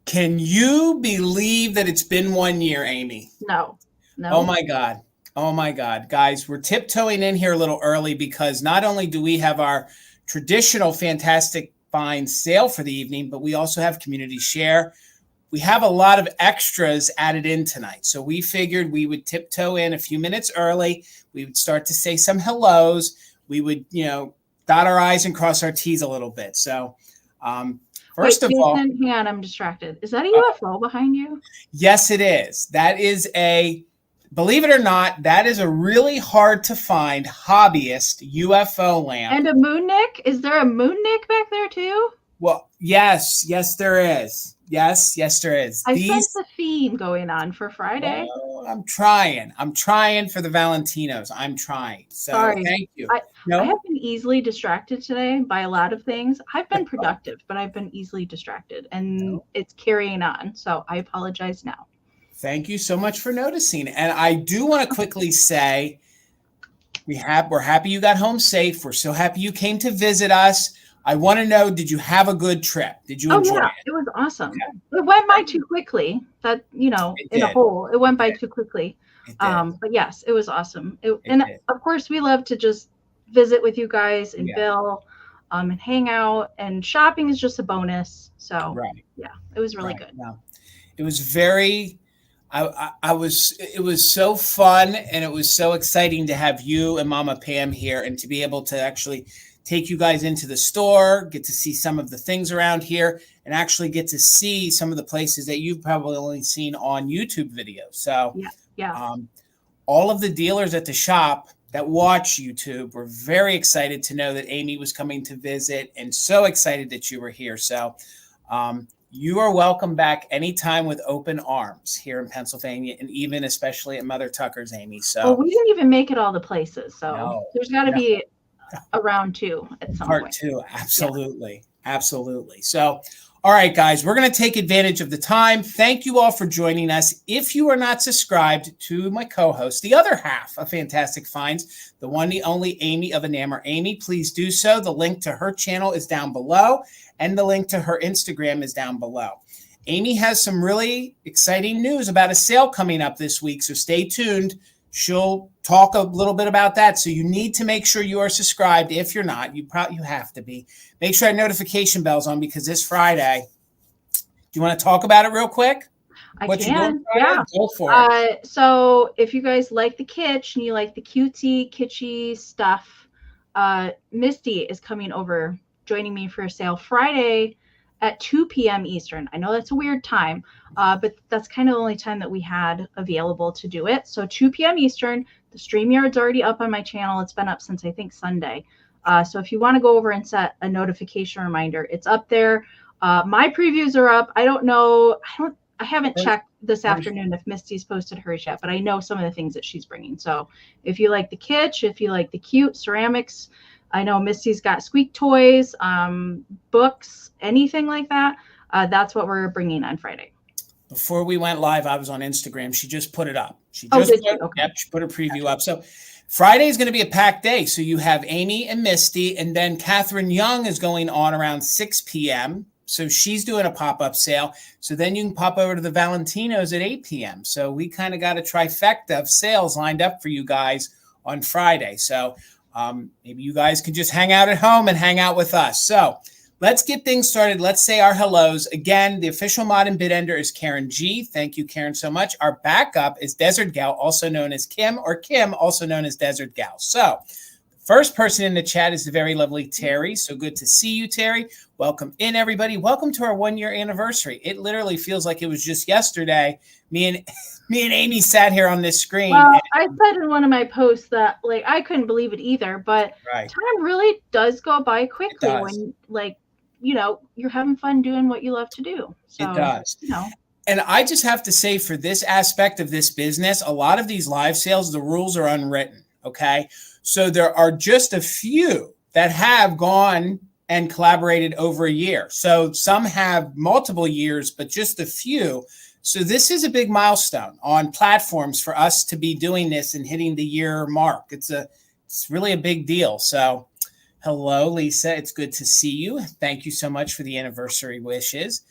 Can you believe that it's been 1 year, Amie? No. Oh my God. Oh my God. Guys, we're tiptoeing in here a little early because not only do we have our traditional Fantastic Finds sale for the evening, but we also have community share. We have a lot of extras added in tonight. So we figured we would tiptoe in a few minutes early. We would start to say some hellos. We would, dot our I's and cross our T's a little bit. So first of all, hang on, I'm distracted. Is that a UFO behind you? Yes, it is. That is believe it or not, that is a really hard to find hobbyist UFO lamp. And a moonnick? Is there a moonnick back there too? Well, yes, there is. Yes, there is. I sense a theme going on for Friday. Well, I'm trying for the Valentinos. I'm trying. So sorry. Thank you. I have been easily distracted today by a lot of things. I've been productive, but I've been easily distracted, and it's carrying on. So I apologize now. Thank you so much for noticing. And I do want to quickly say we're happy you got home safe. We're so happy you came to visit us. I want to know, did you have a good trip? Did you enjoy it? It was awesome. Okay. It went by too quickly. That, in a whole, it went by too quickly. But yes, it was awesome. And of course, we love to just visit with you guys and Bill and hang out. And shopping is just a bonus. So it was really good. No, it was very... it was so fun, and it was so exciting to have you and Mama Pam here and to be able to actually take you guys into the store, get to see some of the things around here, and actually get to see some of the places that you've probably only seen on YouTube videos. So all of the dealers at the shop that watch YouTube were very excited to know that Amie was coming to visit and so excited that you were here. So you are welcome back anytime with open arms here in Pennsylvania, and even especially at Mother Tucker's, Amie. So we didn't even make it all the places. So there's got to be a round 2 at some point. Part 2. Absolutely. Absolutely. So, all right, guys, we're going to take advantage of the time. Thank you all for joining us. If you are not subscribed to my co-host, the other half of Fantastic Finds, the one, the only Amie of Enamor, Amie, please do so. The link to her channel is down below, and the link to her Instagram is down below. Amie has some really exciting news about a sale coming up this week, so stay tuned. She'll talk a little bit about that. So you need to make sure you are subscribed. If you're not, you have to be. Make sure that notification bell's on, because this Friday, do you want to talk about it real quick? I can. Yeah. Go for it. So if you guys like the kitsch and you like the cutesy, kitschy stuff, Misty is coming over, joining me for a sale Friday at 2 p.m. Eastern. I know that's a weird time, but that's kind of the only time that we had available to do it. So 2 p.m. Eastern, the StreamYard's already up on my channel. It's been up since I think Sunday. So if you want to go over and set a notification reminder, it's up there. My previews are up. I don't know. I haven't checked this afternoon if Misty's posted hers yet, but I know some of the things that she's bringing. So if you like the kitsch, if you like the cute ceramics, I know Misty's got squeak toys, books, anything like that. That's what we're bringing on Friday. Before we went live, I was on Instagram. She just put it up. She put a preview up. So Friday is going to be a packed day. So you have Amie and Misty, and then Catherine Young is going on around 6 p.m. So she's doing a pop-up sale. So then you can pop over to the Valentinos at 8 p.m. So we kind of got a trifecta of sales lined up for you guys on Friday. So maybe you guys can just hang out at home and hang out with us. So let's get things started. Let's say our hellos. Again, the official mod and bid ender is Karen G. Thank you, Karen, so much. Our backup is Desert Gal, also known as Kim, or Kim, also known as Desert Gal. So first person in the chat is the very lovely Terry. So good to see you, Terry. Welcome in, everybody. Welcome to our 1-year anniversary. It literally feels like it was just yesterday. Me and Amie sat here on this screen. Well, I said in one of my posts that I couldn't believe it either, but time really does go by quickly when you're having fun doing what you love to do. So, it does. And I just have to say, for this aspect of this business, a lot of these live sales, the rules are unwritten. Okay. So there are just a few that have gone and collaborated over a year. So some have multiple years, but just a few. So this is a big milestone on platforms for us to be doing this and hitting the year mark. It's really a big deal. So hello, Lisa. It's good to see you. Thank you so much for the anniversary wishes.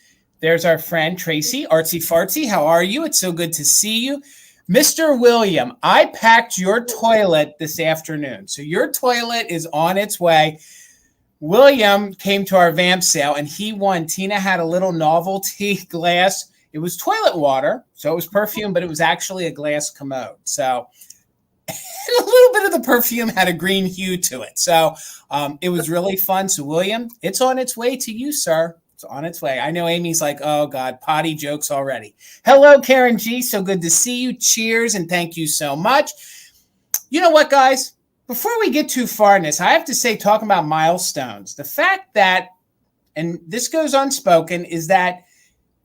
There's our friend Tracy, Artsy Fartsy. How are you? It's so good to see you. Mr. William, I packed your toilet this afternoon. So your toilet is on its way. William came to our vamp sale and he won. Tina had a little novelty glass. It was toilet water, so it was perfume, but it was actually a glass commode. So a little bit of the perfume had a green hue to it. So it was really fun. So William, it's on its way to you, sir. It's on its way. I know Amy's like, oh God, potty jokes already. Hello, Karen G. So good to see you. Cheers and thank you so much. You know what, guys? Before we get too far in this, I have to say, talking about milestones, the fact that, and this goes unspoken, is that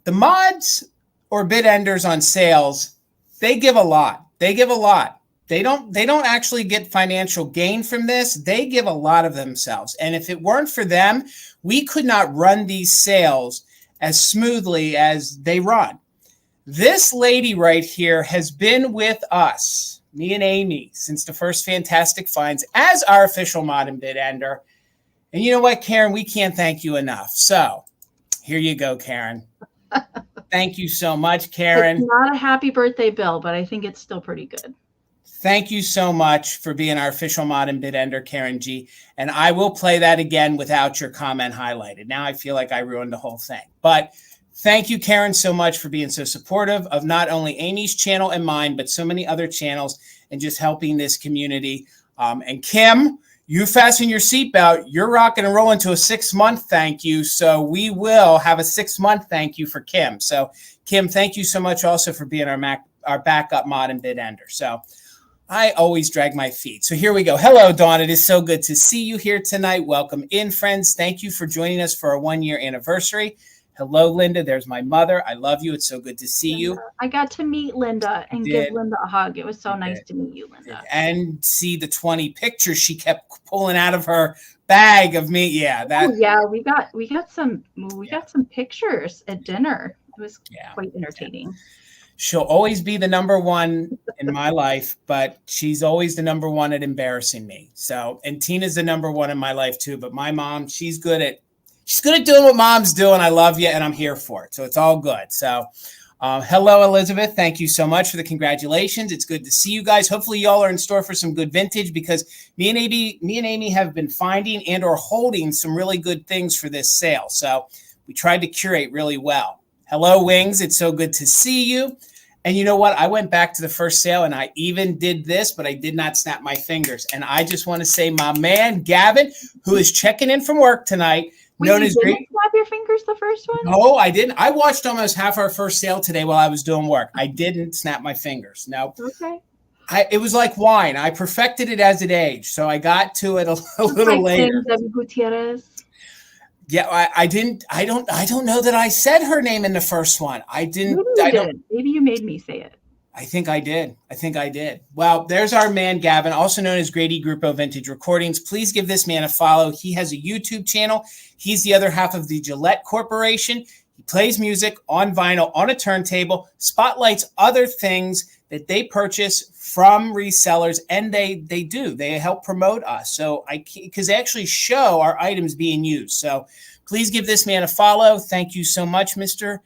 the mods or bid enders on sales, they give a lot. They give a lot. They don't actually get financial gain from this. They give a lot of themselves. And if it weren't for them, we could not run these sales as smoothly as they run. This lady right here has been with us, me and Amie, since the first Fantastic Finds as our official mod and bid ender. And you know what, Karen? We can't thank you enough. So here you go, Karen. Thank you so much, Karen. It's not a happy birthday bill, but I think it's still pretty good. Thank you so much for being our official mod and bid ender, Karen G. And I will play that again without your comment highlighted. Now I feel like I ruined the whole thing. But thank you, Karen, so much for being so supportive of not only Amy's channel and mine, but so many other channels and just helping this community. And Kim, you fasten your seatbelt. You're rocking and rolling to a 6-month thank you. So we will have a 6-month thank you for Kim. So Kim, thank you so much also for being our backup mod and bid ender. So I always drag my feet. So here we go. Hello, Dawn. It is so good to see you here tonight. Welcome in, friends. Thank you for joining us for our 1-year anniversary. Hello, Linda. There's my mother. I love you. It's so good to see you. I got to meet Linda and give Linda a hug. It was so nice to meet you, Linda. And see the 20 pictures she kept pulling out of her bag of me. Yeah, that. Oh, yeah, we got some pictures at dinner. It was quite entertaining. Yeah. She'll always be the number one in my life, but she's always the number one at embarrassing me. So, and Tina's the number one in my life too. But my mom, she's good at doing what moms do, and I love you, and I'm here for it. So it's all good. So, hello, Elizabeth. Thank you so much for the congratulations. It's good to see you guys. Hopefully, y'all are in store for some good vintage because me and Amie have been finding and or holding some really good things for this sale. So we tried to curate really well. Hello, Wings. It's so good to see you. And you know what? I went back to the first sale and I even did this, but I did not snap my fingers. And I just want to say my man, Gavin, who is checking in from work tonight. Wait, you didn't snap your fingers the first one? No, I didn't. I watched almost half our first sale today while I was doing work. I didn't snap my fingers. No. Okay. It was like wine. I perfected it as it aged. So I got to it a little later. Gutierrez. Yeah, I didn't. I don't know that I said her name in the first one. I didn't. Maybe you made me say it. I think I did. Well, there's our man, Gavin, also known as Grady Grupo Vintage Recordings. Please give this man a follow. He has a YouTube channel. He's the other half of the Gillette Corporation. He plays music on vinyl, on a turntable, spotlights other things that they purchase from resellers, and they help promote us. So because they actually show our items being used. So please give this man a follow. Thank you so much, Mr.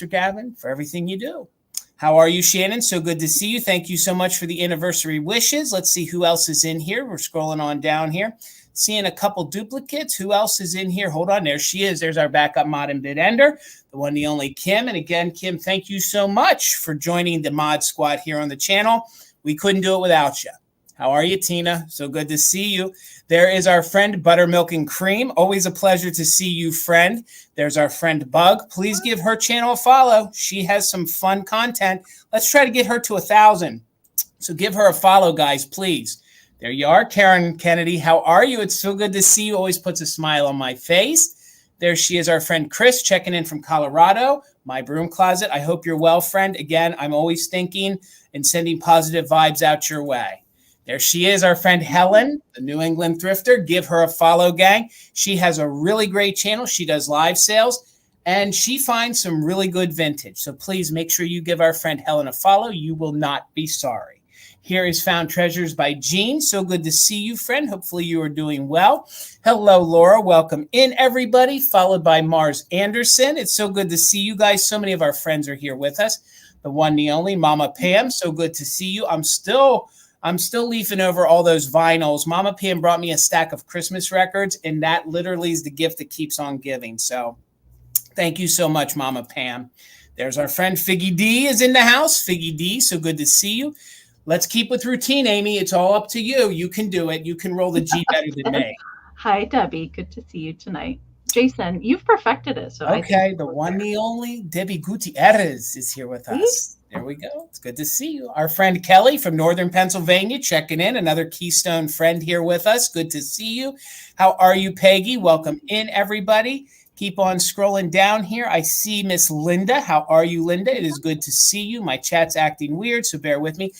Gavin, for everything you do. How are you, Shannon? So good to see you. Thank you so much for the anniversary wishes. Let's see who else is in here. We're scrolling on down here. Seeing a couple duplicates. Who else is in here? Hold on. There she is. There's our backup mod and bid ender, the one, the only Kim. And again, Kim, thank you so much for joining the mod squad here on the channel. We couldn't do it without you. How are you, Tina? So good to see you. There is our friend Buttermilk and Cream. Always a pleasure to see you, friend. There's our friend Bug. Please give her channel a follow. She has some fun content. Let's try to get her to 1,000. So give her a follow, guys, please. There you are, Karen Kennedy. How are you? It's so good to see you. Always puts a smile on my face. There she is, our friend Chris, checking in from Colorado. My broom closet. I hope you're well, friend. Again, I'm always thinking and sending positive vibes out your way. There she is, our friend Helen, the New England thrifter. Give her a follow, gang. She has a really great channel. She does live sales, and she finds some really good vintage. So please make sure you give our friend Helen a follow. You will not be sorry. Here is Found Treasures by Jean. So good to see you, friend. Hopefully you are doing well. Hello, Laura. Welcome in, everybody. Followed by Mars Anderson. It's so good to see you guys. So many of our friends are here with us. The one, the only, Mama Pam. So good to see you. I'm still leafing over all those vinyls. Mama Pam brought me a stack of Christmas records, and that literally is the gift that keeps on giving. So thank you so much, Mama Pam. There's our friend Figgy D is in the house. Figgy D, so good to see you. Let's keep with routine, Amy. It's all up to you. You can do it. You can roll the G better than me. Hi, Debbie. Good to see you tonight. Jason, you've perfected it. So okay, the one, the only, Debbie Gutierrez is here with us. There we go. It's good to see you. Our friend Kelly from Northern Pennsylvania checking in. Another Keystone friend here with us. Good to see you. How are you, Peggy? Welcome in, everybody. Keep on scrolling down here. I see Miss Linda. How are you, Linda? It is good to see you. My chat's acting weird, so bear with me.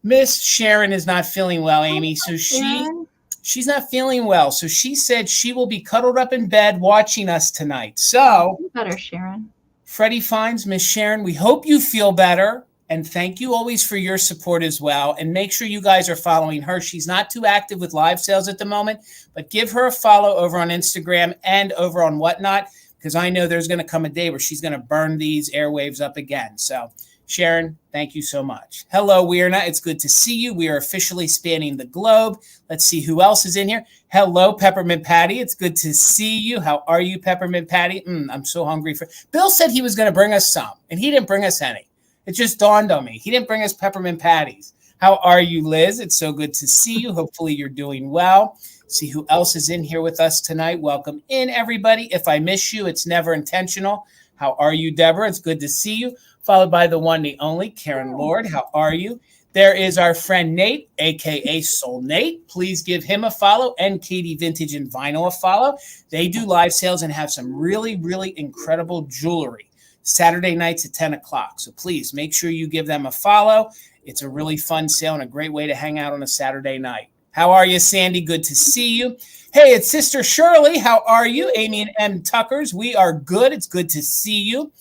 Miss Sharon is not feeling well, Amy. So she's not feeling well. So she said she will be cuddled up in bed watching us tonight. So better, Sharon. Freddie finds Miss Sharon. We hope you feel better. And thank you always for your support as well. And make sure you guys are following her. She's not too active with live sales at the moment, but give her a follow over on Instagram and over on Whatnot, because I know there's going to come a day where she's going to burn these airwaves up again. So Sharon, thank you so much. Hello, Weirna. It's good to see you. We are officially spanning the globe. Let's see who else is in here. Hello, Peppermint Patty. It's good to see you. How are you, Peppermint Patty? I'm so hungry for. Bill said he was going to bring us some, and he didn't bring us any. It just dawned on me. He didn't bring us peppermint patties. How are you, Liz? It's so good to see you. Hopefully you're doing well. See who else is in here with us tonight. Welcome in, everybody. If I miss you, it's never intentional. How are you, Deborah? It's good to see you. Followed by the one, the only, Karen Lord. How are you? There is our friend Nate, a.k.a. Soul Nate. Please give him a follow, and Katie Vintage and Vinyl a follow. They do live sales and have some really, really incredible jewelry Saturday nights at 10 o'clock. So please make sure you give them a follow. It's a really fun sale and a great way to hang out on a Saturday night. How are you, Sandy? Good to see you. Hey, it's Sister Shirley. How are you? Amie and M. Tuckers. We are good. It's good to see you.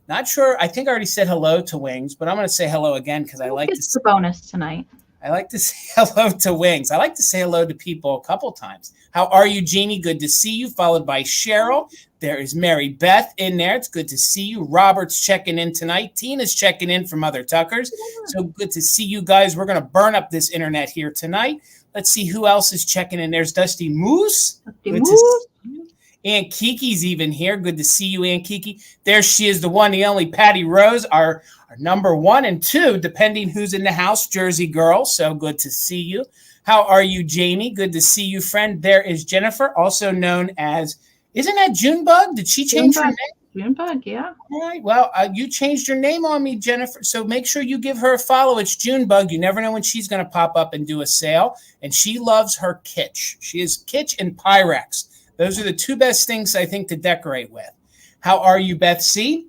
Not sure. I think I already said hello to Wings, but I'm going to say hello again because I like to. It's the bonus tonight. I like to say hello to Wings. I like to say hello to people a couple times. How are you, Jeannie? Good to see you. Followed by Cheryl. There is Mary Beth in there. It's good to see you. Robert's checking in tonight. Tina's checking in from Mother Tuckers. So good to see you guys. We're going to burn up this internet here tonight. Let's see who else is checking in. There's Dusty Moose. Good to see you. Aunt Kiki's even here. Good to see you, Aunt Kiki. There she is, the one, the only Patty Rose, our number 1 and 2, depending who's in the house, Jersey girl. So good to see you. How are you, Jamie? Good to see you, friend. There is Jennifer, also known as, isn't that Junebug? Did she change her name? Junebug, yeah. All right. Well, you changed your name on me, Jennifer. So make sure you give her a follow. It's Junebug. You never know when she's going to pop up and do a sale. And she loves her kitsch. She is kitsch and Pyrex. Those are the two best things, I think, to decorate with. How are you, Beth C?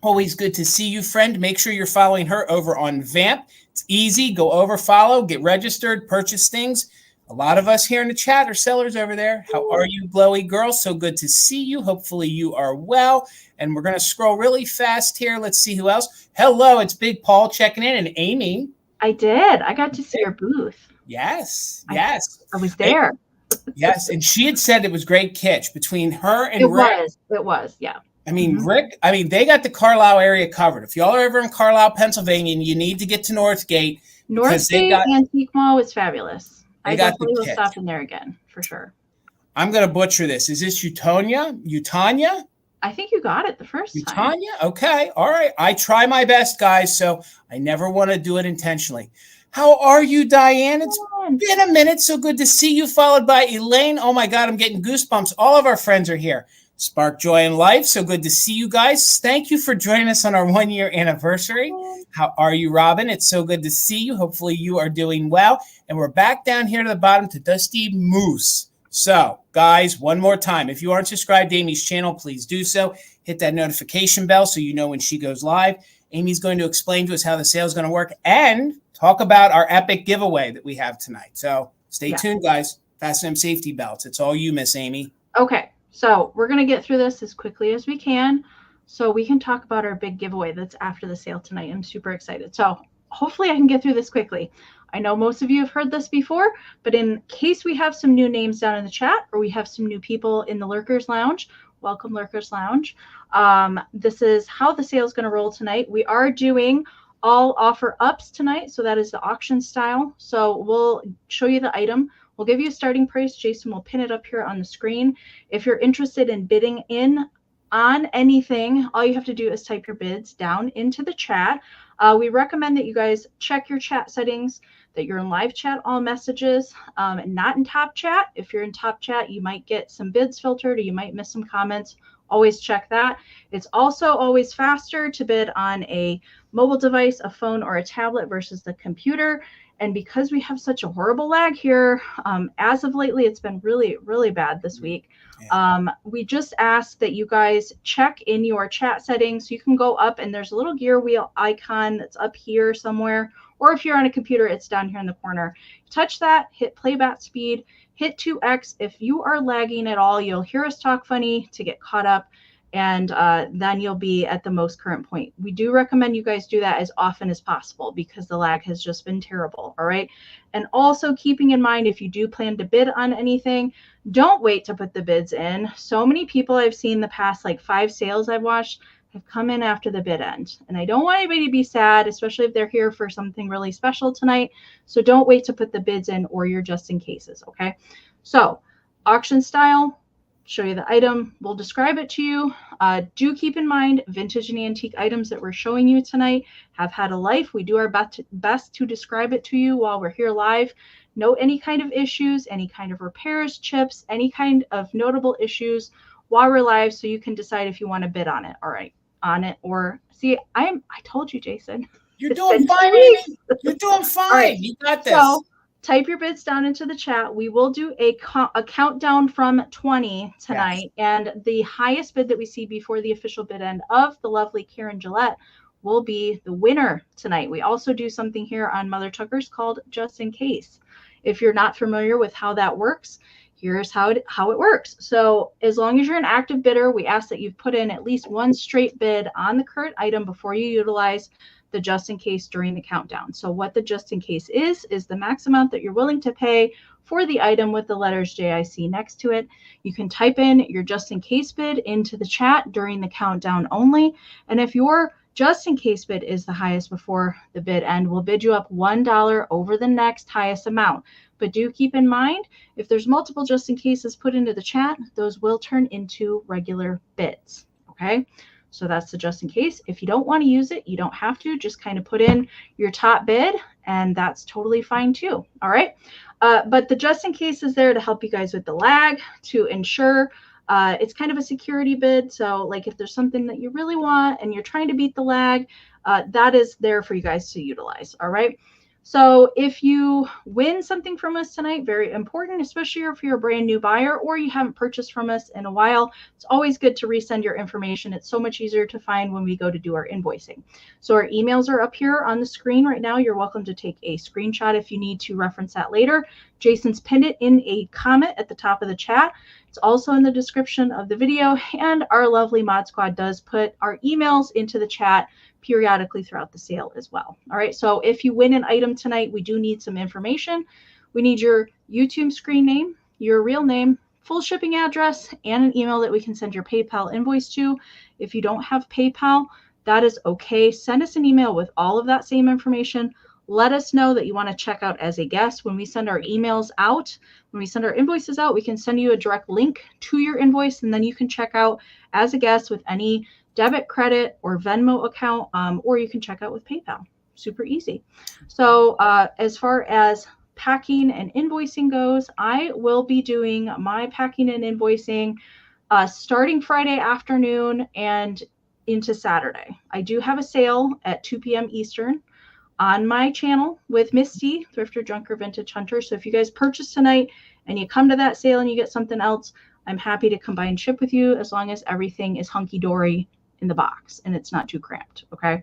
Always good to see you, friend. Make sure you're following her over on Vamp. It's easy. Go over, follow, get registered, purchase things. A lot of us here in the chat are sellers over there. How are you, glowy girl? So good to see you. Hopefully you are well. And we're going to scroll really fast here. Let's see who else. Hello, it's Big Paul checking in, and Amy. I did. I got to see your booth. Yes. I was there. Yes, and she had said it was great kitsch between her and Rick. It was, yeah. I mean, Rick, they got the Carlisle area covered. If y'all are ever in Carlisle, Pennsylvania, and you need to get to Northgate. Northgate Antique Mall was fabulous. I definitely will stop in there again, for sure. I'm going to butcher this. Is this Utanya? I think you got it the first time. Utanya? Okay. All right. I try my best, guys, so I never want to do it intentionally. How are you, Diane? It's been a minute. So good to see you, followed by Elaine. Oh, my God, I'm getting goosebumps. All of our friends are here. Spark Joy in Life. So good to see you guys. Thank you for joining us on our 1-year anniversary. How are you, Robin? It's so good to see you. Hopefully you are doing well. And we're back down here to the bottom to Dusty Moose. So, guys, one more time. If you aren't subscribed to Amy's channel, please do so. Hit that notification bell so you know when she goes live. Amy's going to explain to us how the sale is going to work and talk about our epic giveaway that we have tonight. So stay tuned, guys. Fasten them safety belts. It's all you, Miss Amy. Okay. So we're going to get through this as quickly as we can so we can talk about our big giveaway that's after the sale tonight. I'm super excited. So hopefully I can get through this quickly. I know most of you have heard this before, but in case we have some new names down in the chat or we have some new people in the Lurkers Lounge, welcome Lurkers Lounge. This is how the sale is going to roll tonight. We are doing all offer ups tonight. So that is the auction style. So we'll show you the item. We'll give you a starting price. Jason will pin it up here on the screen. If you're interested in bidding in on anything, all you have to do is type your bids down into the chat. We recommend that you guys check your chat settings, that you're in live chat all messages, not in top chat. If you're in top chat, you might get some bids filtered or you might miss some comments. Always check that. It's also always faster to bid on a mobile device, a phone, or a tablet versus the computer. And because we have such a horrible lag here, as of lately, it's been really, really bad this week. We just ask that you guys check in your chat settings. You can go up and there's a little gear wheel icon that's up here somewhere. Or if you're on a computer, it's down here in the corner. Touch that, hit playback speed, hit 2x. If you are lagging at all, you'll hear us talk funny to get caught up. And then you'll be at the most current point. We do recommend you guys do that as often as possible because the lag has just been terrible. All right. And also keeping in mind, if you do plan to bid on anything, don't wait to put the bids in. So many people I've seen the past like 5 sales I've watched have come in after the bid end. And I don't want anybody to be sad, especially if they're here for something really special tonight. So don't wait to put the bids in or your just in cases. Okay. So auction style. Show you the item. We'll describe it to you. Do keep in mind, vintage and antique items that we're showing you tonight have had a life. We do our best to describe it to you while we're here live. Note any kind of issues, any kind of repairs, chips, any kind of notable issues while we're live so you can decide if you want to bid on it. All right, on it or see, I told you, Jason. You're doing fine, Amy. You're doing fine. Right. You got this. So, type your bids down into the chat. We will do a countdown from 20 tonight. Yes. And the highest bid that we see before the official bid end of the lovely Karen Gillette will be the winner tonight. We also do something here on Mother Tuckers called Just in Case. If you're not familiar with how that works, here's how it works. So as long as you're an active bidder, we ask that you've put in at least one straight bid on the current item before you utilize the just in case during the countdown. So what the just in case is the max amount that you're willing to pay for the item with the letters JIC next to it. You can type in your just in case bid into the chat during the countdown only. And if your just in case bid is the highest before the bid end, we'll bid you up $1 over the next highest amount. But do keep in mind, if there's multiple just in cases put into the chat, those will turn into regular bids. Okay. So that's the just in case. If you don't want to use it, you don't have to. Just kind of put in your top bid, and that's totally fine too. All right. But the just in case is there to help you guys with the lag, to ensure it's kind of a security bid. So like if there's something that you really want and you're trying to beat the lag, that is there for you guys to utilize. All right. So if you win something from us tonight, very important, especially if you're a brand new buyer or you haven't purchased from us in a while, it's always good to resend your information. It's so much easier to find when we go to do our invoicing. So our emails are up here on the screen right now. You're welcome to take a screenshot if you need to reference that later. Jason's pinned it in a comment at the top of the chat. It's also in the description of the video, and our lovely Mod Squad does put our emails into the chat periodically throughout the sale as well. All right, so if you win an item tonight, we do need some information. We need your YouTube screen name, your real name, full shipping address, and an email that we can send your PayPal invoice to. If you don't have PayPal, that is okay. Send us an email with all of that same information. Let us know that you want to check out as a guest. When we send our emails out, when we send our invoices out, we can send you a direct link to your invoice, and then you can check out as a guest with any debit, credit, or Venmo account, or you can check out with PayPal. Super easy. So as far as packing and invoicing goes, I will be doing my packing and invoicing starting Friday afternoon and into Saturday. I do have a sale at 2 p.m. Eastern on my channel with Misty, Thrifter, Junker, Vintage Hunter. So if you guys purchase tonight and you come to that sale and you get something else, I'm happy to combine ship with you as long as everything is hunky-dory in the box and it's not too cramped. Okay.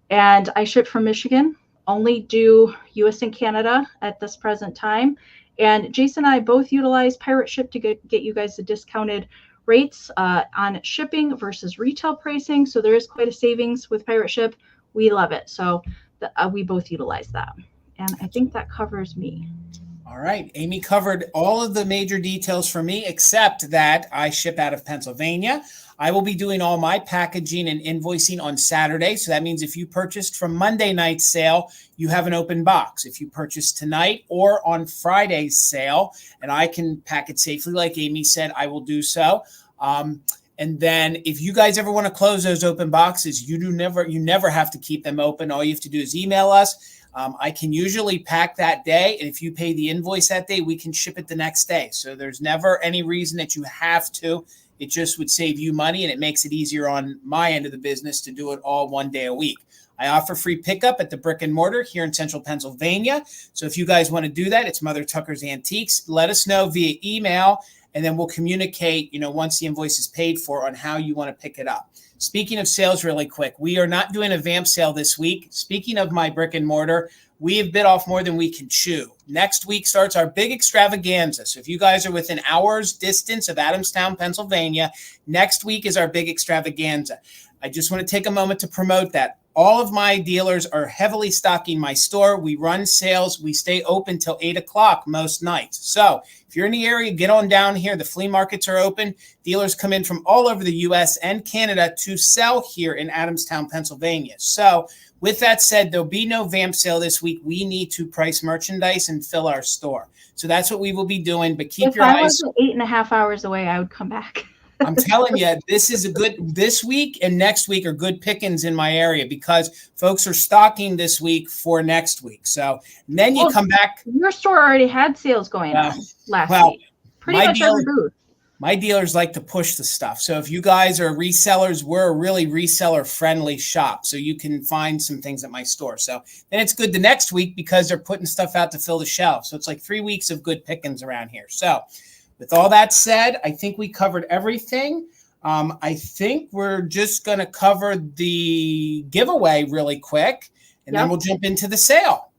And I ship from Michigan, only do US and Canada at this present time. And Jason and I both utilize Pirate Ship to get you guys the discounted rates on shipping versus retail pricing. So there is quite a savings with Pirate Ship. We love it. So we both utilize that. And I think that covers me. All right. Amie covered all of the major details for me, except that I ship out of Pennsylvania. I will be doing all my packaging and invoicing on Saturday. So that means if you purchased from Monday night's sale, you have an open box. If you purchase tonight or on Friday's sale, and I can pack it safely, like Amie said, I will do so. And then if you guys ever want to close those open boxes, you never have to keep them open. All you have to do is email us. I can usually pack that day, and if you pay the invoice that day, we can ship it the next day. So there's never any reason that you have to. It just would save you money, and it makes it easier on my end of the business to do it all one day a week. I offer free pickup at the brick and mortar here in central Pennsylvania. So if you guys want to do that, it's Mother Tucker's Antiques. Let us know via email, and then we'll communicate, once the invoice is paid for, on how you want to pick it up. Speaking of sales really quick, we are not doing a vamp sale this week. Speaking of my brick and mortar, we have bit off more than we can chew. Next week starts our big extravaganza. So if you guys are within hours distance of Adamstown, Pennsylvania, next week is our big extravaganza. I just want to take a moment to promote that. All of my dealers are heavily stocking my store. We run sales. We stay open till 8 o'clock most nights. So if you're in the area, get on down here. The flea markets are open. Dealers come in from all over the U.S. and Canada to sell here in Adamstown, Pennsylvania. So with that said, there'll be no vamp sale this week. We need to price merchandise and fill our store. So that's what we will be doing. But keep your eyes. If I was 8.5 hours away, I would come back. I'm telling you, this week and next week are good pickings in my area because folks are stocking this week for next week. So then you come back. Your store already had sales going on last week. Pretty much every booth. My dealers like to push the stuff. So if you guys are resellers, we're a really reseller-friendly shop. So you can find some things at my store. So then it's good the next week because they're putting stuff out to fill the shelf. So it's like 3 weeks of good pickings around here. So with all that said, I think we covered everything. I think we're just going to cover the giveaway really quick, and then we'll jump into the sale.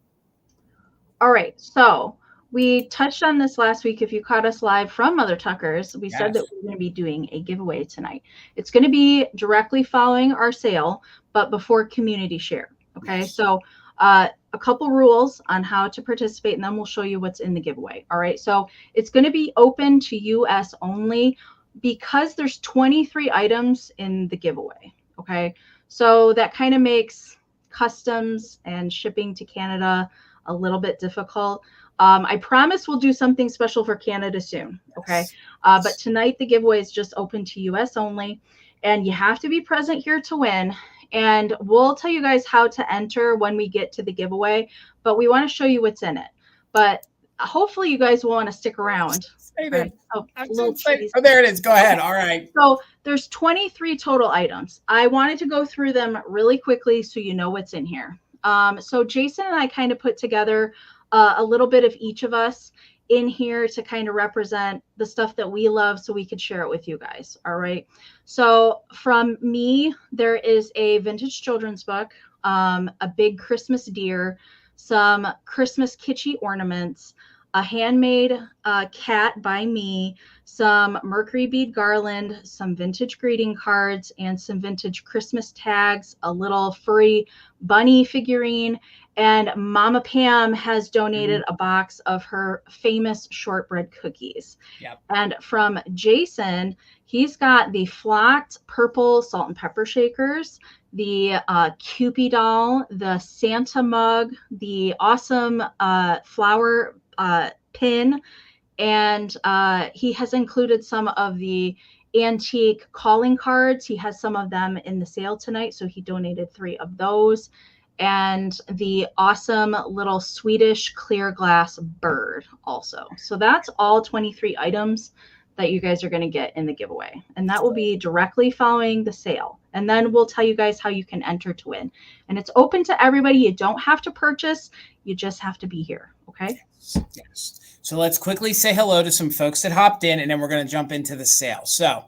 All right. So we touched on this last week. If you caught us live from Mother Tucker's, we said that we're going to be doing a giveaway tonight. It's going to be directly following our sale, but before community share. Okay. Yes. So a couple rules on how to participate, and then we'll show you what's in the giveaway. All right. So it's going to be open to US only because there's 23 items in the giveaway. Okay. So that kind of makes customs and shipping to Canada a little bit difficult. I promise we'll do something special for Canada soon. Okay. But tonight the giveaway is just open to US only, and you have to be present here to win. And we'll tell you guys how to enter when we get to the giveaway, but we want to show you what's in it. But hopefully you guys will want to stick around. Right. Oh, there it is. Go ahead. All right. So there's 23 total items. I wanted to go through them really quickly so you know what's in here. So Jason and I kind of put together a little bit of each of us in here to kind of represent the stuff that we love so we could share it with you guys. All right. So from me, there is a vintage children's book, a big Christmas deer, some Christmas kitschy ornaments, a handmade cat by me, some mercury bead garland, some vintage greeting cards, and some vintage Christmas tags, a little furry bunny figurine, and Mama Pam has donated a box of her famous shortbread cookies. Yep. And from Jason, he's got the flocked purple salt and pepper shakers, the Cupid doll, the Santa mug, the awesome flower pin, and he has included some of the antique calling cards. He has some of them in the sale tonight, so he donated 3 of those, and the awesome little Swedish clear glass bird also. So that's all 23 items that you guys are going to get in the giveaway, and that will be directly following the sale. And then we'll tell you guys how you can enter to win, and it's open to everybody. You don't have to purchase, you just have to be here. Okay. Yes. So let's quickly say hello to some folks that hopped in, and then we're going to jump into the sale. So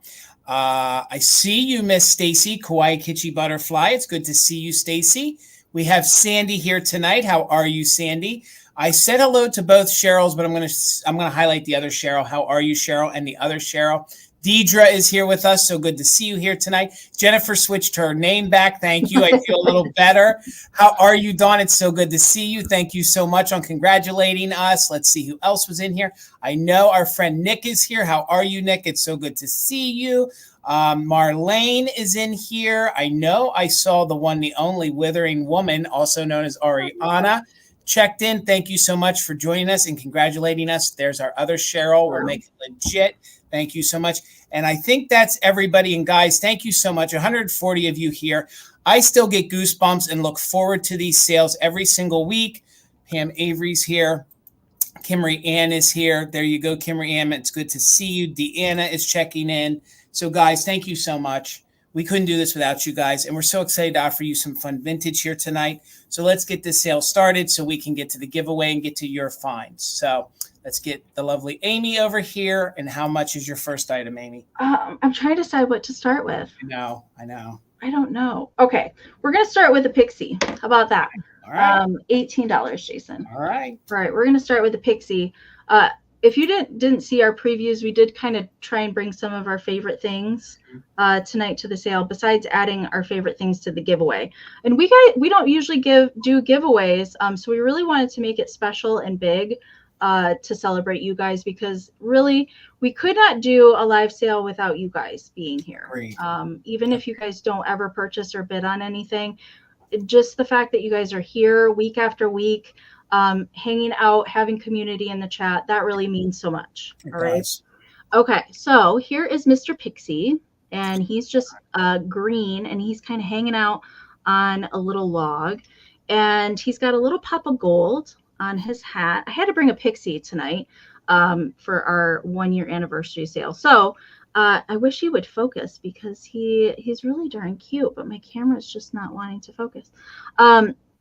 I see you, Miss Stacy, Kawaii Kitschy Butterfly. It's good to see you, Stacy. We have Sandy here tonight. How are you, Sandy? I said hello to both Cheryls, but I'm going to highlight the other Cheryl. How are you, Cheryl? And the other Cheryl. Deidre is here with us. So good to see you here tonight. Jennifer switched her name back. Thank you. I feel a little better. How are you, Dawn? It's so good to see you. Thank you so much on congratulating us. Let's see who else was in here. I know our friend Nick is here. How are you, Nick? It's so good to see you. Marlene is in here. I know I saw the one, the only Withering Woman, also known as Ariana, checked in. Thank you so much for joining us and congratulating us. There's our other Cheryl. We'll make it legit. Thank you so much. And I think that's everybody. And guys, thank you so much. 140 of you here. I still get goosebumps and look forward to these sales every single week. Pam Avery's here. Kimmery Ann is here. There you go, Kimmery Ann. It's good to see you. Deanna is checking in. So guys, thank you so much. We couldn't do this without you guys. And we're so excited to offer you some fun vintage here tonight. So let's get this sale started so we can get to the giveaway and get to your finds. So let's get the lovely Amie over here. And how much is your first item, Amie? I'm trying to decide what to start with. I know. I don't know. Okay, we're going to start with a Pixie. How about that? All right. $18, Jason. All right. We're going to start with the Pixie. If you didn't see our previews, we did kind of try and bring some of our favorite things tonight to the sale, besides adding our favorite things to the giveaway. And we don't usually do giveaways, so we really wanted to make it special and big to celebrate you guys, because really we could not do a live sale without you guys being here. Even if you guys don't ever purchase or bid on anything, just the fact that you guys are here week after week, hanging out, having community in the chat, that really means so much. All right. Okay, so here is Mr. Pixie, and he's just green, and he's kind of hanging out on a little log, and he's got a little pop of gold on his hat. I had to bring a Pixie tonight for our 1-year anniversary sale. So I wish he would focus, because he's really darn cute, but my camera is just not wanting to focus.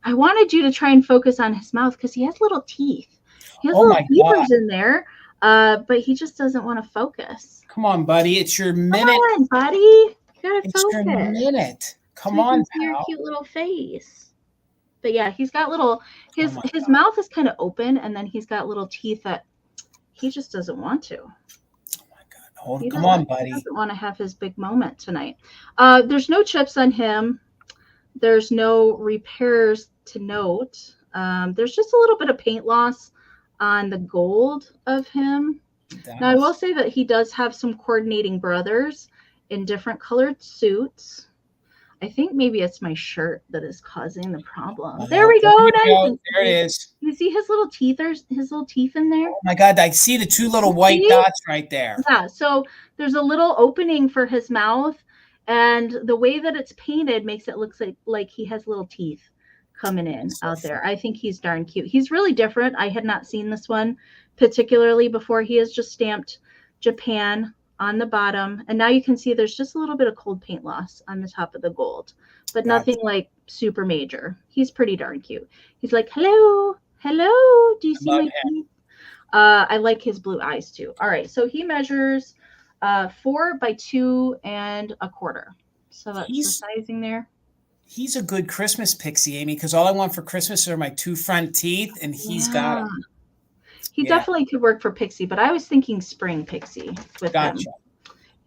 I wanted you to try and focus on his mouth, because he has little teeth. He has little teethers in there, but he just doesn't want to focus. Come on, buddy. It's your minute. Come on, buddy. You gotta focus. It's your minute. Come on, pal. Your cute little face. But yeah, he's got little, his mouth is kind of open, and then he's got little teeth that he just doesn't want to. Oh my God. Come on, buddy. He doesn't want to have his big moment tonight. There's no chips on him. There's no repairs to note. There's just a little bit of paint loss on the gold of him. Now, I will say that he does have some coordinating brothers in different colored suits. I think maybe it's my shirt that is causing the problem. There we go. There it is. You see his little teeth in there? Oh my God, I see the two little white dots right there. Yeah, so there's a little opening for his mouth, and the way that it's painted makes it look like he has little teeth coming in out there. I think he's darn cute. He's really different. I had not seen this one particularly before. He is just stamped Japan on the bottom, and now you can see there's just a little bit of cold paint loss on the top of the gold, but nothing like super major. He's pretty darn cute. He's like, hello, do you see my teeth? I like his blue eyes too. All right, so he measures 4 by 2 1/4. So that's the sizing there. He's a good Christmas Pixie, Amie, because all I want for Christmas are my 2 front teeth, and he's got them. He definitely could work for Pixie, but I was thinking spring Pixie with him.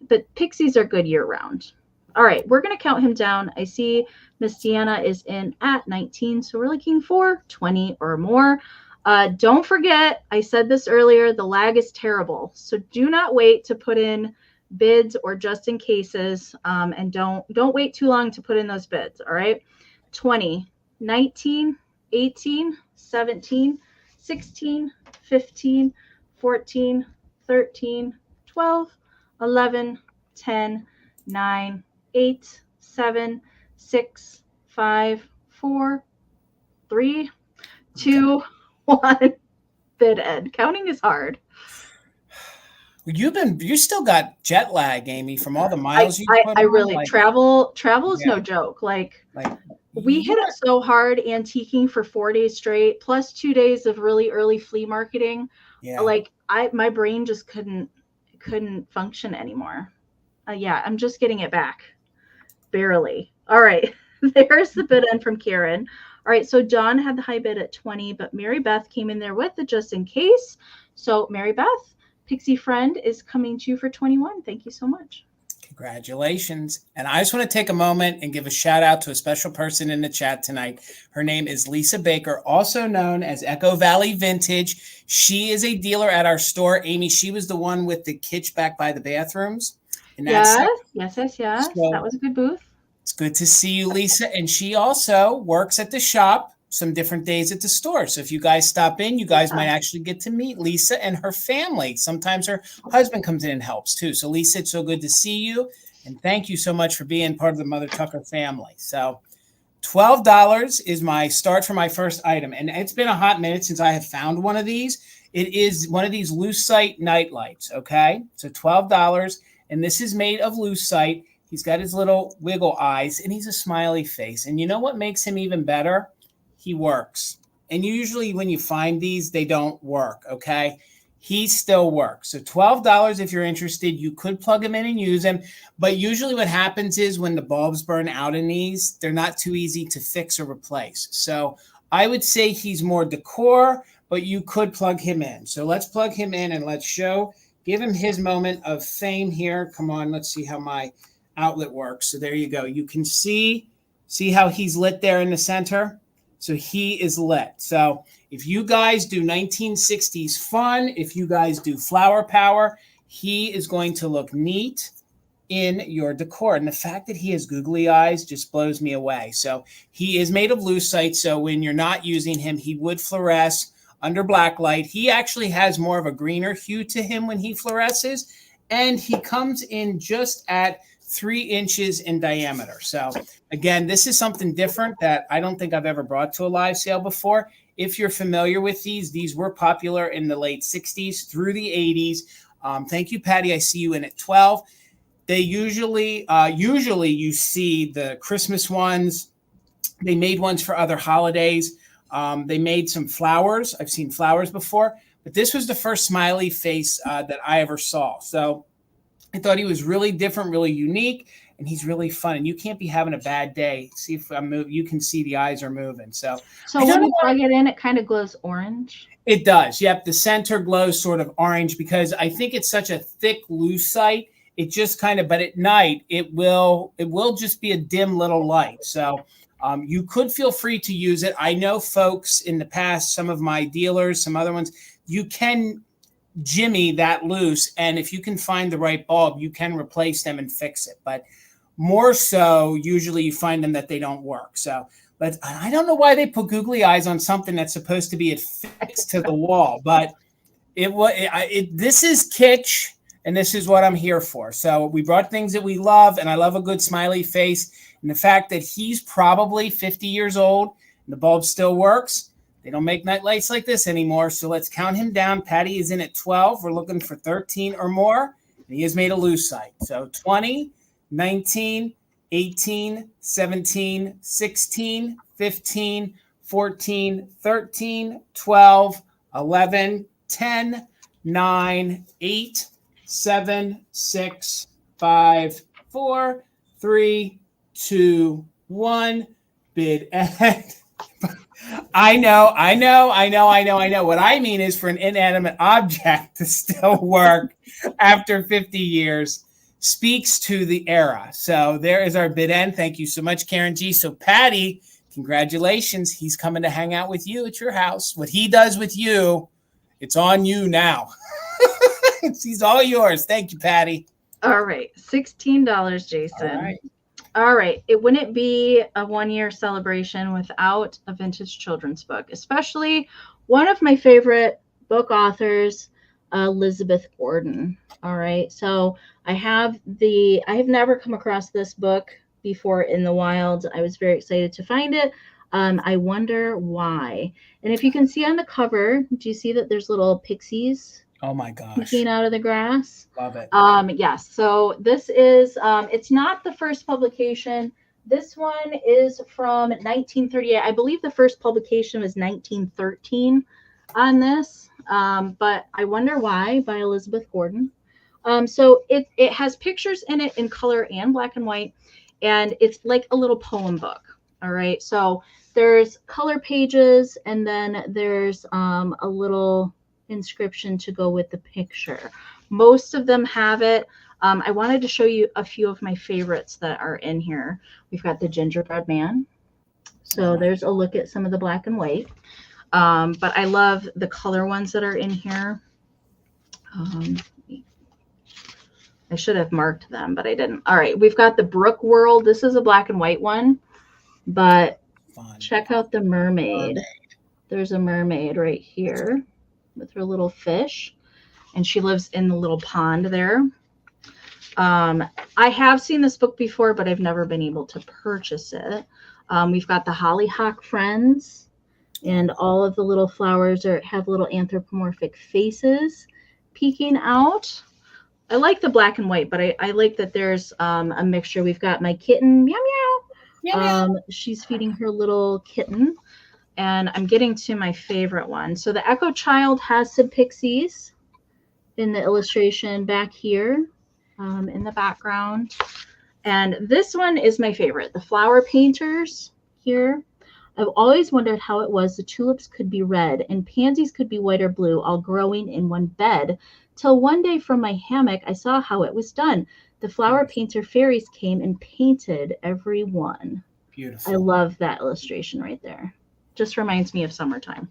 But Pixies are good year round. All right, we're going to count him down. I see Miss Deanna is in at 19, so we're looking for 20 or more. Don't forget, I said this earlier, the lag is terrible. So do not wait to put in bids or just in cases, and don't wait too long to put in those bids. All right, 20, 19, 18, 17, 16, 15, 14, 13, 12, 11, 10, 9, 8, 7, 6, 5, 4, 3, 2, 1. Bid end. Counting is hard. You still got jet lag, Amie, from all the miles you put I really travel is no joke. Like we hit it so hard antiquing for 4 days straight, plus 2 days of really early flea marketing. Yeah. Like my brain just couldn't function anymore. I'm just getting it back. Barely. All right. There's the bid end from Karen. All right. So Dawn had the high bid at 20, but Mary Beth came in there with the just in case. So Mary Beth, Pixie Friend is coming to you for 21. Thank you so much. Congratulations. And I just want to take a moment and give a shout out to a special person in the chat tonight. Her name is Lisa Baker, also known as Echo Valley Vintage. She is a dealer at our store. Amie, she was the one with the kitsch back by the bathrooms. Yes. So, that was a good booth. It's good to see you, Lisa. And she also works at the shop some different days at the store. So if you guys stop in, you guys might actually get to meet Lisa and her family. Sometimes her husband comes in and helps too. So Lisa, it's so good to see you. And thank you so much for being part of the Mother Tucker family. So $12 is my start for my first item. And it's been a hot minute since I have found one of these. It is one of these lucite night lights. Okay. So $12. And this is made of lucite. He's got his little wiggle eyes and he's a smiley face. And you know what makes him even better? He works. And usually when you find these, they don't work, okay? He still works. So $12 if you're interested. You could plug them in and use them. But usually what happens is when the bulbs burn out in these, they're not too easy to fix or replace. So I would say he's more decor, but you could plug him in. So let's plug him in and let's give him his moment of fame here. Come on, let's see how my outlet works. So there you go. You can see how he's lit there in the center. So he is lit. So if you guys do 1960s fun, if you guys do flower power, he is going to look neat in your decor. And the fact that he has googly eyes just blows me away. So he is made of lucite. So when you're not using him, he would fluoresce under black light. He actually has more of a greener hue to him when he fluoresces. And he comes in just at 3 inches in diameter. So again, this is something different that I don't think I've ever brought to a live sale before. If you're familiar with these were popular in the late 60s through the 80s. Thank you, Patty. I see you in at 12. They usually you see the Christmas ones. They made ones for other holidays. They made some flowers. I've seen flowers before, but this was the first smiley face that I ever saw. So I thought he was really different, really unique, and he's really fun. And you can't be having a bad day. See if I move, you can see the eyes are moving. So when you plug it in, it kind of glows orange. It does. Yep. The center glows sort of orange because I think it's such a thick lucite. It just kind of, but at night it will just be a dim little light. So you could feel free to use it. I know folks in the past, some of my dealers, some other ones, you can jimmy that loose, and if you can find the right bulb, you can replace them and fix it. But more so, usually you find them that they don't work. So, but I don't know why they put googly eyes on something that's supposed to be affixed to the wall. But this is kitsch, and this is what I'm here for. So we brought things that we love, and I love a good smiley face. And the fact that he's probably 50 years old and the bulb still works. They don't make night lights like this anymore. So let's count him down. Patty is in at 12. We're looking for 13 or more. And he is made of lucite. So 20, 19, 18, 17, 16, 15, 14, 13, 12, 11, 10, 9, 8, 7, 6, 5, 4, 3, 2, 1. Bid end. I know. What I mean is for an inanimate object to still work after 50 years speaks to the era. So there is our bid end. Thank you so much, Karen G. So Patty, congratulations. He's coming to hang out with you at your house. What he does with you, it's on you now. He's all yours. Thank you, Patty. All right. $16, Jason. All right. It wouldn't be a 1-year celebration without a vintage children's book, especially one of my favorite book authors, Elizabeth Gordon. All right. So I have never come across this book before in the wild. I was very excited to find it. I wonder why. And if you can see on the cover, do you see that there's little pixies? Oh my gosh. Peeking out of the grass. Love it. Yes. So this is, it's not the first publication. This one is from 1938. I believe the first publication was 1913 on this. But I Wonder Why by Elizabeth Gordon. So it has pictures in it in color and black and white, and it's like a little poem book. All right. So there's color pages, and then there's a little inscription to go with the picture. Most of them have it. I wanted to show you a few of my favorites that are in here. We've got the gingerbread man. So there's a look at some of the black and white. But I love the color ones that are in here. I should have marked them, but I didn't. All right, we've got the Brook World. This is a black and white one, but check out the mermaid. There's a mermaid right here with her little fish, and she lives in the little pond there. I have seen this book before, but I've never been able to purchase it. We've got the Hollyhock Friends, and all of the little flowers have little anthropomorphic faces peeking out. I like the black and white, but I like that there's a mixture. We've got my kitten, meow meow. Meow, meow. She's feeding her little kitten, and I'm getting to my favorite one. So the Echo Child has some pixies in the illustration back here in the background. And this one is my favorite, the flower painters here. I've always wondered how it was the tulips could be red and pansies could be white or blue, all growing in one bed. Till one day from my hammock, I saw how it was done. The flower painter fairies came and painted every one. Beautiful. I love that illustration right there. Just reminds me of summertime.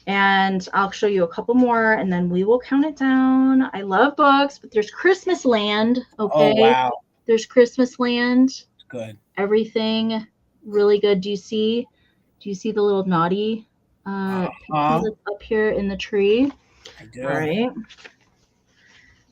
And I'll show you a couple more, and then we will count it down. I love books, but there's Christmas Land. Okay. Oh, wow. There's Christmas Land. Good. Everything really good. Do you see the little naughty that's up here in the tree? I do. All right.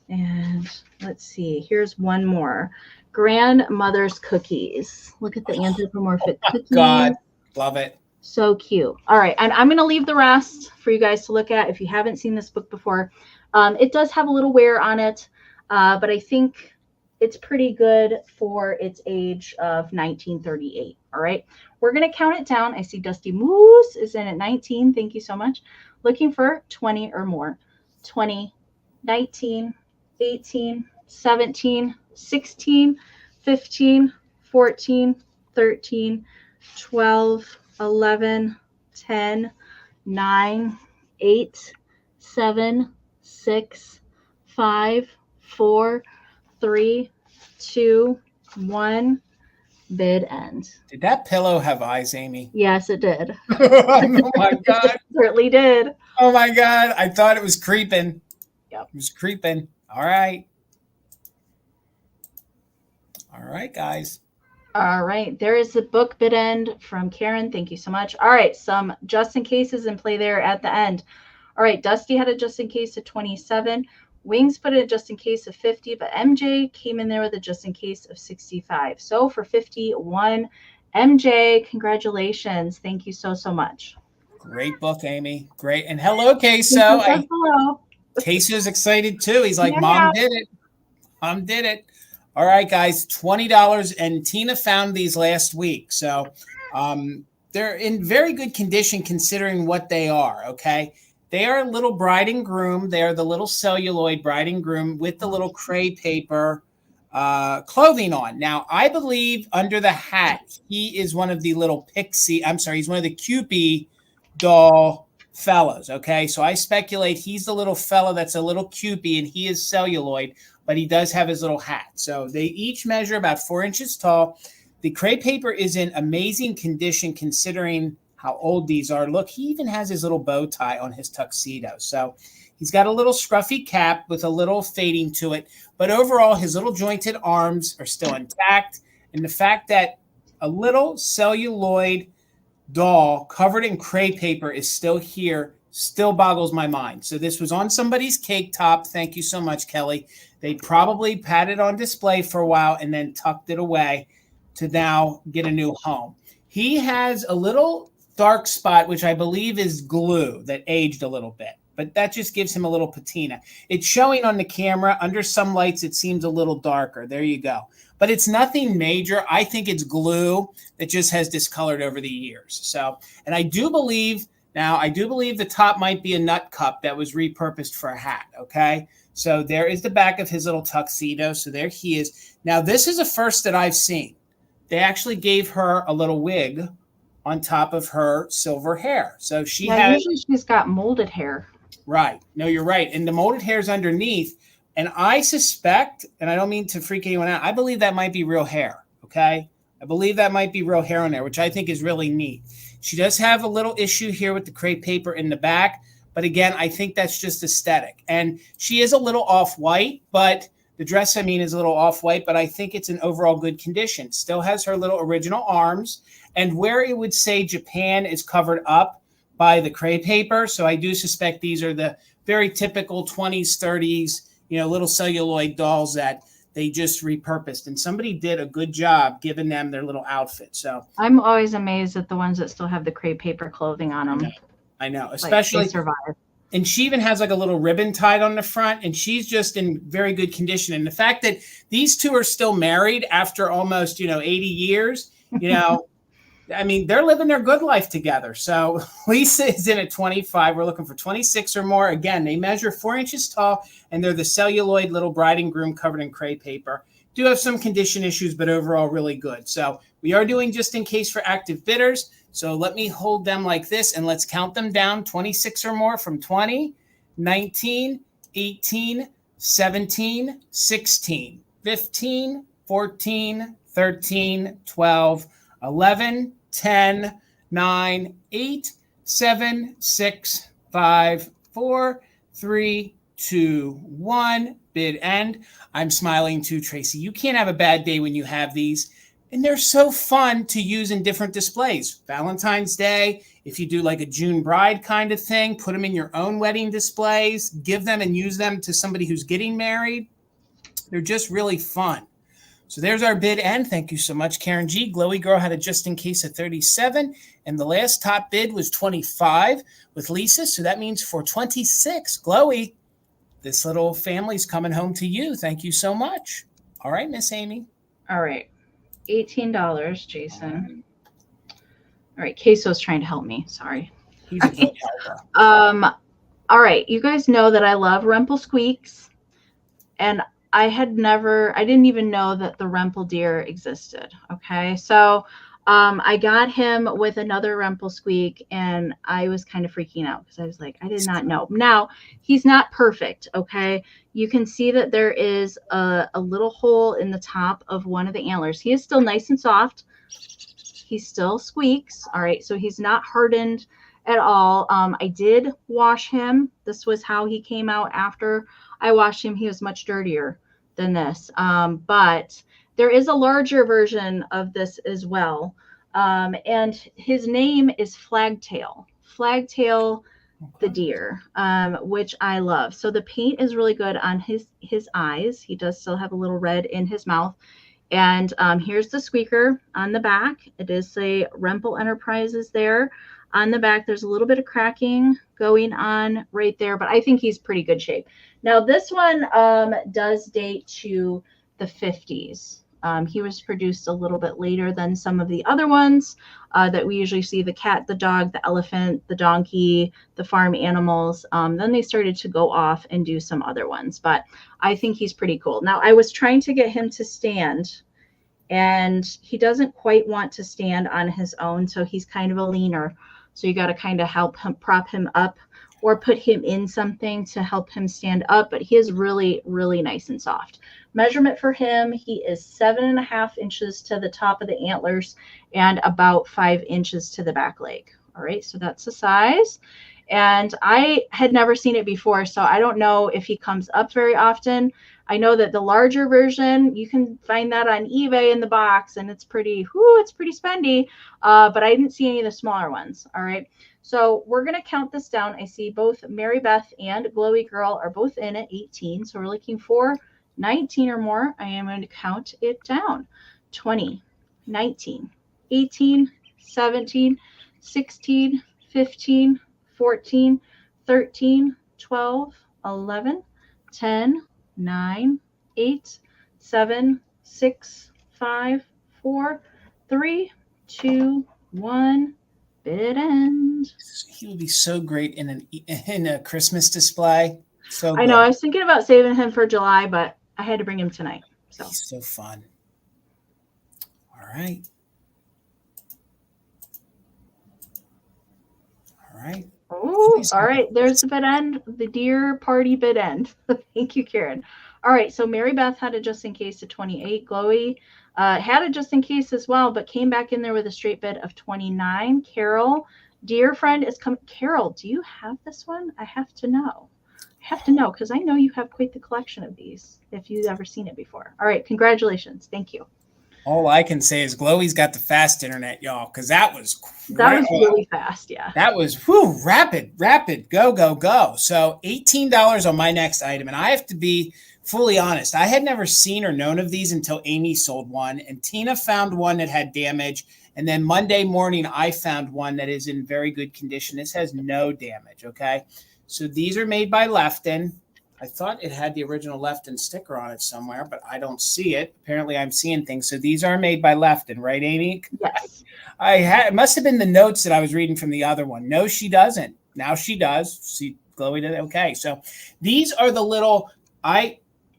And let's see. Here's one more. Grandmother's Cookies. Look at the anthropomorphic cookies. God, love it. So cute. All right. And I'm going to leave the rest for you guys to look at if you haven't seen this book before. It does have a little wear on it, but I think it's pretty good for its age of 1938. All right. We're going to count it down. I see Dusty Moose is in at 19. Thank you so much. Looking for 20 or more. 20, 19, 18, 17, 16, 15, 14, 13, 12, 11, 10, 9, 8, 7, 6, 5, 4, 3, 2, 1. Bid end. Did that pillow have eyes, Amy? Yes, it did. Oh my God. It certainly did. Oh my God. I thought it was creeping. Yep. It was creeping. All right. All right, guys. All right. There is the book bid end from Karen. Thank you so much. All right. Some just in cases in play there at the end. All right. Dusty had a just in case of 27. Wings put it just in case of 50, but MJ came in there with a just in case of 65. So for 51, MJ, congratulations. Thank you so much. Great book, Amy. Great. And hello, Queso. Hello. Queso's excited too. He's like, Mom did it. Mom did it. All right, guys, $20. And Tina found these last week. So they're in very good condition considering what they are, okay? They are a little bride and groom. They are the little celluloid bride and groom with the little cray paper clothing on. Now, I believe under the hat, he is one of the little pixie. I'm sorry, he's one of the Cupid doll fellas. Okay, so I speculate he's the little fella that's a little Cupid, and he is celluloid, but he does have his little hat. So they each measure about 4 inches tall. The cray paper is in amazing condition considering how old these are. Look, he even has his little bow tie on his tuxedo. So he's got a little scruffy cap with a little fading to it. But overall, his little jointed arms are still intact. And the fact that a little celluloid doll covered in cray paper is still here still boggles my mind. So this was on somebody's cake top. Thank you so much, Kelly. They probably had it on display for a while and then tucked it away to now get a new home. He has a little dark spot, which I believe is glue that aged a little bit, but that just gives him a little patina. It's showing on the camera. Under some lights, it seems a little darker. There you go. But it's nothing major. I think it's glue that just has discolored over the years. So, and I do believe the top might be a nut cup that was repurposed for a hat. Okay. So there is the back of his little tuxedo. So there he is. Now, this is a first that I've seen. They actually gave her a little wig on top of her silver hair. So she has. Usually she's got molded hair. Right. No, you're right. And the molded hair's underneath. And I suspect, and I don't mean to freak anyone out, I believe that might be real hair. Okay. I believe that might be real hair on there, which I think is really neat. She does have a little issue here with the crepe paper in the back. But again, I think that's just aesthetic. And she is a little off-white, but the dress, I mean, is a little off-white, but I think it's in overall good condition. Still has her little original arms. And where it would say Japan is covered up by the crepe paper. So I do suspect these are the very typical 20s, 30s, little celluloid dolls that they just repurposed. And somebody did a good job giving them their little outfit. So I'm always amazed at the ones that still have the crepe paper clothing on them. I know, especially they survive. And she even has like a little ribbon tied on the front, and she's just in very good condition. And the fact that these two are still married after almost, 80 years, I mean, they're living their good life together. So Lisa is in at 25. We're looking for 26 or more. Again, they measure 4 inches tall, and they're the celluloid little bride and groom covered in crepe paper. Do have some condition issues, but overall really good. So we are doing just in case for active bidders. So let me hold them like this, and let's count them down, 26 or more, from 20, 19, 18, 17, 16, 15, 14, 13, 12, 11, 10, 9, 8, 7, 6, 5, 4, 3, 2, 1. Bid end. I'm smiling too, Tracy. You can't have a bad day when you have these. And they're so fun to use in different displays. Valentine's Day, if you do like a June bride kind of thing, put them in your own wedding displays, give them and use them to somebody who's getting married. They're just really fun. So there's our bid end. Thank you so much, Karen G. Glowy Girl had a just in case of 37. And the last top bid was 25 with Lisa. So that means for 26, Glowy, this little family's coming home to you. Thank you so much. All right, Miss Amie. All right. $18, Jason. All right, Queso's trying to help me. Sorry. He's a good helper. All right, you guys know that I love Rempel Squeaks, and I didn't even know that the Rempel deer existed. Okay, so I got him with another Rempel Squeak, and I was kind of freaking out because I was like, I did not know. Now, he's not perfect, okay? You can see that there is a little hole in the top of one of the antlers. He is still nice and soft. He still squeaks, all right? So he's not hardened at all. I did wash him. This was how he came out after I washed him. He was much dirtier than this, but there is a larger version of this as well. And his name is Flagtail the deer, which I love. So the paint is really good on his eyes. He does still have a little red in his mouth. And here's the squeaker on the back. It is a Rempel Enterprises there. On the back, there's a little bit of cracking going on right there, but I think he's pretty good shape. Now, this one does date to the 50s. He was produced a little bit later than some of the other ones that we usually see: the cat, the dog, the elephant, the donkey, the farm animals. Then they started to go off and do some other ones, but I think he's pretty cool. Now, I was trying to get him to stand, and he doesn't quite want to stand on his own, so he's kind of a leaner. So you got to kind of help him, prop him up, or put him in something to help him stand up. But he is really, really nice and soft. Measurement for him, he is 7.5 inches to the top of the antlers and about 5 inches to the back leg. All right, so that's the size. And I had never seen it before, so I don't know if he comes up very often. I know that the larger version, you can find that on eBay in the box, and it's pretty spendy, but I didn't see any of the smaller ones. All right, so we're going to count this down. I see both Mary Beth and Glowy Girl are both in at 18, so we're looking for 19 or more. I am going to count it down. 20, 19, 18, 17, 16, 15, 14, 13, 12, 11, 10, 9, 8, 7, 6, 5, 4, 3, 2, 1. Bid end. He would be so great in a Christmas display. So I know. I was thinking about saving him for July, but I had to bring him tonight. So he's so fun. All right. Oh, All right. There's the bid end, the deer party bid end. Thank you, Karen. All right. So Mary Beth had a just in case of 28. Chloe had a just in case as well, but came back in there with a straight bid of 29. Carol, dear friend, is coming. Carol, do you have this one? I have to know. Because I know you have quite the collection of these if you've ever seen it before. All right. Congratulations. Thank you. All I can say is Chloe's got the fast internet, y'all, because that was really fast. Yeah. That was rapid, go. So $18 on my next item. And I have to be fully honest. I had never seen or known of these until Amie sold one, and Tina found one that had damage. And then Monday morning, I found one that is in very good condition. This has no damage. Okay. So these are made by Lefton. I thought it had the original Lefton sticker on it somewhere, but I don't see it. Apparently I'm seeing things. So these are made by Lefton, right, Amie? Yes. It must have been the notes that I was reading from the other one. No, she doesn't. Now she does. See, Chloe did it. Okay. So these are the little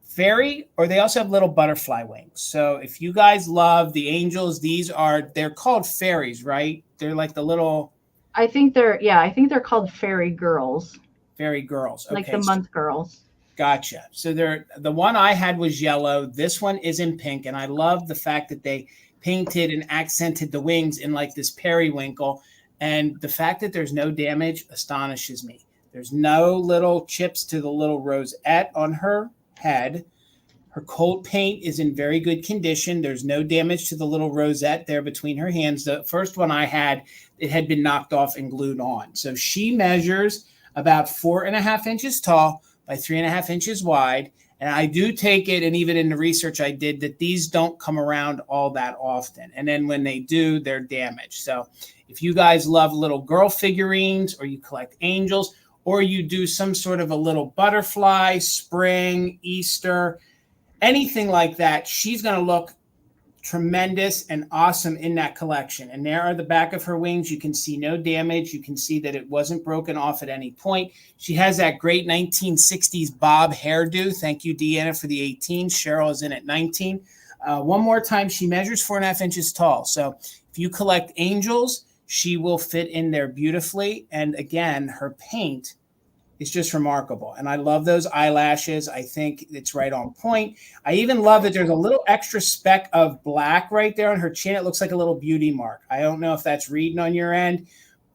fairy, or they also have little butterfly wings. So if you guys love the angels, they're called fairies, right? They're like the little. I think they're called fairy girls. Fairy girls. Okay. Like the month girls. Gotcha. So the one I had was yellow. This one is in pink. And I love the fact that they painted and accented the wings in like this periwinkle. And the fact that there's no damage astonishes me. There's no little chips to the little rosette on her head. Her cold paint is in very good condition. There's no damage to the little rosette there between her hands. The first one I had, it had been knocked off and glued on. So she measures about 4.5 inches tall by 3.5 inches wide. And I do take it, and even in the research I did, that these don't come around all that often. And then when they do, they're damaged. So if you guys love little girl figurines, or you collect angels, or you do some sort of a little butterfly, spring, Easter, anything like that, she's going to look tremendous and awesome in that collection. And there are the back of her wings. You can see no damage. You can see that it wasn't broken off at any point. She has that great 1960s bob hairdo. Thank you, Deanna, for the 18. Cheryl is in at 19. One more time, she measures 4.5 inches tall. So if you collect angels, she will fit in there beautifully. And again, her paint is just remarkable. And I love those eyelashes. I think it's right on point. I even love that there's a little extra speck of black right there on her chin. It looks like a little beauty mark. I don't know if that's reading on your end,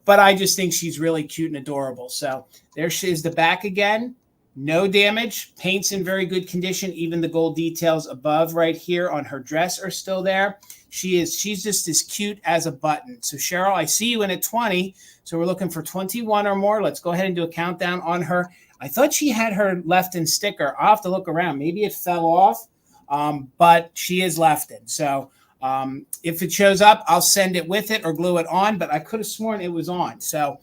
but I just think she's really cute and adorable. So there she is, the back again. No damage. Paint's in very good condition. Even the gold details above right here on her dress are still there. She's just as cute as a button. So Cheryl, I see you in at 20. So we're looking for 21 or more. Let's go ahead and do a countdown on her. I thought she had her Lefton sticker. I'll have to look around. Maybe it fell off, but she is Lefton. So if it shows up, I'll send it with it or glue it on, but I could have sworn it was on. So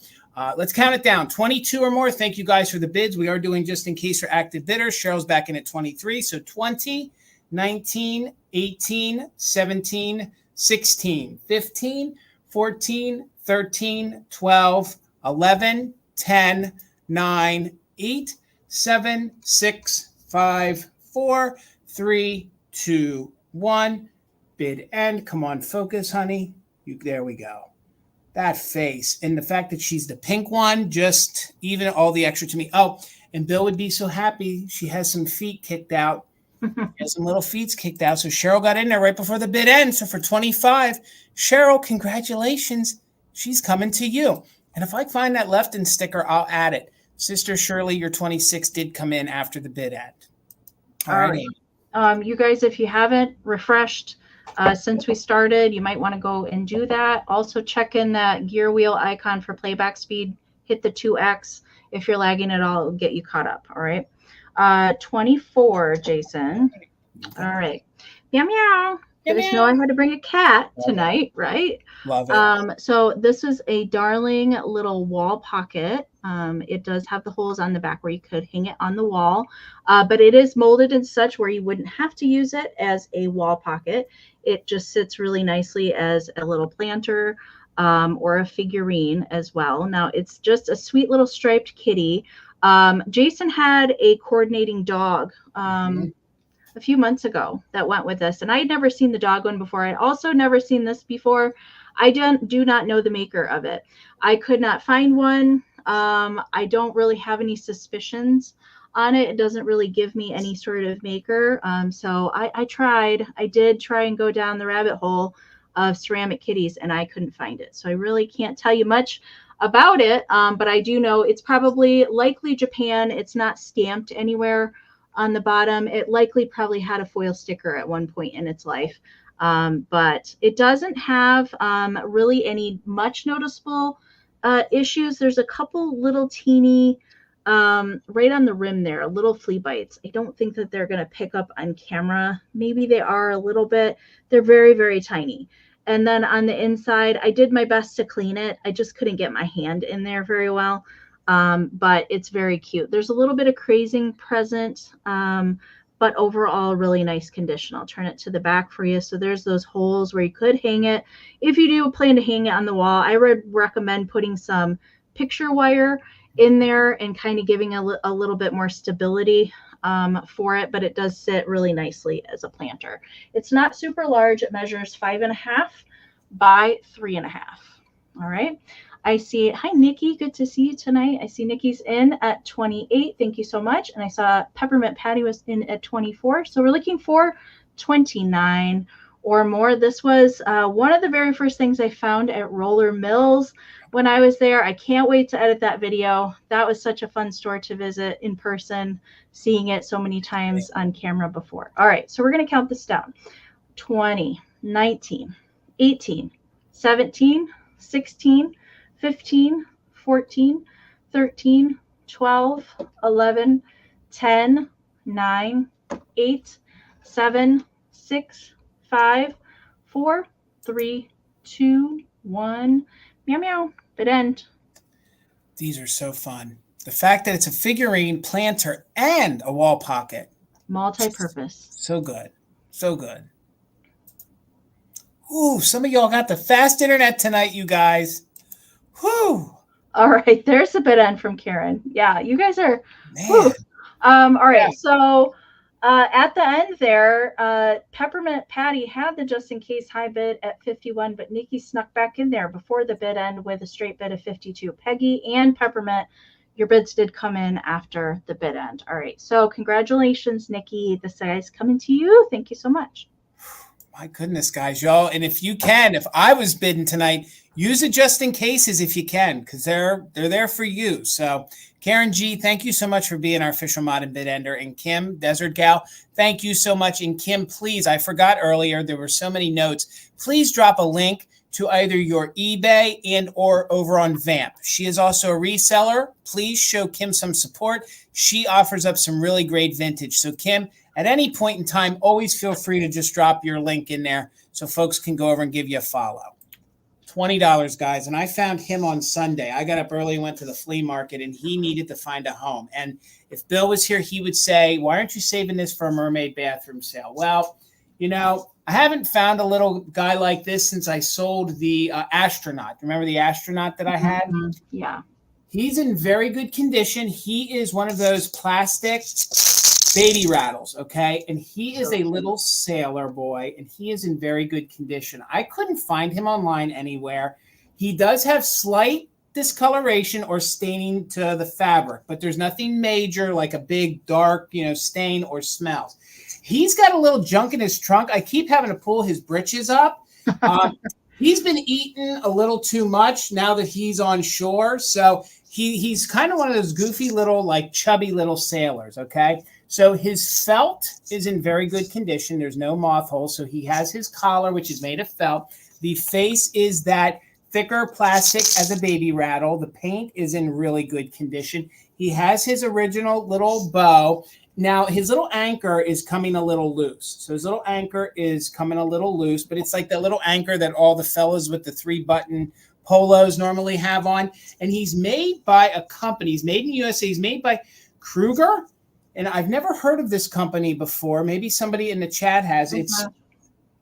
let's count it down. 22 or more. Thank you guys for the bids. We are doing just in case for active bidders. Cheryl's back in at 23. So 20, 19, 18, 17, 16, 15, 14, 13, 12, 11, 10, 9, 8, 7, 6, 5, 4, 3, 2, 1. Bid end. Come on, focus, honey. There we go. That face. And the fact that she's the pink one, just even all the extra to me. Oh, and Bill would be so happy. She has some feet kicked out. Has some little feet kicked out. So Cheryl got in there right before the bid ends. So for 25, Cheryl, congratulations. She's coming to you. And if I find that Lefton sticker, I'll add it. Sister Shirley, your 26 did come in after the bid end. All right. You guys, if you haven't refreshed since we started, you might want to go and do that. Also check in that gear wheel icon for playback speed. Hit the 2x. If you're lagging at all, it'll get you caught up. All right. 24, Jason. All right. Meow, meow. You guys know I had to bring a cat tonight, right? Love it. So this is a darling little wall pocket. It does have the holes on the back where you could hang it on the wall, but it is molded in such where you wouldn't have to use it as a wall pocket. It just sits really nicely as a little planter or a figurine as well. Now it's just a sweet little striped kitty. Jason had a coordinating dog a few months ago that went with us, and I had never seen the dog one before. I'd also never seen this before. I do not know the maker of it. I could not find one I don't really have any suspicions on it. It doesn't really give me any sort of maker. So I did try and go down the rabbit hole of ceramic kitties, and I couldn't find it. So I really can't tell you much about it. But I do know it's likely Japan. It's not stamped anywhere on the bottom. It probably had a foil sticker at one point in its life. But it doesn't have really any much noticeable issues. There's a couple little teeny right on the rim there, little flea bites. I don't think that they're going to pick up on camera. Maybe they are a little bit. They're very, very tiny. And then on the inside, I did my best to clean it. I just couldn't get my hand in there very well. But it's very cute. There's a little bit of crazing present, but overall really nice condition. I'll turn it to the back for you. So there's those holes where you could hang it. If you do plan to hang it on the wall, I would recommend putting some picture wire in there and kind of giving a little bit more stability for it, but it does sit really nicely as a planter. It's not super large. It measures 5.5 by 3.5. All right. I see. Hi, Nikki. Good to see you tonight. I see Nikki's in at 28. Thank you so much. And I saw Peppermint Patty was in at 24. So we're looking for 29 or more. This was one of the very first things I found at Roller Mills when I was there. I can't wait to edit that video. That was such a fun store to visit in person, seeing it so many times on camera before. All right. So we're going to count this down. 20, 19, 18, 17, 16, 15, 14, 13, 12, 11, 10, 9, 8, 7, 6, 5, 4, 3, 2, 1. Meow, meow. Bid end. These are so fun. The fact that it's a figurine, planter, and a wall pocket. Multi-purpose. So good. So good. Ooh, some of y'all got the fast internet tonight, you guys. Whew. All right, there's a bid end from Karen. Yeah, you guys are. All right, yeah. So at the end there, Peppermint Patty had the just in case high bid at 51, but Nikki snuck back in there before the bid end with a straight bid of 52. Peggy and Peppermint, your bids did come in after the bid end. All right, so congratulations, Nikki. The size coming to you. Thank you so much. My goodness, guys, y'all. And if you can, if I was bidding tonight, use it just in cases if you can, because they're there for you. So Karen G, thank you so much for being our official mod and bid ender. And Kim, Desert Gal, thank you so much. And Kim, please, I forgot earlier, there were so many notes. Please drop a link to either your eBay and or over on Vamp. She is also a reseller. Please show Kim some support. She offers up some really great vintage. So Kim, at any point in time, always feel free to just drop your link in there so folks can go over and give you a follow. $20, guys. And I found him on Sunday. I got up early and went to the flea market, and he needed to find a home. And if Bill was here, he would say, why aren't you saving this for a mermaid bathroom sale? Well, you know, I haven't found a little guy like this since I sold the astronaut. Remember the astronaut that I had? Mm-hmm. Yeah. He's in very good condition. He is one of those plastic baby rattles, okay? And he is a little sailor boy, and he is in very good condition. I couldn't find him online anywhere. He does have slight discoloration or staining to the fabric, but there's nothing major like a big dark, stain or smells. He's got a little junk in his trunk. I keep having to pull his britches up. He's been eating a little too much now that he's on shore. So he's kind of one of those goofy little, like chubby little sailors, okay? So his felt is in very good condition. There's no moth holes. So he has his collar, which is made of felt. The face is that thicker plastic as a baby rattle. The paint is in really good condition. He has his original little bow. Now, his little anchor is coming a little loose. So his little anchor is coming a little loose, but it's like that little anchor that all the fellas with the 3-button polos normally have on. And he's made by a company. He's made in the USA. He's made by Kruger. And I've never heard of this company before. Maybe somebody in the chat has.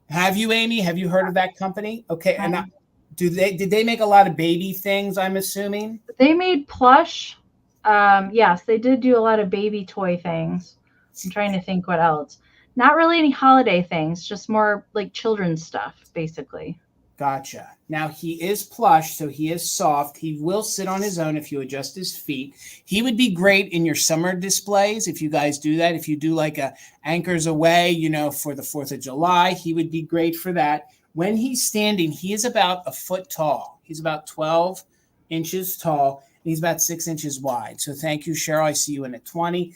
Have you, Amie? Have you heard of that company? Okay. And did they make a lot of baby things, I'm assuming? They made plush. Yes, they did do a lot of baby toy things. I'm trying to think what else. Not really any holiday things, just more like children's stuff, basically. Gotcha. Now he is plush, so he is soft. He will sit on his own if you adjust his feet. He would be great in your summer displays if you guys do that. If you do like a Anchors Away, for the 4th of July, he would be great for that. When he's standing, he is about a foot tall. He's about 12 inches tall. And he's about 6 inches wide. So thank you, Cheryl. I see you in at 20.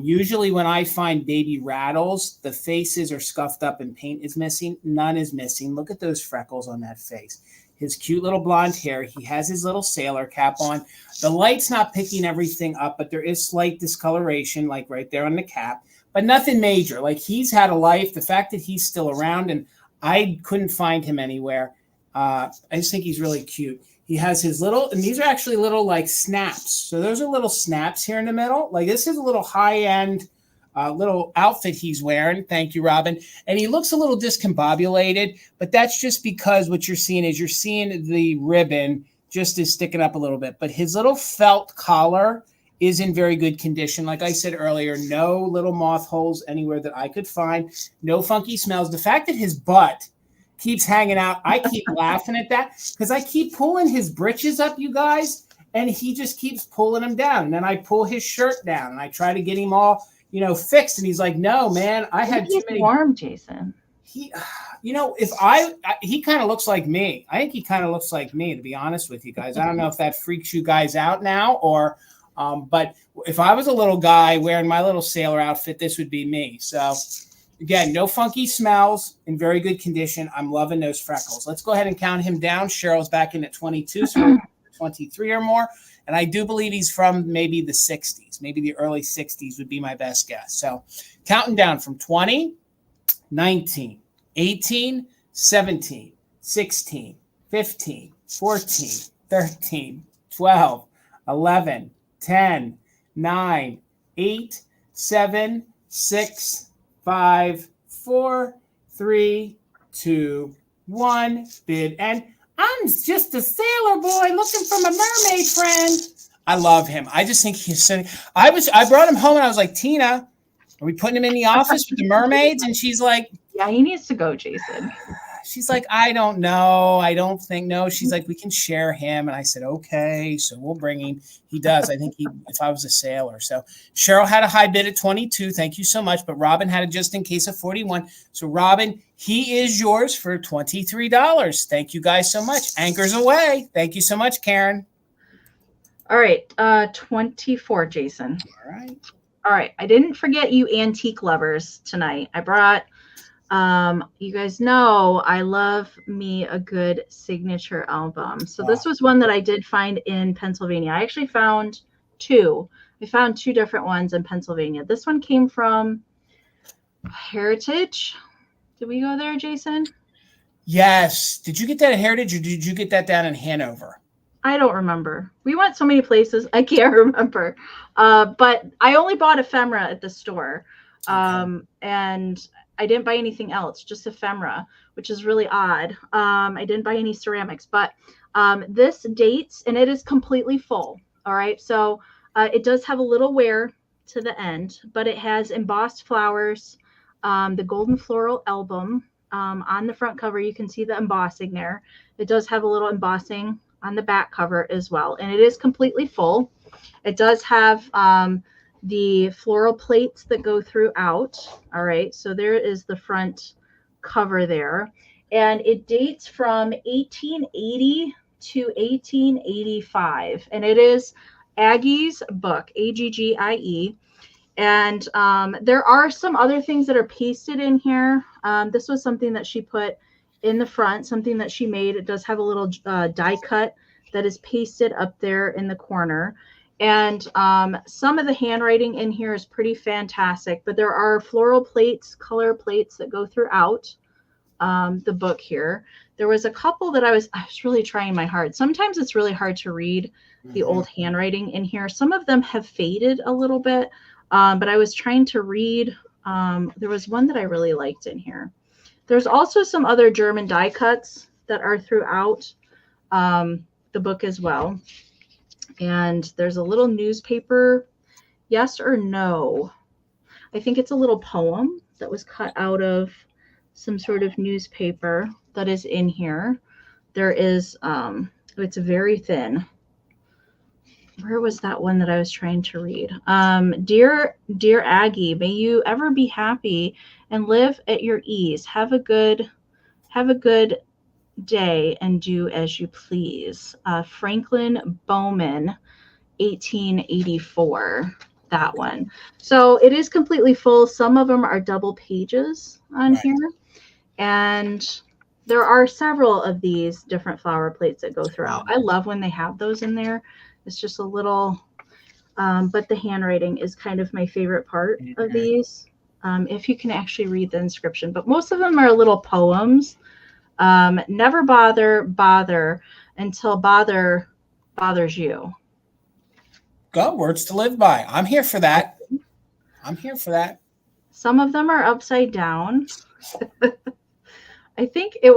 Usually when I find baby rattles, the faces are scuffed up and paint is missing. None is missing. Look at those freckles on that face. His cute little blonde hair. He has his little sailor cap on. The light's not picking everything up, but there is slight discoloration, like right there on the cap, but nothing major. Like he's had a life. The fact that he's still around, and I couldn't find him anywhere. I just think he's really cute. He has his little, and these are actually little like snaps. So those are little snaps here in the middle. Like this is a little high-end little outfit he's wearing. Thank you, Robin. And he looks a little discombobulated, but that's just because what you're seeing is the ribbon just is sticking up a little bit. But his little felt collar is in very good condition. Like I said earlier, no little moth holes anywhere that I could find. No funky smells. The fact that his butt keeps hanging out. I keep laughing at that because I keep pulling his britches up, you guys, and he just keeps pulling them down. And then I pull his shirt down and I try to get him all, fixed. And he's like, no, man, I had too many. Warm, Jason. He, he kind of looks like me. I think he kind of looks like me, to be honest with you guys. I don't know if that freaks you guys out now or, but if I was a little guy wearing my little sailor outfit, this would be me. So, again, no funky smells, in very good condition. I'm loving those freckles. Let's go ahead and count him down. Cheryl's back in at 22, so 23 or more. And I do believe he's from maybe the 60s. Maybe the early 60s would be my best guess. So counting down from 20, 19, 18, 17, 16, 15, 14, 13, 12, 11, 10, 9, 8, 7, 6, 5, 4, 3, 2, 1. Bid. And I'm just a sailor boy looking for my mermaid friend. I love him. I just think he's so. I brought him home and I was like, Tina, are we putting him in the office with the mermaids? And she's like, yeah, he needs to go, Jason. She's like, I don't know. I don't think no. She's like, we can share him. And I said, okay, so we'll bring him. He does. I think if I was a sailor. So Cheryl had a high bid at 22. Thank you so much. But Robin had it just in case of 41. So Robin, he is yours for $23. Thank you guys so much. Anchors Away. Thank you so much, Karen. All right. 24, Jason. All right. I didn't forget you antique lovers tonight. I brought you guys know I love me a good signature album. So this was one that I did find in Pennsylvania. I actually found two. I found two different ones in Pennsylvania. This one came from Heritage. Did we go there, Jason? Yes. Did you get that at Heritage or did you get that down in Hanover? I don't remember. We went so many places. I can't remember. But I only bought ephemera at the store. And I didn't buy anything else, just ephemera, which is really odd. I didn't buy any ceramics, but this dates and it is completely full. All right. So it does have a little wear to the end, but it has embossed flowers, the golden floral album on the front cover. You can see the embossing there. It does have a little embossing on the back cover as well. And it is completely full. It does have the floral plates that go throughout. All right. So there is the front cover there. And it dates from 1880 to 1885. And it is Aggie's book, Aggie. And there are some other things that are pasted in here. This was something that she put in the front, something that she made. It does have a little die cut that is pasted up there in the corner. And some of the handwriting in here is pretty fantastic, but there are floral plates, color plates that go throughout the book here. There was a couple that I was really trying my hard. Sometimes it's really hard to read the old handwriting in here. Some of them have faded a little bit, but I was trying to read. There was one that I really liked in here. There's also some other German die cuts that are throughout the book as well. And there's a little newspaper, yes or no. I think it's a little poem that was cut out of some sort of newspaper that is in here. there is, it's very thin. Where was that one that I was trying to read? Dear Aggie, may you ever be happy and live at your ease. Have a good day and do as you please. Franklin Bowman, 1884. That one. So it is completely full. Some of them are double pages on here. And there are several of these different flower plates that go throughout. I love when they have those in there. It's just a little, but the handwriting is kind of my favorite part of these. If you can actually read the inscription, but most of them are little poems. Never bother until bother bothers you. Go, words to live by. I'm here for that. I'm here for that. Some of them are upside down. I think it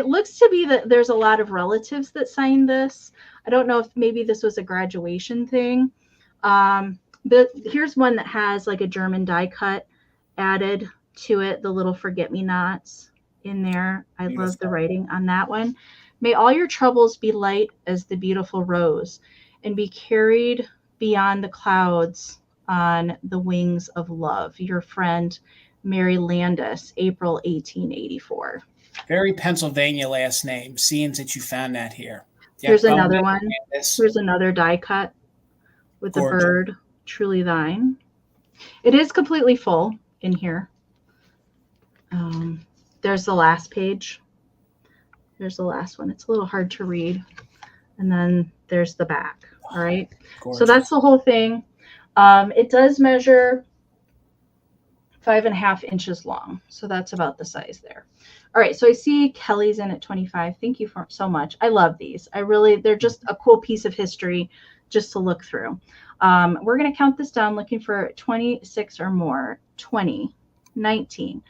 looks to be that there's a lot of relatives that signed this. I don't know if maybe this was a graduation thing. But here's one that has like a German die cut added to it, the little forget-me-nots in there. I love the writing on that one. May all your troubles be light as the beautiful rose and be carried beyond the clouds on the wings of love. Your friend, Mary Landis, April 1884. Very Pennsylvania last name. Seeing that you found that here. Here's another one. Here's another die cut with the bird, truly thine. It is completely full in here. There's the last page. There's the last one. It's a little hard to read. And then there's the back. All right. Gorgeous. So that's the whole thing. It does measure 5.5 inches long. So that's about the size there. All right. So I see Kelly's in at 25. Thank you so much. I love these. They're just a cool piece of history just to look through. We're going to count this down, looking for 26 or more. 20, 19,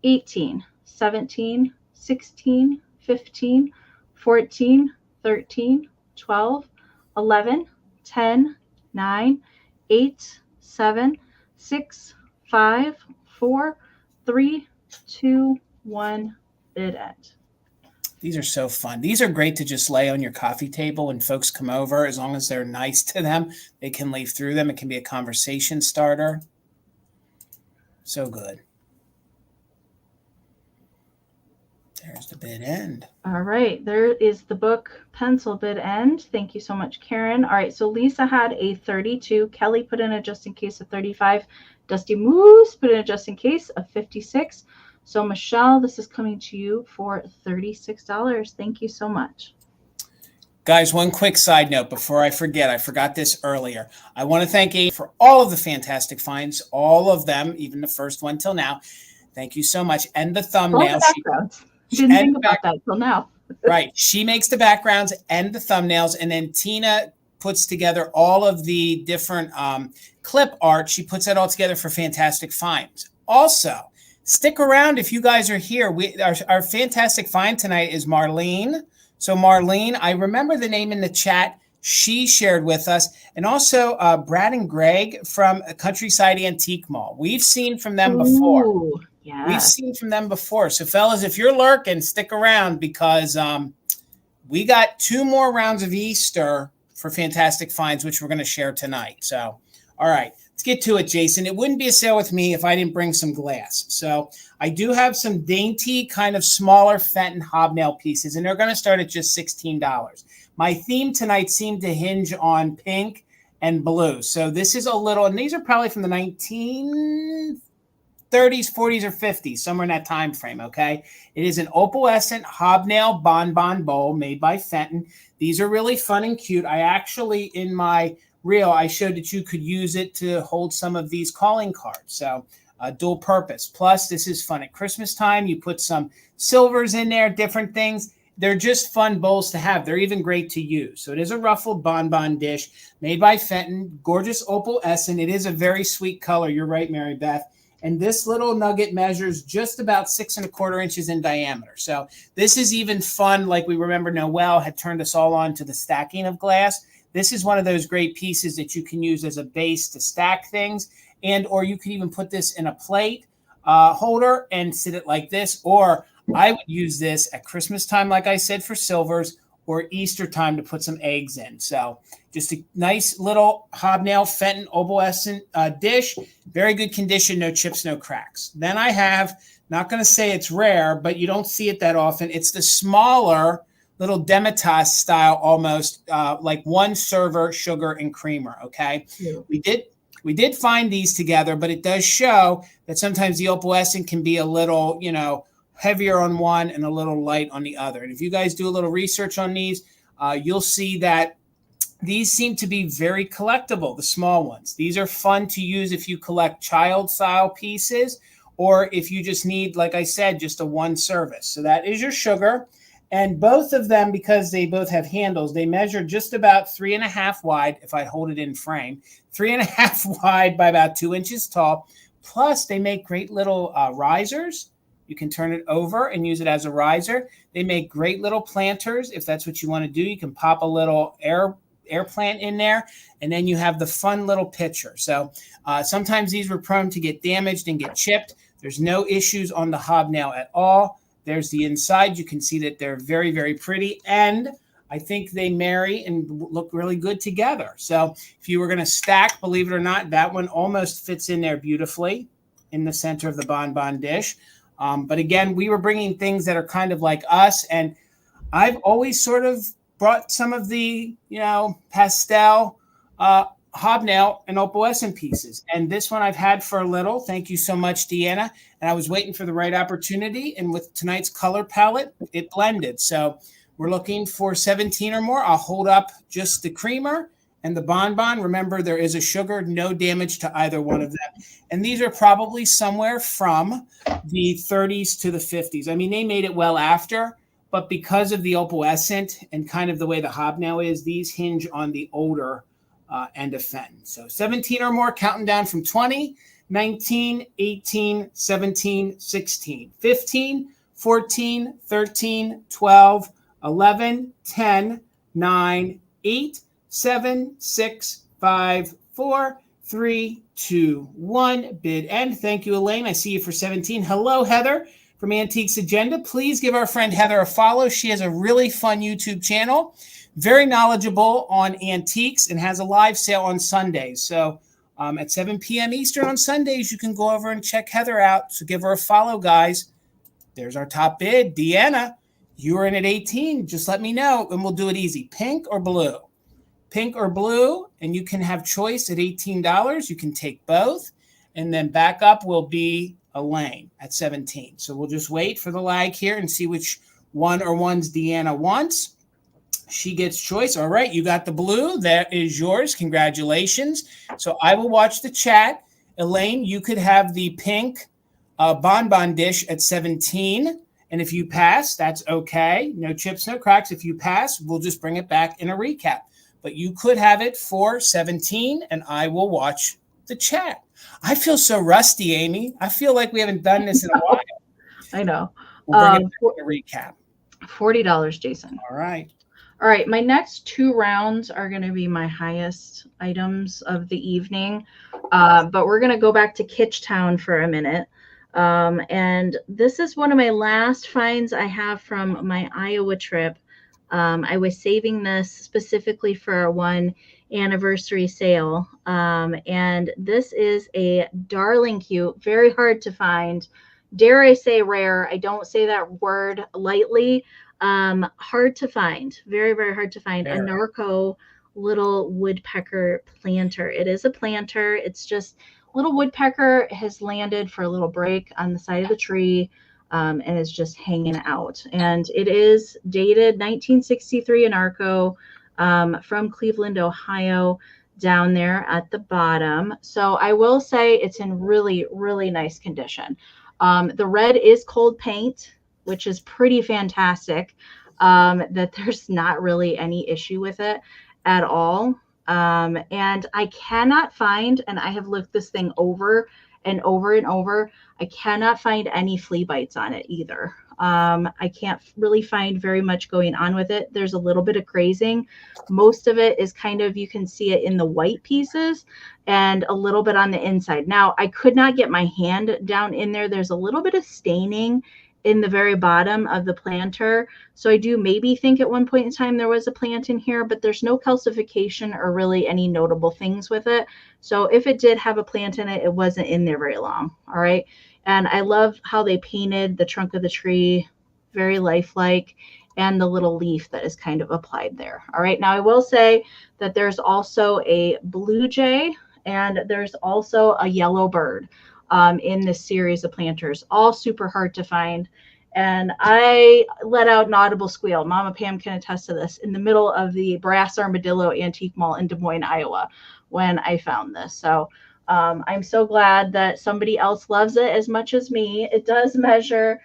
18, 17, 16, 15, 14, 13, 12, 11, 10, 9, 8, 7, 6, 5, 4, 3, 2, 1, bid end. These are so fun. These are great to just lay on your coffee table when folks come over. As long as they're nice to them, they can leaf through them. It can be a conversation starter. So good. There's the bid end. All right. There is the book pencil bid end. Thank you so much, Karen. All right. So Lisa had a 32. Kelly put in a just in case of 35. Dusty Moose put in a just in case of 56. So Michelle, this is coming to you for $36. Thank you so much. Guys, one quick side note before I forget. I forgot this earlier. I want to thank Amie for all of the fantastic finds, all of them, even the first one till now. Thank you so much. And the thumbnail. Didn't think about that till now. Right. She makes the backgrounds and the thumbnails, and then Tina puts together all of the different clip art. She puts that all together for fantastic finds. Also, stick around if you guys are here. Our fantastic find tonight is Marlene. So Marlene, I remember the name in the chat. She shared with us. And also Brad and Greg from Countryside Antique Mall. We've seen from them before. Ooh, yeah. We've seen from them before. So fellas, if you're lurking, stick around because we got 2 more rounds of Easter for fantastic finds, which we're going to share tonight. So, all right. Let's get to it, Jason. It wouldn't be a sale with me if I didn't bring some glass. So I do have some dainty, kind of smaller Fenton hobnail pieces, and they're going to start at just $16. My theme tonight seemed to hinge on pink and blue. So this is a little, and these are probably from the 1930s, 40s, or 50s, somewhere in that time frame, okay? It is an opalescent hobnail bonbon bowl made by Fenton. These are really fun and cute. I actually, in my reel, I showed that you could use it to hold some of these calling cards. So dual purpose. Plus, this is fun at Christmas time. You put some silvers in there, different things. They're just fun bowls to have. They're even great to use. So it is a ruffled bonbon dish made by Fenton. Gorgeous opalescent. It is a very sweet color. You're right, Mary Beth. And this little nugget measures just about 6 1/4 inches in diameter. So this is even fun. Like we remember Noelle had turned us all on to the stacking of glass. This is one of those great pieces that you can use as a base to stack things, or you can even put this in a plate holder and sit it like this. Or I would use this at Christmas time, like I said, for silvers, or Easter time to put some eggs in. So just a nice little hobnail Fenton opalescent dish. Very good condition, no chips, no cracks. Then I have, not going to say it's rare, but you don't see it that often. It's the smaller little Demitasse style, almost like one server sugar and creamer. Okay. Yeah. We did find these together, but it does show that sometimes the opalescent can be a little, heavier on one and a little light on the other. And if you guys do a little research on these, you'll see that these seem to be very collectible, the small ones. These are fun to use if you collect child style pieces, or if you just need, like I said, just a one service. So that is your sugar. And both of them, because they both have handles, they measure just about 3.5 wide, if I hold it in frame, 3.5 wide by about 2 inches tall. Plus they make great little risers. You can turn it over and use it as a riser. They make great little planters. If that's what you want to do, you can pop a little air plant in there, and then you have the fun little pitcher. So sometimes these were prone to get damaged and get chipped. There's no issues on the hobnail at all. There's the inside. You can see that they're very, very pretty, and I think they marry and look really good together. So if you were going to stack, believe it or not, that one almost fits in there beautifully in the center of the bonbon dish. But again, we were bringing things that are kind of like us, and I've always sort of brought some of the, pastel hobnail and opalescent pieces. And this one I've had for a little. Thank you so much, Deanna. And I was waiting for the right opportunity. And with tonight's color palette, it blended. So we're looking for 17 or more. I'll hold up just the creamer and the bonbon. Remember, there is a sugar, no damage to either one of them. And these are probably somewhere from the 30s to the 50s. I mean, they made it well after, but because of the opalescent and kind of the way the hobnail is, these hinge on the older end of Fenton. So 17 or more, counting down from 20, 19, 18, 17, 16, 15, 14, 13, 12, 11, 10, 9, 8, 7, 6, 5, 4, 3, 2, 1. Bid end. Thank you, Elaine. I see you for 17. Hello, Heather from Antiques Agenda. Please give our friend Heather a follow. She has a really fun YouTube channel, very knowledgeable on antiques, and has a live sale on Sundays. So at 7 p.m. Eastern on Sundays, you can go over and check Heather out. So give her a follow, guys. There's our top bid. Deanna, you are in at 18. Just let me know, and we'll do it easy. Pink or blue? Pink or blue, and you can have choice at $18. You can take both, and then back up will be Elaine at 17. So we'll just wait for the lag here and see which one or ones Deanna wants. She gets choice. All right, you got the blue. That is yours. Congratulations. So I will watch the chat. Elaine, you could have the pink bonbon dish at 17. And if you pass, that's okay. No chips, no cracks. If you pass, we'll just bring it back in a recap. But you could have it for 17, and I will watch the chat. I feel so rusty, Amy. I feel like we haven't done this in a while. I know. We'll bring it back in a recap. $40, Jason. All right. All right. My next 2 rounds are going to be my highest items of the evening. But we're going to go back to Kitchtown for a minute. And this is one of my last finds I have from my Iowa trip. I was saving this specifically for a 1 anniversary sale. And this is a darling cute, very hard to find. Dare I say rare? I don't say that word lightly. Hard to find, very, very hard to find. A Narco little woodpecker planter. It is a planter. It's just little woodpecker has landed for a little break on the side of the tree. And is just hanging out. And it is dated 1963 Anarco from Cleveland, Ohio, down there at the bottom. So I will say it's in really, really nice condition. The red is cold paint, which is pretty fantastic, that there's not really any issue with it at all. And I cannot find, and I have looked this thing over and over and over, I cannot find any flea bites on it either. I can't really find very much going on with it. There's a little bit of crazing. Most of it is kind of, you can see it in the white pieces and a little bit on the inside. Now, I could not get my hand down in there. There's a little bit of staining in the very bottom of the planter. So I do maybe think at one point in time there was a plant in here, but there's no calcification or really any notable things with it. So if it did have a plant in it, it wasn't in there very long. All right. And I love how they painted the trunk of the tree, very lifelike, and the little leaf that is kind of applied there. All right. Now I will say that there's also a blue jay and there's also a yellow bird in this series of planters, all super hard to find. And I let out an audible squeal. Mama Pam can attest to this, in the middle of the Brass Armadillo Antique Mall in Des Moines, Iowa, when I found this. So I'm so glad that somebody else loves it as much as me. It does measure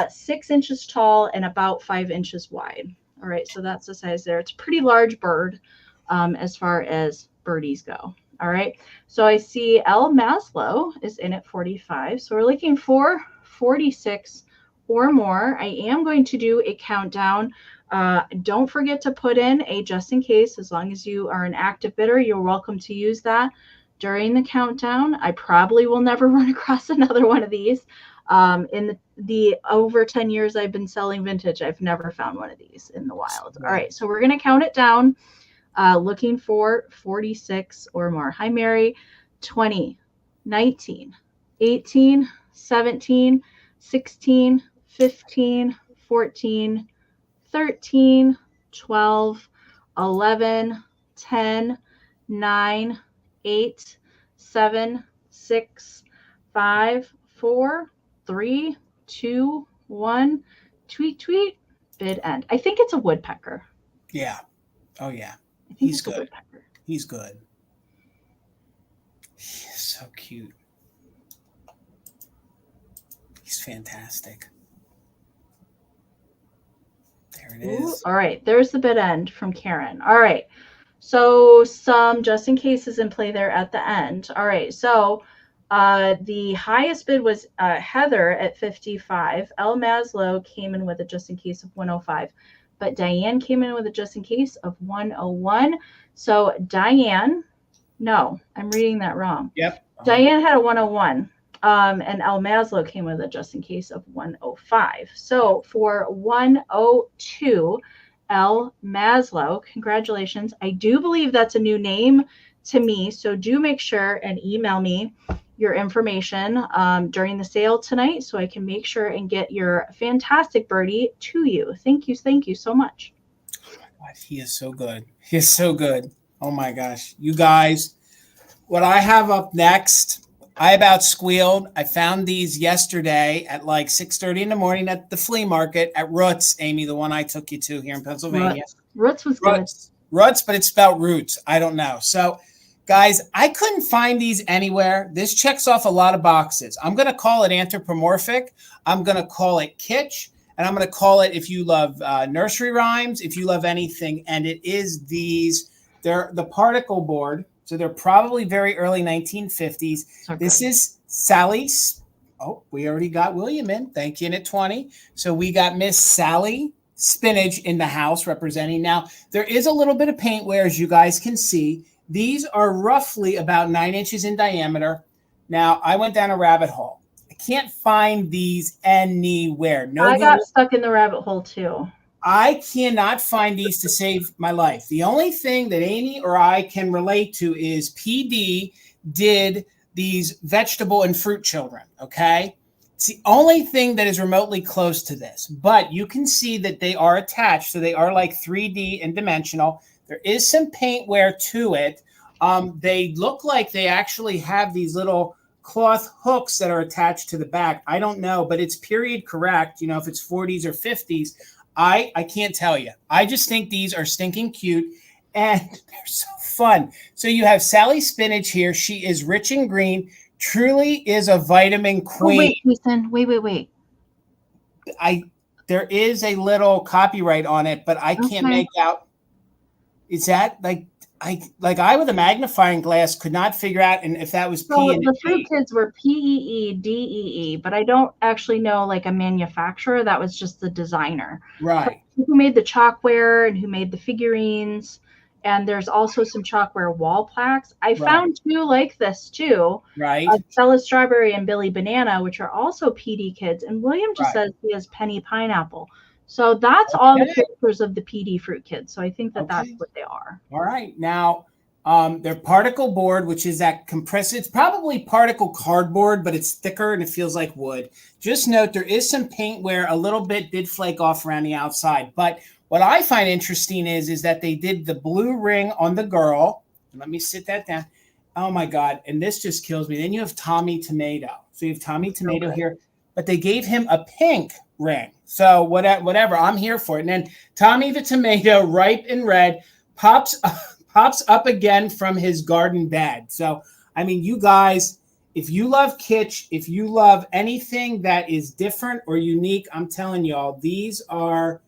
6 inches tall and about 5 inches wide. All right, so that's the size there. It's a pretty large bird as far as birdies go. All right, so I see L. Maslow is in at 45. So we're looking for 46 or more. I am going to do a countdown. Don't forget to put in a just in case. As long as you are an active bidder, you're welcome to use that during the countdown. I probably will never run across another one of these. In the over 10 years I've been selling vintage, I've never found one of these in the wild. All right, so we're going to count it down. Looking for 46 or more. Hi, Mary. 20, 19, 18, 17, 16, 15, 14, 13, 12, 11, 10, 9, 8, 7, 6, 5, 4, 3, 2, 1. Tweet, tweet. Bid end. I think it's a woodpecker. Yeah. Oh, yeah. He's good. He's good. He's so cute. He's fantastic. There it is. Ooh, all right. There's the bid end from Karen. All right. So some just in cases in play there at the end. All right. So the highest bid was Heather at 55. L. Maslow came in with a just in case of 105. But Diane came in with a just in case of 101. So Diane, no, I'm reading that wrong. Yep. Diane had a 101. And L. Maslow came with a just in case of 105. So for 102, L. Maslow, congratulations. I do believe that's a new name to me. So do make sure and email me your information during the sale tonight so I can make sure and get your fantastic birdie to you. Thank you. Thank you so much. Oh my God, he is so good. He is so good. Oh my gosh. You guys, what I have up next, I about squealed. I found these yesterday at like 6:30 in the morning at the flea market at Roots, Amy, the one I took you to here in Pennsylvania. Roots was good. Roots, but it's spelled roots. I don't know. So guys, I couldn't find these anywhere. This checks off a lot of boxes. I'm going to call it anthropomorphic. I'm going to call it kitsch. And I'm going to call it, if you love nursery rhymes, if you love anything. And it is these, they're the particle board. So they're probably very early 1950s. Okay. This is Sally. Oh, we already got William in. Thank you. In at 20. So we got Miss Sally Spinach in the house representing. Now, there is a little bit of paint wear, as you guys can see. These are roughly about 9 inches in diameter. Now, I went down a rabbit hole. I can't find these anywhere. I got stuck in the rabbit hole too. I cannot find these to save my life. The only thing that Amy or I can relate to is PD did these vegetable and fruit children, okay? It's the only thing that is remotely close to this. But you can see that they are attached, so they are like 3D and dimensional. There is some paint wear to it. They look like they actually have these little cloth hooks that are attached to the back. I don't know, but it's period correct. You know, if it's 40s or 50s, I can't tell you. I just think these are stinking cute and they're so fun. So you have Sally Spinach here. She is rich and green, truly is a vitamin queen. Oh, wait, Ethan, wait. There is a little copyright on it, but I can't make out. Is that like I with a magnifying glass could not figure out and if that was P. So the fruit kids were PEEDEE, but I don't actually know like a manufacturer. That was just the designer, right? Who made the chalkware and who made the figurines And there's also some chalkware wall plaques. I found two like this too. Right. Stella Strawberry and Billy Banana, which are also PD kids. And William just says he has Penny Pineapple. So that's all the characters of the PD fruit kids. So I think that that's what they are. All right. Now, they're particle board, which is that compressed. It's probably particle cardboard, but it's thicker and it feels like wood. Just note there is some paint where a little bit did flake off around the outside. But what I find interesting is that they did the blue ring on the girl. Let me sit that down. Oh my God. And this just kills me. Then you have Tommy Tomato. So you have Tommy Tomato here, but they gave him a pink ring. So whatever, I'm here for it. And then Tommy the Tomato, ripe and red, pops up again from his garden bed. So, I mean, you guys, if you love kitsch, if you love anything that is different or unique, I'm telling y'all, these are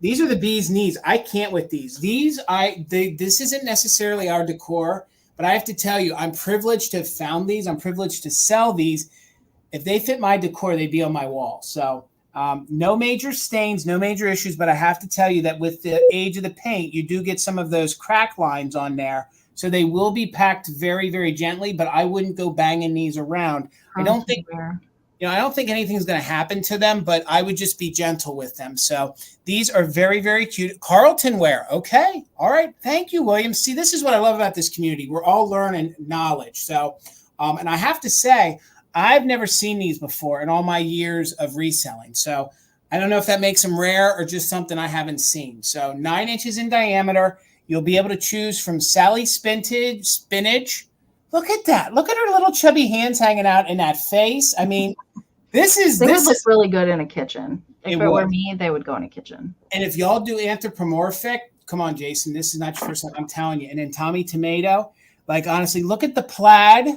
the bee's knees. I can't with these. This isn't necessarily our decor, but I have to tell you, I'm privileged to have found these. I'm privileged to sell these. If they fit my decor, they'd be on my wall. So no major stains, no major issues, but I have to tell you that with the age of the paint, you do get some of those crack lines on there. So they will be packed very, very gently, but I wouldn't go banging these around. I don't think anything's going to happen to them, but I would just be gentle with them. So these are very, very cute. Carlton wear. Okay. All right. Thank you, William. See, this is what I love about this community. We're all learning knowledge. So, and I have to say, I've never seen these before in all my years of reselling. So I don't know if that makes them rare or just something I haven't seen. So 9 inches in diameter. You'll be able to choose from Sally Spinach. Look at that. Look at her little chubby hands hanging out in that face. I mean, this would look really good in a kitchen. If it were me, they would go in a kitchen. And if y'all do anthropomorphic, come on, Jason, this is not your first time. I'm telling you. And then Tommy Tomato, like, honestly, look at the plaid.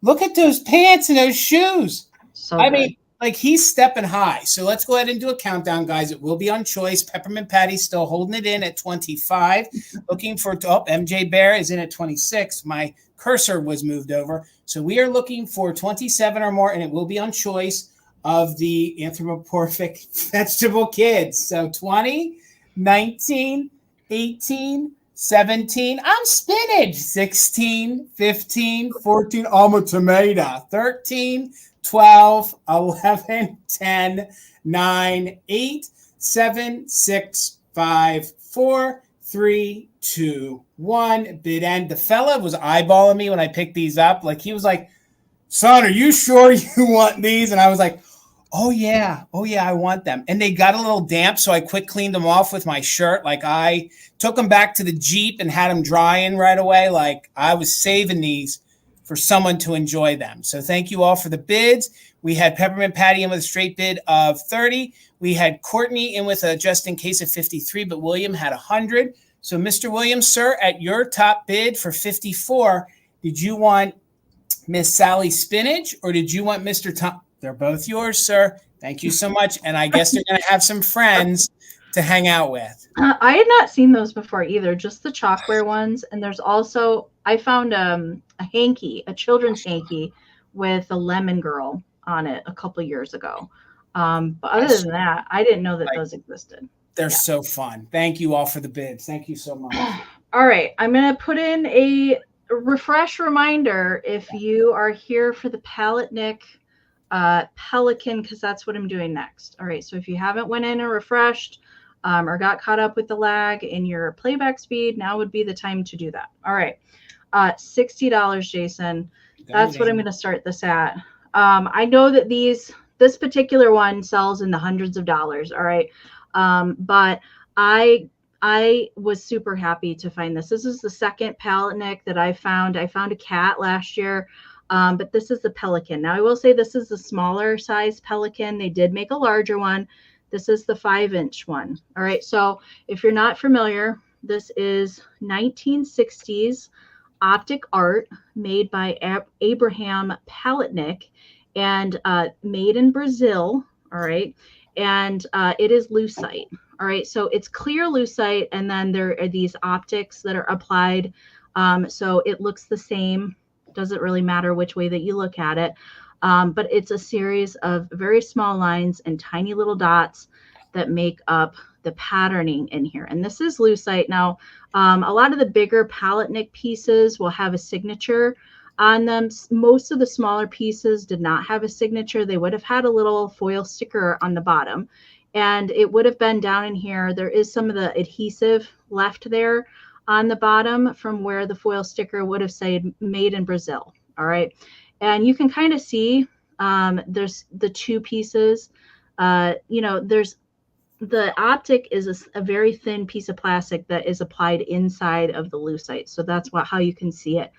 Look at those pants and those shoes. I mean, like, he's stepping high. So let's go ahead and do a countdown, guys. It will be on choice. Peppermint Patty's still holding it in at 25. Looking for MJ Bear is in at 26. My cursor was moved over. So we are looking for 27 or more, and it will be on choice of the anthropomorphic vegetable kids. So 20, 19, 18, 17, I'm spinach. 16, 15, 14, I'm a tomato. 13, 12, 11, 10, 9, 8, 7, 6, 5, 4, 3, 2, 1. Bid end. The fella was eyeballing me when I picked these up. Like, he was like, son, are you sure you want these? And I was like, oh yeah, I want them. And they got a little damp, so I quick cleaned them off with my shirt. Like, I took them back to the Jeep and had them drying right away. Like, I was saving these for someone to enjoy them. So thank you all for the bids. We had Peppermint Patty in with a straight bid of 30. We had Courtney in with a just in case of 53, but William had 100. So Mr. Williams, sir, at your top bid for 54, did you want Miss Sally Spinach or did you want Mr. Tom? They're both yours, sir. Thank you so much. And I guess they're going to have some friends to hang out with. I had not seen those before either, just the chalkware ones. And there's also, I found a hanky, a children's hanky with a lemon girl on it a couple years ago. But other than that, I didn't know that those existed. They're so fun. Thank you all for the bids. Thank you so much. All right. I'm going to put in a refresh reminder if you are here for the Palletnik Pelican, because that's what I'm doing next. All right. So if you haven't went in and refreshed or got caught up with the lag in your playback speed, now would be the time to do that. All right. $60, Jason. That's what I'm going to start this at. I know that this particular one sells in the hundreds of dollars. All right. But I was super happy to find this. This is the second Palletnik that I found. I found a cat last year, but this is the Pelican. Now, I will say this is the smaller size Pelican. They did make a larger one. This is the 5-inch one. All right. So if you're not familiar, this is 1960s optic art made by Abraham Palletnik and made in Brazil. All right. And it is lucite. All right. So it's clear lucite. And then there are these optics that are applied. So it looks the same. Doesn't really matter which way that you look at it. But it's a series of very small lines and tiny little dots that make up the patterning in here. And this is lucite. Now, a lot of the bigger palette nick pieces will have a signature on them. Most of the smaller pieces did not have a signature. They would have had a little foil sticker on the bottom, and it would have been down in here. There is some of the adhesive left there on the bottom from where the foil sticker would have said made in Brazil. All right. And you can kind of see there's the two pieces. There's the optic is a very thin piece of plastic that is applied inside of the lucite. So that's how you can see it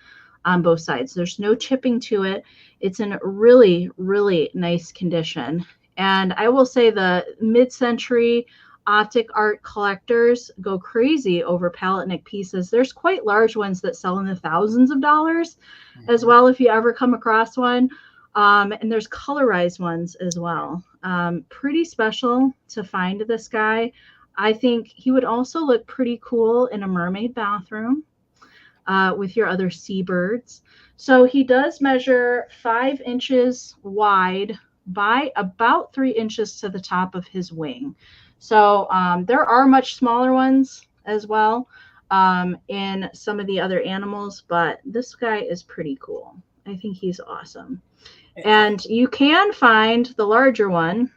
on both sides. There's no chipping to it. It's in really, really nice condition. And I will say the mid-century optic art collectors go crazy over palette nick pieces. There's quite large ones that sell in the thousands of dollars as well, if you ever come across one. And there's colorized ones as well. Pretty special to find this guy. I think he would also look pretty cool in a mermaid bathroom with your other seabirds. So he does measure 5 inches wide by about 3 inches to the top of his wing. So there are much smaller ones as well in some of the other animals, but this guy is pretty cool. I think he's awesome. And you can find the larger one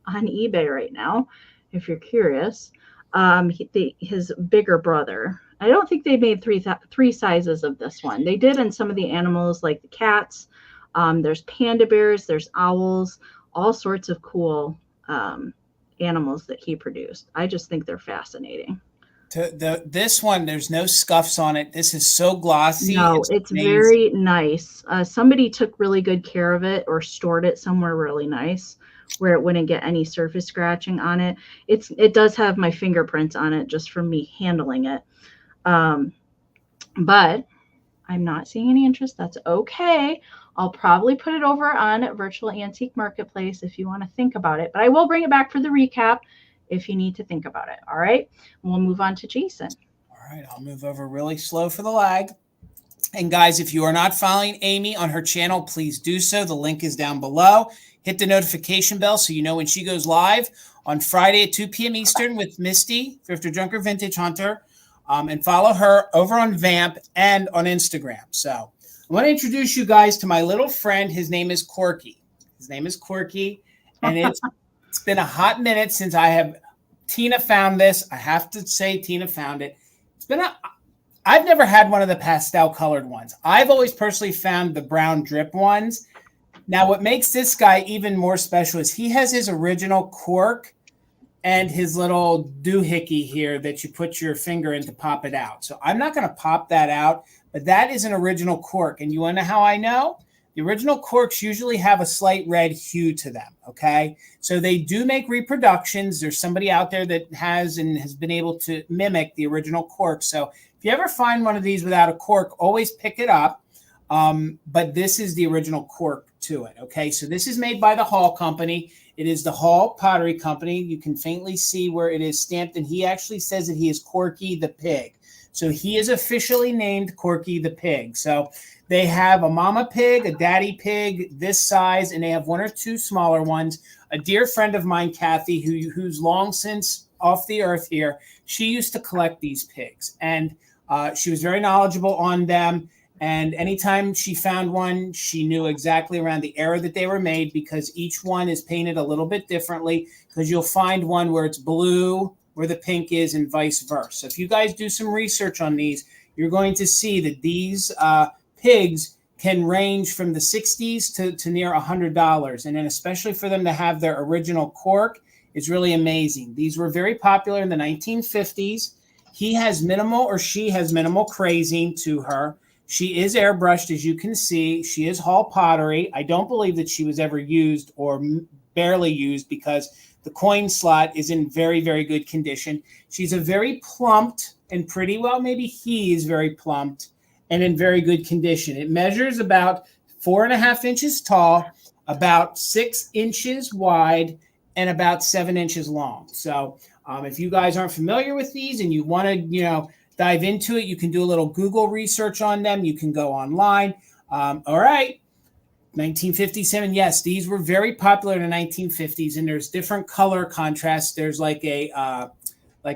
on eBay right now, if you're curious. His bigger brother. I don't think they made three sizes of this one. They did in some of the animals, like the cats. There's panda bears, there's owls, all sorts of cool animals that he produced. I just think they're fascinating. This one, there's no scuffs on it. This is so glossy. No, it's very nice. Somebody took really good care of it or stored it somewhere really nice where it wouldn't get any surface scratching on it. It does have my fingerprints on it just from me handling it. But I'm not seeing any interest. That's okay. I'll probably put it over on Virtual Antique Marketplace if you want to think about it. But I will bring it back for the recap if you need to think about it. All right. We'll move on to Jason. All right. I'll move over really slow for the lag. And guys, if you are not following Amie on her channel, please do so. The link is down below. Hit the notification bell so you know when she goes live on Friday at 2 p.m. Eastern with Misty, Thrifter Junker Vintage Hunter. And follow her over on Vamp and on Instagram. So I want to introduce you guys to my little friend. His name is Corky. And it's been a hot minute since Tina found this. I have to say Tina found it. I've never had one of the pastel colored ones. I've always personally found the brown drip ones. Now, what makes this guy even more special is he has his original cork and his little doohickey here that you put your finger in to pop it out. So I'm not going to pop that out, but that is an original cork. And you want to know how I know? The original corks usually have a slight red hue to them, okay? So they do make reproductions. There's somebody out there that has been able to mimic the original cork. So if you ever find one of these without a cork, always pick it up. But this is the original cork to it, okay? So this is made by the Hall Company. It is the Hall Pottery Company. You can faintly see where it is stamped, and he actually says that he is Corky the Pig. So he is officially named Corky the Pig. So they have a mama pig, a daddy pig, this size, and they have one or two smaller ones. A dear friend of mine, Kathy, who's long since off the earth here, she used to collect these pigs, and she was very knowledgeable on them. And anytime she found one, she knew exactly around the era that they were made because each one is painted a little bit differently because you'll find one where it's blue, where the pink is, and vice versa. So if you guys do some research on these, you're going to see that these pigs can range from the 60s to near $100. And then especially for them to have their original cork is really amazing. These were very popular in the 1950s. He has minimal, or she has minimal crazing to her. She is airbrushed, as you can see. She is Hall pottery. I don't believe that she was ever used or barely used because the coin slot is in very, very good condition. She's a very plumped and pretty, well, maybe he is very plumped and in very good condition. It measures about 4.5 inches tall, about 6 inches wide, and about 7 inches long. So if you guys aren't familiar with these and you want to, dive into it, you can do a little Google research on them. You can go online. All right. 1957. Yes, these were very popular in the 1950s, and there's different color contrasts. There's like a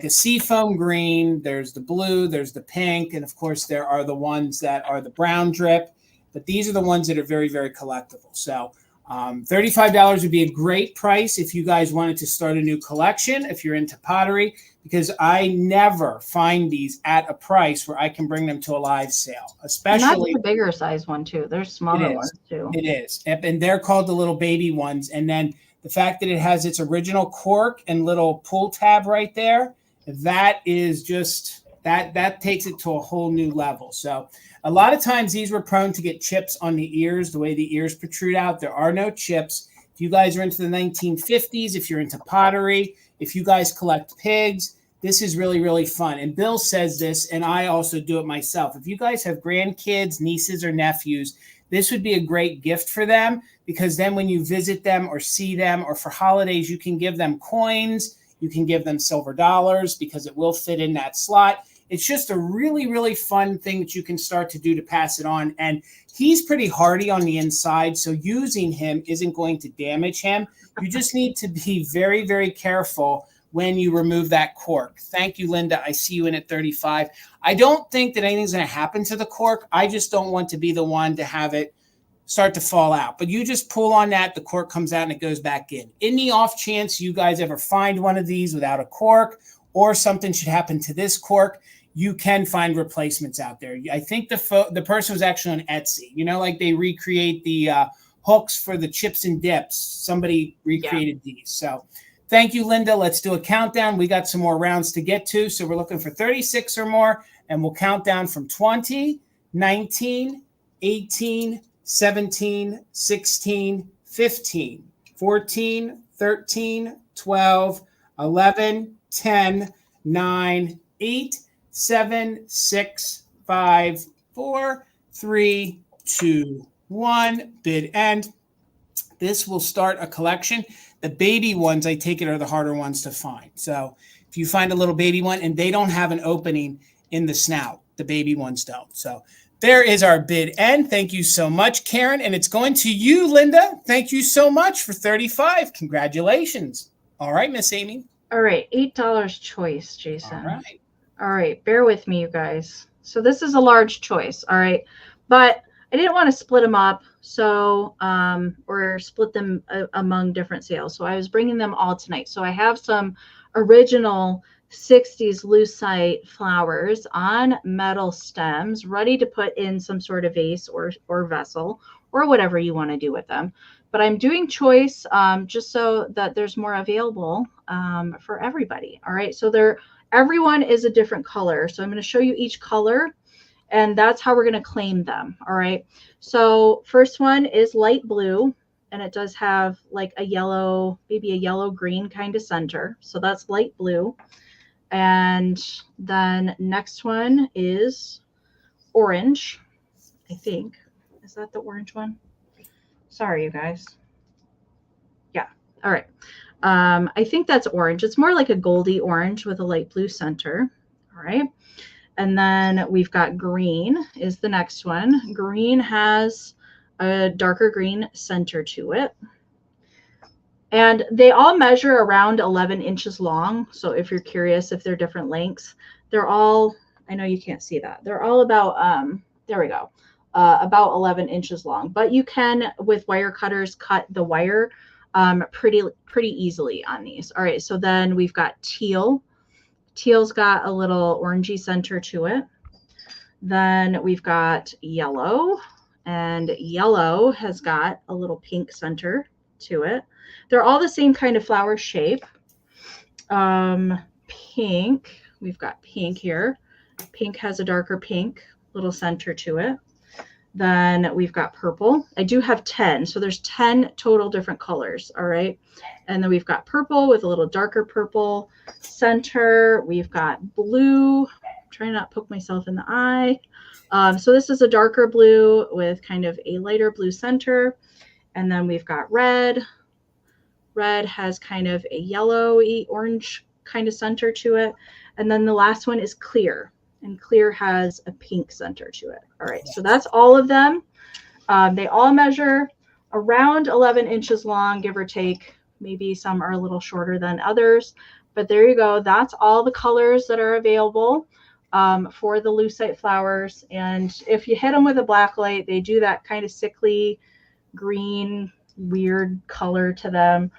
seafoam green, there's the blue, there's the pink, and of course there are the ones that are the brown drip. But these are the ones that are very, very collectible. So $35 would be a great price if you guys wanted to start a new collection, if you're into pottery, because I never find these at a price where I can bring them to a live sale, especially the bigger size one too. There's smaller ones too. It is. And they're called the little baby ones. And then the fact that it has its original cork and little pull tab right there, that is just, that takes it to a whole new level. So a lot of times these were prone to get chips on the ears, the way the ears protrude out. There are no chips. If you guys are into the 1950s, if you're into pottery, if you guys collect pigs, this is really, really fun. And Bill says this, and I also do it myself. If you guys have grandkids, nieces, or nephews, this would be a great gift for them, because then when you visit them or see them, or for holidays, you can give them coins, you can give them silver dollars, because it will fit in that slot. It's just a really, really fun thing that you can start to do to pass it on. And he's pretty hardy on the inside, so using him isn't going to damage him. You just need to be very, very careful when you remove that cork. Thank you, Linda. I see you in at 35. I don't think that anything's going to happen to the cork. I just don't want to be the one to have it start to fall out. But you just pull on that, the cork comes out and it goes back in. In the off chance you guys ever find one of these without a cork, or something should happen to this cork, you can find replacements out there. I think the person was actually on Etsy. You know, like they recreate the hooks for the chips and dips. Somebody recreated these. So thank you, Linda. Let's do a countdown. We got some more rounds to get to. So we're looking for 36 or more, and we'll count down from 20, 19, 18, 17, 16, 15, 14, 13, 12, 11, 10, 9, 8, 7, 6, 5, 4, 3, 2, 1. Bid end. This will start a collection. The baby ones, I take it, are the harder ones to find. So if you find a little baby one, and they don't have an opening in the snout, the baby ones don't. So there is our bid end. Thank you so much, Karen. And it's going to you, Linda. Thank you so much for 35. Congratulations. All right, Miss Amie. All right, $8 choice, Jason. All right. All right, bear with me, you guys. So this is a large choice, all right? But I didn't want to split them up, so or split them among different sales. So I was bringing them all tonight. So I have some original 60s lucite flowers on metal stems, ready to put in some sort of vase or vessel, or whatever you want to do with them. But I'm doing choice just so that there's more available for everybody. All right, so everyone is a different color. So I'm going to show you each color, and that's how we're going to claim them. All right. So first one is light blue, and it does have like a yellow, maybe a yellow green kind of center. So that's light blue. And then next one is orange, I think. Is that the orange one? Sorry, you guys. Yeah. All right. I think that's orange. It's more like a goldy orange with a light blue center. All right. And then we've got green is the next one. Green has a darker green center to it. And they all measure around 11 inches long. So if you're curious if they're different lengths, they're all, I know you can't see that. They're all about, there we go, about 11 inches long. But you can, with wire cutters, cut the wire pretty easily on these. All right, so then we've got teal. Teal's got a little orangey center to it. Then we've got yellow, and yellow has got a little pink center to it. They're all the same kind of flower shape. Pink, we've got pink here. Pink has a darker pink little center to it. Then we've got purple. I do have 10, so there's 10 total different colors, all right? And then we've got purple with a little darker purple center. We've got blue. I'm trying not to poke myself in the eye. So this is a darker blue with kind of a lighter blue center. And then we've got red. Red has kind of a yellowy orange kind of center to it. And then the last one is clear. And clear has a pink center to it. All right, so that's all of them. They all measure around 11 inches long, give or take. Maybe some are a little shorter than others, but there you go. That's all the colors that are available for the lucite flowers. And if you hit them with a black light, they do that kind of sickly green, weird color to them.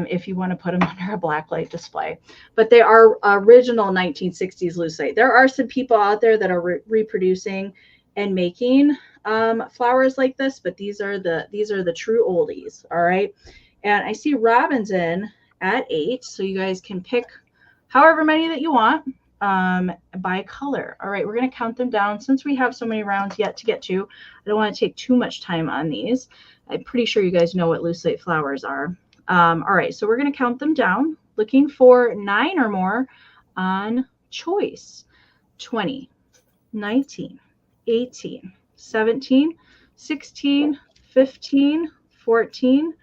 If you want to put them under a black light display, but they are original 1960s lucite. There are some people out there that are reproducing and making flowers like this, but these are the true oldies. All right. And I see Robin's in at 8. So you guys can pick however many that you want by color. All right. We're going to count them down since we have so many rounds yet to get to. I don't want to take too much time on these. I'm pretty sure you guys know what lucite flowers are. All right, so we're going to count them down, looking for 9 or more on choice. 20, 19, 18, 17, 16, 15, 14,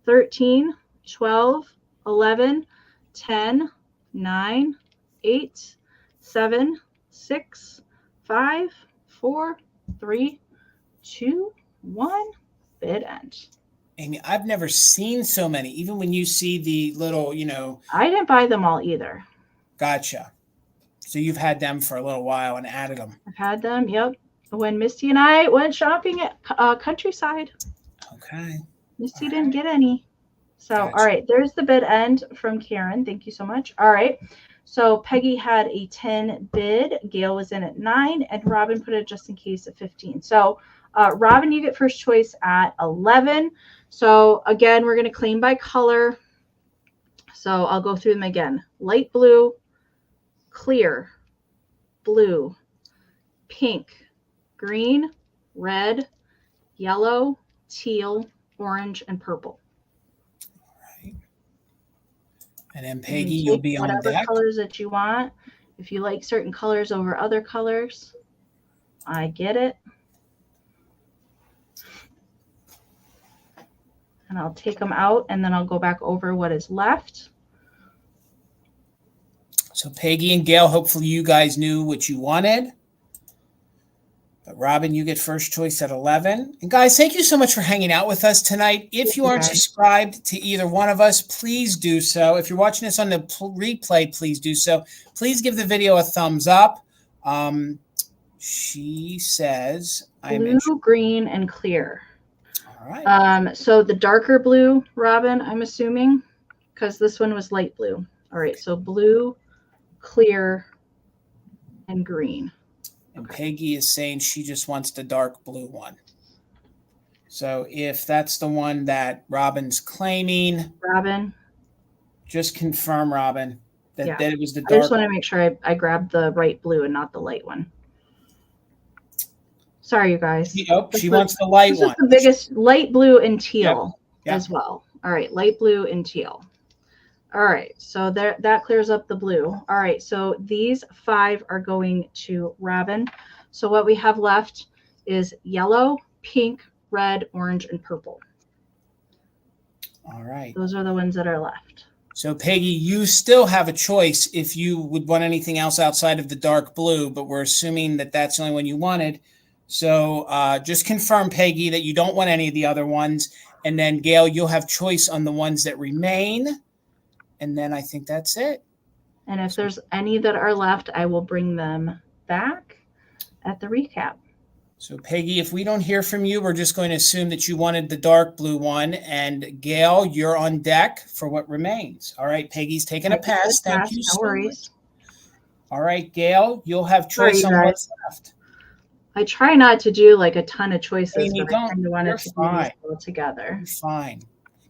13, 12, 11, 10, 9, 8, 7, 6, 5, 4, 3, 2, 1, bid end. Amie, I've never seen so many, even when you see the little, I didn't buy them all either. Gotcha. So you've had them for a little while and added them. I've had them, yep. When Misty and I went shopping at Countryside. Okay. Misty didn't get any. So, gotcha. All right, there's the bid end from Karen. Thank you so much. All right. So Peggy had a 10 bid. Gail was in at 9, and Robin put it just in case at 15. So Robin, you get first choice at 11. So again, we're going to claim by color. So I'll go through them again. Light blue, clear, blue, pink, green, red, yellow, teal, orange, and purple. All right. And then Peggy, you'll be on whatever deck. Colors that you want. If you like certain colors over other colors, I get it. And I'll take them out, and then I'll go back over what is left. So Peggy and Gail, hopefully you guys knew what you wanted. But Robin, you get first choice at 11. And guys, thank you so much for hanging out with us tonight. If you aren't subscribed to either one of us, please do so. If you're watching this on the replay, please do so. Please give the video a thumbs up. She says, blue, green, and clear. All right. So the darker blue, Robin, I'm assuming, because this one was light blue. All right, so blue, clear, and green. And Peggy is saying she just wants the dark blue one. So if that's the one that Robin's claiming, Robin, just confirm, Robin, that it was the dark. I just want to make sure I grabbed the right blue and not the light one. Sorry, you guys. She wants the light one. This is the biggest, light blue and teal as well. All right, light blue and teal. All right, so that clears up the blue. All right, so these 5 are going to Robin. So what we have left is yellow, pink, red, orange, and purple. All right. Those are the ones that are left. So Peggy, you still have a choice if you would want anything else outside of the dark blue, but we're assuming that that's the only one you wanted. So just confirm, Peggy, that you don't want any of the other ones. And then, Gail, you'll have choice on the ones that remain. And then I think that's it. And if there's any that are left, I will bring them back at the recap. So, Peggy, if we don't hear from you, we're just going to assume that you wanted the dark blue one. And, Gail, you're on deck for what remains. All right, Peggy's taking a pass. Thank you so much. All right, Gail, you'll have choice on what's left. I try not to do like a ton of choices, but I kind of wanted to do these all together. You're fine.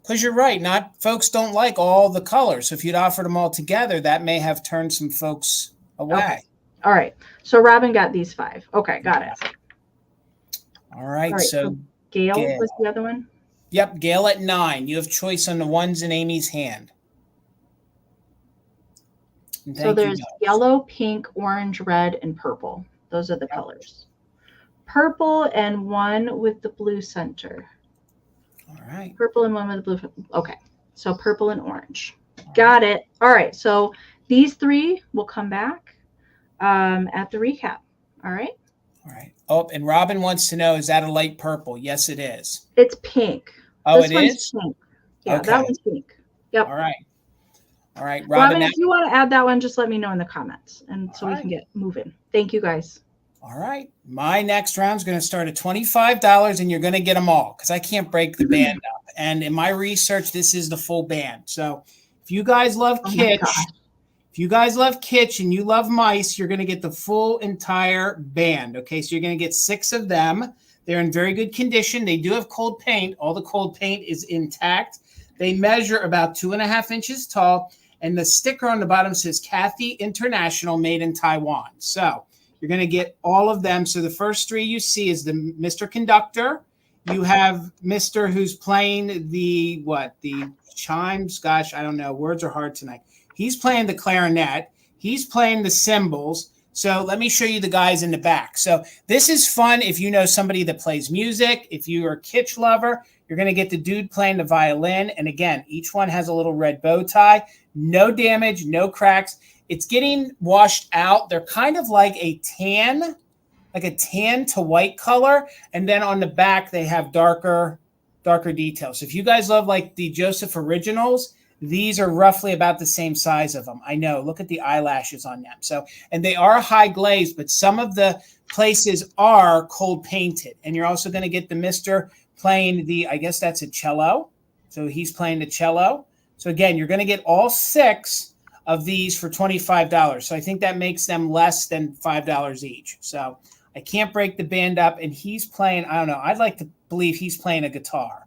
Because you're right, folks don't like all the colors. So if you'd offered them all together, that may have turned some folks away. Okay. All right. So Robin got these 5. Okay, got it. All right. So Gail was the other one? Yep, Gail at 9. You have choice on the ones in Amy's hand. So there's yellow, pink, orange, red, and purple. Those are the colors. Purple and one with the blue center. All right. Purple and one with the blue. Okay. So purple and orange. Got it. All right. So these 3 will come back at the recap. All right. All right. Oh, and Robin wants to know, is that a light purple? Yes, it is. It's pink. Oh, this one's pink. Yeah, okay. That one's pink. Yep. All right. All right, Robin. If you want to add that one, just let me know in the comments, and so we can get moving. Thank you, guys. All right. My next round is going to start at $25, and you're going to get them all because I can't break the band up. And in my research, this is the full band. So if you guys love kitsch, and you love mice, you're going to get the full entire band. Okay, so you're going to get 6 of them. They're in very good condition. They do have cold paint. All the cold paint is intact. They measure about 2.5 inches tall, and the sticker on the bottom says Kathy International, made in Taiwan. So you're going to get all of them. So the first 3 you see is the Mr. Conductor. You have Mr. who's playing the chimes. Gosh, I don't know. Words are hard tonight. He's playing the clarinet. He's playing the cymbals. So let me show you the guys in the back. So this is fun if you know somebody that plays music. If you're a kitsch lover, you're going to get the dude playing the violin. And again, each one has a little red bow tie. No damage, no cracks. It's getting washed out. They're kind of like a tan to white color. And then on the back, they have darker details. So if you guys love like the Joseph Originals, these are roughly about the same size of them. I know. Look at the eyelashes on them. So, and they are high glazed, but some of the places are cold painted. And you're also going to get the Mr. playing I guess that's a cello. So he's playing the cello. So again, you're going to get all 6 of these for $25. So I think that makes them less than $5 each. So I can't break the band up. And he's playing, I don't know, I'd like to believe he's playing a guitar.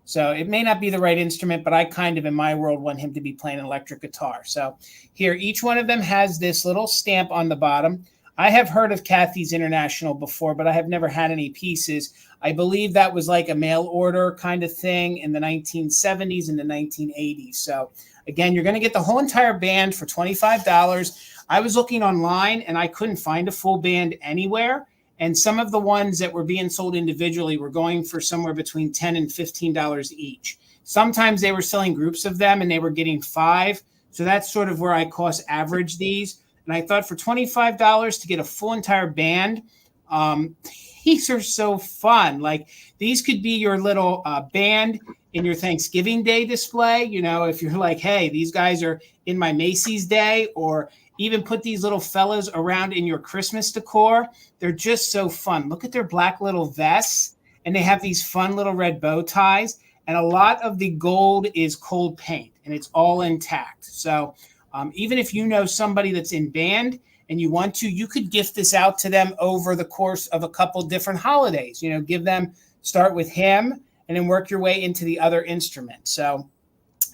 So it may not be the right instrument, but I kind of, in my world, want him to be playing an electric guitar. So here, each one of them has this little stamp on the bottom. I have heard of Kathy's International before, but I have never had any pieces. I believe that was like a mail order kind of thing in the 1970s and the 1980s. So again, you're going to get the whole entire band for $25. I was looking online and I couldn't find a full band anywhere. And some of the ones that were being sold individually were going for somewhere between $10 and $15 each. Sometimes they were selling groups of them and they were getting 5. So that's sort of where I cost average these. And I thought for $25 to get a full entire band, these are so fun. Like these could be your little band in your Thanksgiving Day display. You know, if you're like, hey, these guys are in my Macy's Day, or even put these little fellas around in your Christmas decor. They're just so fun. Look at their black little vests, and they have these fun little red bow ties. And a lot of the gold is cold paint, and it's all intact. So even if you know somebody that's in band and you want to, you could gift this out to them over the course of a couple different holidays. You know, start with him and then work your way into the other instrument. So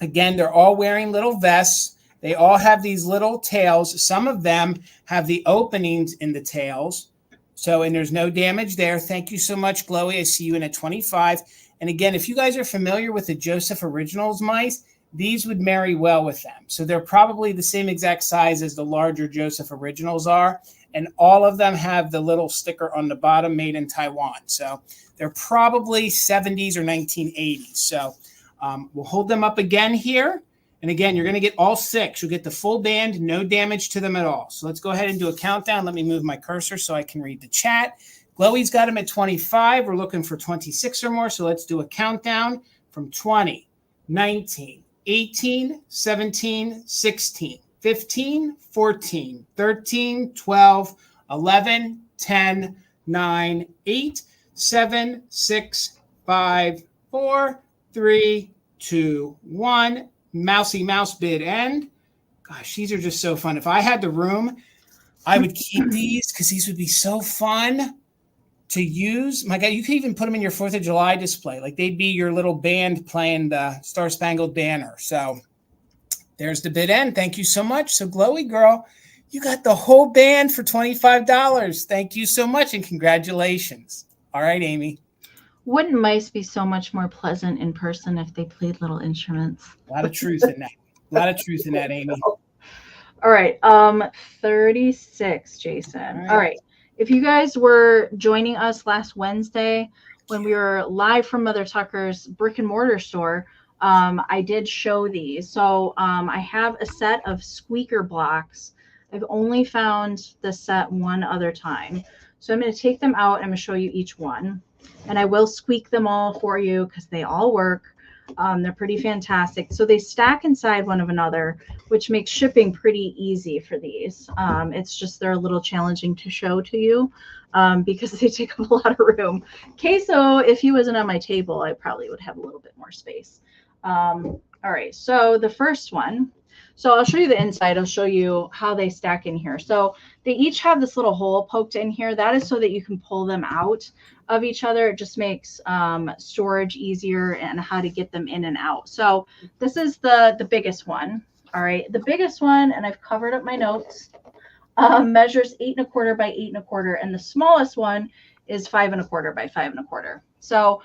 again, they're all wearing little vests. They all have these little tails. Some of them have the openings in the tails. So, and there's no damage there. Thank you so much, Chloe. I see you in at 25. And again, if you guys are familiar with the Joseph Originals mice, these would marry well with them. So they're probably the same exact size as the larger Joseph Originals are. And all of them have the little sticker on the bottom, made in Taiwan. So they're probably 70s or 1980s. So we'll hold them up again here. And again, you're going to get all 6. You'll get the full band, no damage to them at all. So let's go ahead and do a countdown. Let me move my cursor so I can read the chat. Chloe's got them at 25. We're looking for 26 or more. So let's do a countdown from 20, 19, 18, 17, 16, 15, 14, 13, 12, 11, 10, 9, 8, 7, 6, 5, 4, 3, 2, 1. Mousy mouse bid end. Gosh, these are just so fun. If I had the room, I would keep these because these would be so fun to use. My God, you could even put them in your 4th of July display. Like they'd be your little band playing the Star Spangled Banner. So there's the bid end. Thank you so much. So Glowy Girl, you got the whole band for $25. Thank you so much and congratulations. All right, Amy. Wouldn't mice be so much more pleasant in person if they played little instruments? A lot of truth in that. A lot of truth in that, Amy. All right. 36, Jason. All right. If you guys were joining us last Wednesday when we were live from Mother Tucker's brick and mortar store, I did show these. So I have a set of squeaker blocks. I've only found the set one other time. So I'm going to take them out and I'm going to show you each one. And I will squeak them all for you because they all work. They're pretty fantastic. So they stack inside one of another, which makes shipping pretty easy for these. It's just they're a little challenging to show to you because they take up a lot of room. Queso, if he wasn't on my table, I probably would have a little bit more space. All right, so the first one. So I'll show you the inside. I'll show you how they stack in here. So they each have this little hole poked in here. That is so that you can pull them out of each other. It just makes storage easier and how to get them in and out. So this is the biggest one. All right, the biggest one, and I've covered up my notes, measures 8 1/4 by 8 1/4, and the smallest one is 5 1/4 by 5 1/4. So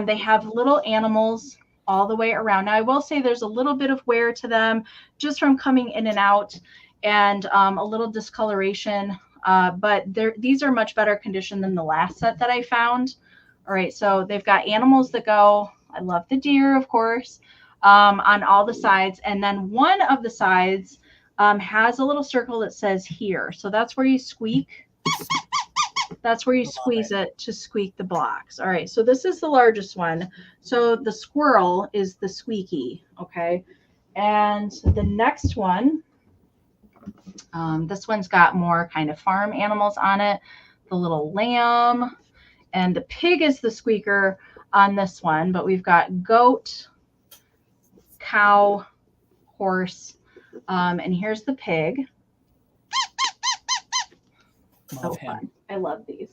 they have little animals all the way around. Now, I will say there's a little bit of wear to them just from coming in and out, and a little discoloration, but these are much better condition than the last set that I found. All right, so they've got animals that go, I love the deer, of course, on all the sides, and then one of the sides has a little circle that says here. So that's where you squeak. That's where you squeeze it to squeak the blocks. All right, so this is the largest one. So the squirrel is the squeaky, okay? And the next one, this one's got more kind of farm animals on it, the little lamb, and the pig is the squeaker on this one, but we've got goat, cow, horse, and here's the pig. So fun. I love these.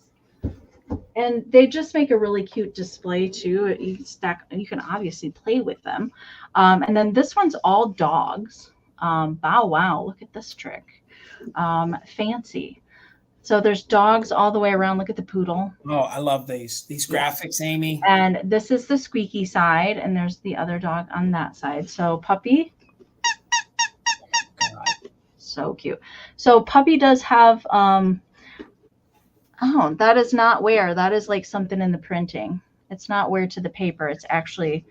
And they just make a really cute display too. You can obviously play with them. And then this one's all dogs. Bow wow, look at this trick. Fancy. So there's dogs all the way around. Look at the poodle. Oh, I love these graphics, Amy. And this is the squeaky side, and there's the other dog on that side. So puppy. So cute. So puppy does have oh, that is not wear. That is like something in the printing. It's not wear to the paper. It's actually,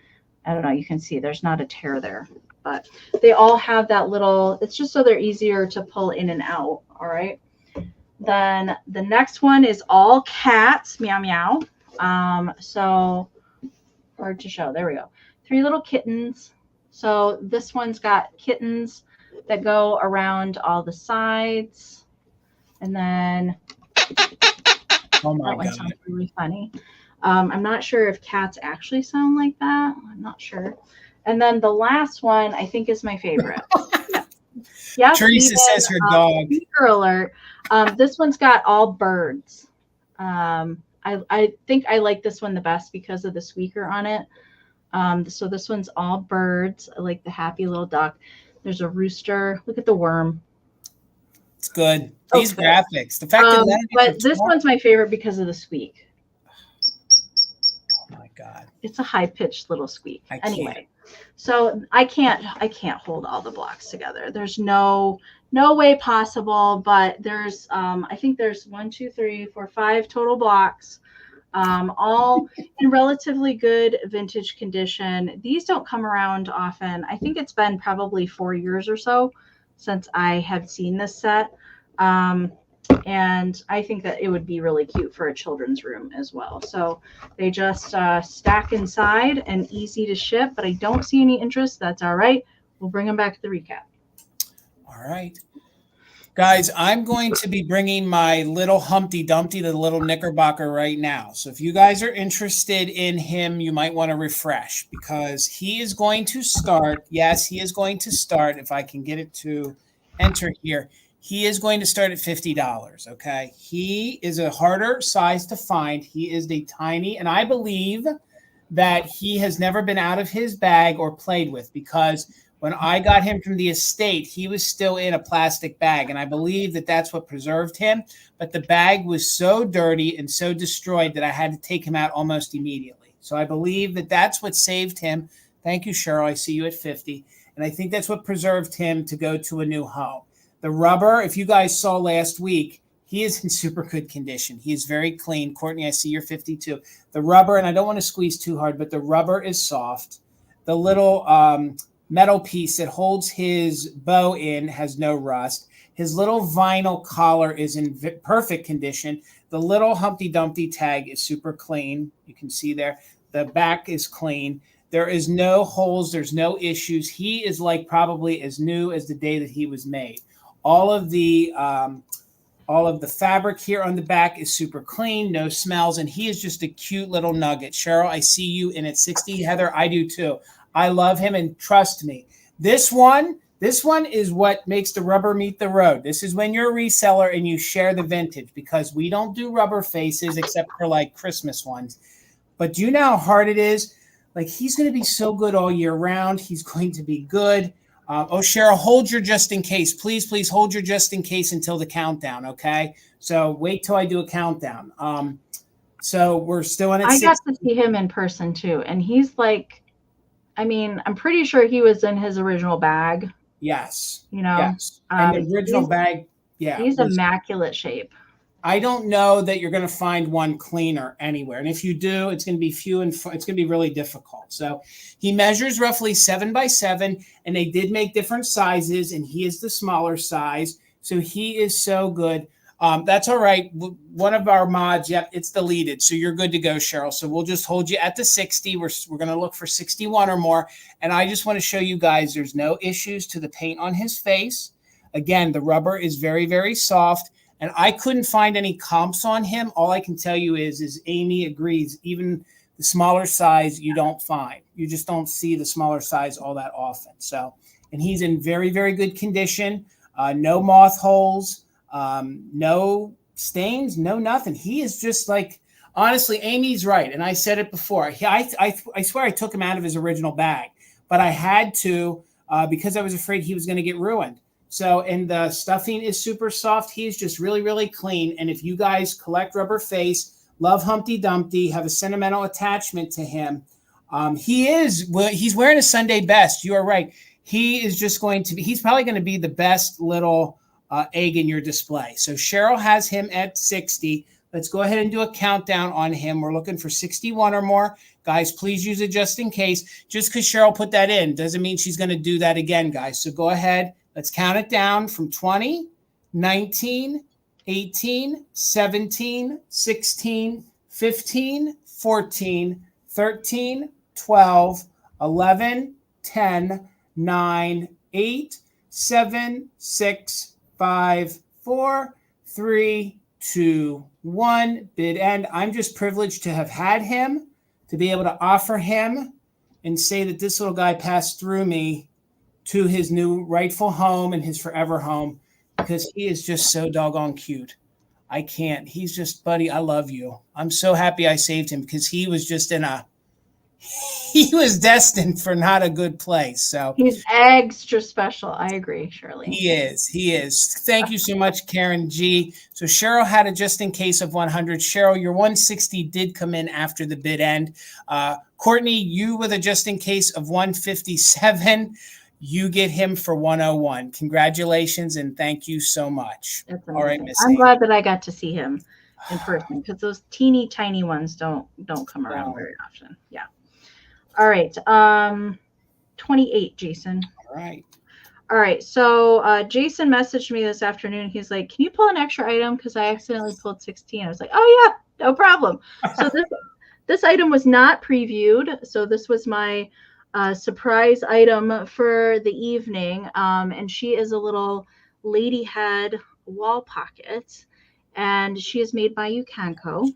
I don't know, you can see there's not a tear there, but they all have that little, it's just so they're easier to pull in and out. All right. Then the next one is all cats. Meow, meow. So hard to show. There we go. 3 little kittens. So this one's got kittens that go around all the sides. And then oh my that one God. sounds really funny. I'm not sure if cats actually sound like that. I'm not sure. And then the last one I think is my favorite. Yes, Teresa says her dog. Speaker alert. This one's got all birds. I think I like this one the best because of the squeaker on it. So this one's all birds. I like the happy little duck. There's a rooster. Look at the worm. It's good. These graphics. The fact that but this one's my favorite because of the squeak. Oh my God. It's a high-pitched little squeak. Anyway. So I can't hold all the blocks together. There's no way possible, but there's I think there's 1, 2, 3, 4, 5 total blocks, all in relatively good vintage condition. These don't come around often. I think it's been probably 4 years or so since I have seen this set. And I think that it would be really cute for a children's room as well. So they just stack inside and easy to ship, but I don't see any interest. That's all right. We'll bring them back to the recap. All right. Guys, I'm going to be bringing my little Humpty Dumpty, the little Knickerbocker right now. So if you guys are interested in him, you might want to refresh because he is going to start. Yes, he is going to start. If I can get it to enter here. He is going to start at $50, okay? He is a harder size to find. He is the tiny, and I believe that he has never been out of his bag or played with because when I got him from the estate, he was still in a plastic bag, and I believe that that's what preserved him. But the bag was so dirty and so destroyed that I had to take him out almost immediately. So I believe that that's what saved him. Thank you, Cheryl. I see you at 50. And I think that's what preserved him to go to a new home. The rubber, if you guys saw last week, he is in super good condition. He is very clean. Courtney, I see you're 52. The rubber, and I don't want to squeeze too hard, but the rubber is soft. The little metal piece that holds his bow in has no rust. His little vinyl collar is in perfect condition. The little Humpty Dumpty tag is super clean. You can see there. The back is clean. There is no holes. There's no issues. He is like probably as new as the day that he was made. All of the fabric here on the back is super clean, no smells, and he is just a cute little nugget. Cheryl, I see you in at 60. Heather, I do too. I love him, and trust me, this one is what makes the rubber meet the road. This is when you're a reseller and you share the vintage, because we don't do rubber faces except for like Christmas ones. But do you know how hard it is? Like, he's going to be so good all year round. He's going to be good. Cheryl, hold your just in case. Please hold your just in case until the countdown, okay? So wait till I do a countdown. So we're still in at 60. I got to see him in person too, and he's like, I mean, I'm pretty sure he was in his original bag. Yes. You know? Yes. And the original bag, yeah. He's immaculate shape. I don't know that you're going to find one cleaner anywhere. And if you do, it's going to be few and it's going to be really difficult. So he measures roughly 7 by 7, and they did make different sizes, and he is the smaller size. So he is so good. That's all right. One of our mods, yep, it's deleted. So you're good to go, Cheryl. So we'll just hold you at the 60. We're going to look for 61 or more. And I just want to show you guys there's no issues to the paint on his face. Again, the rubber is very, very soft. And I couldn't find any comps on him. All I can tell you is Amie agrees. Even the smaller size, you don't find. You just don't see the smaller size all that often. So, and he's in very, very good condition. No moth holes, no stains, no nothing. He is just like, honestly, Amy's right. And I said it before. I swear I took him out of his original bag, but I had to because I was afraid he was going to get ruined. So, and the stuffing is super soft. He's just really, really clean. And if you guys collect rubber face, love Humpty Dumpty, have a sentimental attachment to him, he's wearing a Sunday best. You are right. He is just going to be, he's probably going to be the best little egg in your display. So Cheryl has him at 60. Let's go ahead and do a countdown on him. We're looking for 61 or more. Guys, please use it just in case. Just because Cheryl put that in doesn't mean she's going to do that again, guys. So go ahead. Let's count it down from 20, 19, 18, 17, 16, 15, 14, 13, 12, 11, 10, 9, 8, 7, 6, 5, 4, 3, 2, 1. Bid end. I'm just privileged to have had him, to be able to offer him and say that this little guy passed through me to his new rightful home and his forever home, because he is just so doggone cute. I can't. He's just, buddy, I love you. I'm so happy I saved him, because he was just he was destined for not a good place. So he's extra special. I agree, Shirley. He is. Thank you so much, Karen G. So Cheryl had a just in case of 100. Cheryl, your 160 did come in after the bid end. Courtney, you with a just in case of 157. You get him for 101. Congratulations, and thank you so much. That's all right, Miss. I'm glad that I got to see him in person, because those teeny tiny ones don't come around very often. Yeah. All right. 28, Jason. All right. So Jason messaged me this afternoon. He's like, "Can you pull an extra item? Because I accidentally pulled 16." I was like, "Oh yeah, no problem." So this item was not previewed. So this was my surprise item for the evening, and she is a little lady head wall pocket, and she is made by Yukanko.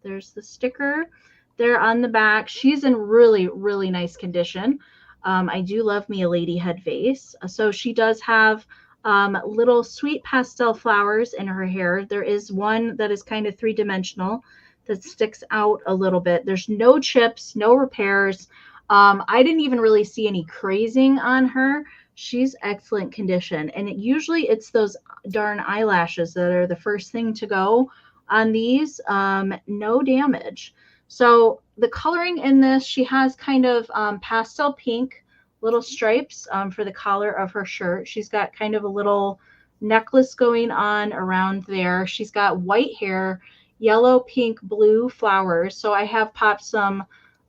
There's the sticker there on the back. She's in really, really nice condition. I do love me a lady head vase. So she does have little sweet pastel flowers in her hair. There is one that is kind of three-dimensional that sticks out a little bit. There's no chips, no repairs. I didn't even really see any crazing on her. She's excellent condition. And usually it's those darn eyelashes that are the first thing to go on these. No damage. So the coloring in this, she has kind of pastel pink little stripes for the collar of her shirt. She's got kind of a little necklace going on around there. She's got white hair, yellow, pink, blue flowers. So I have popped some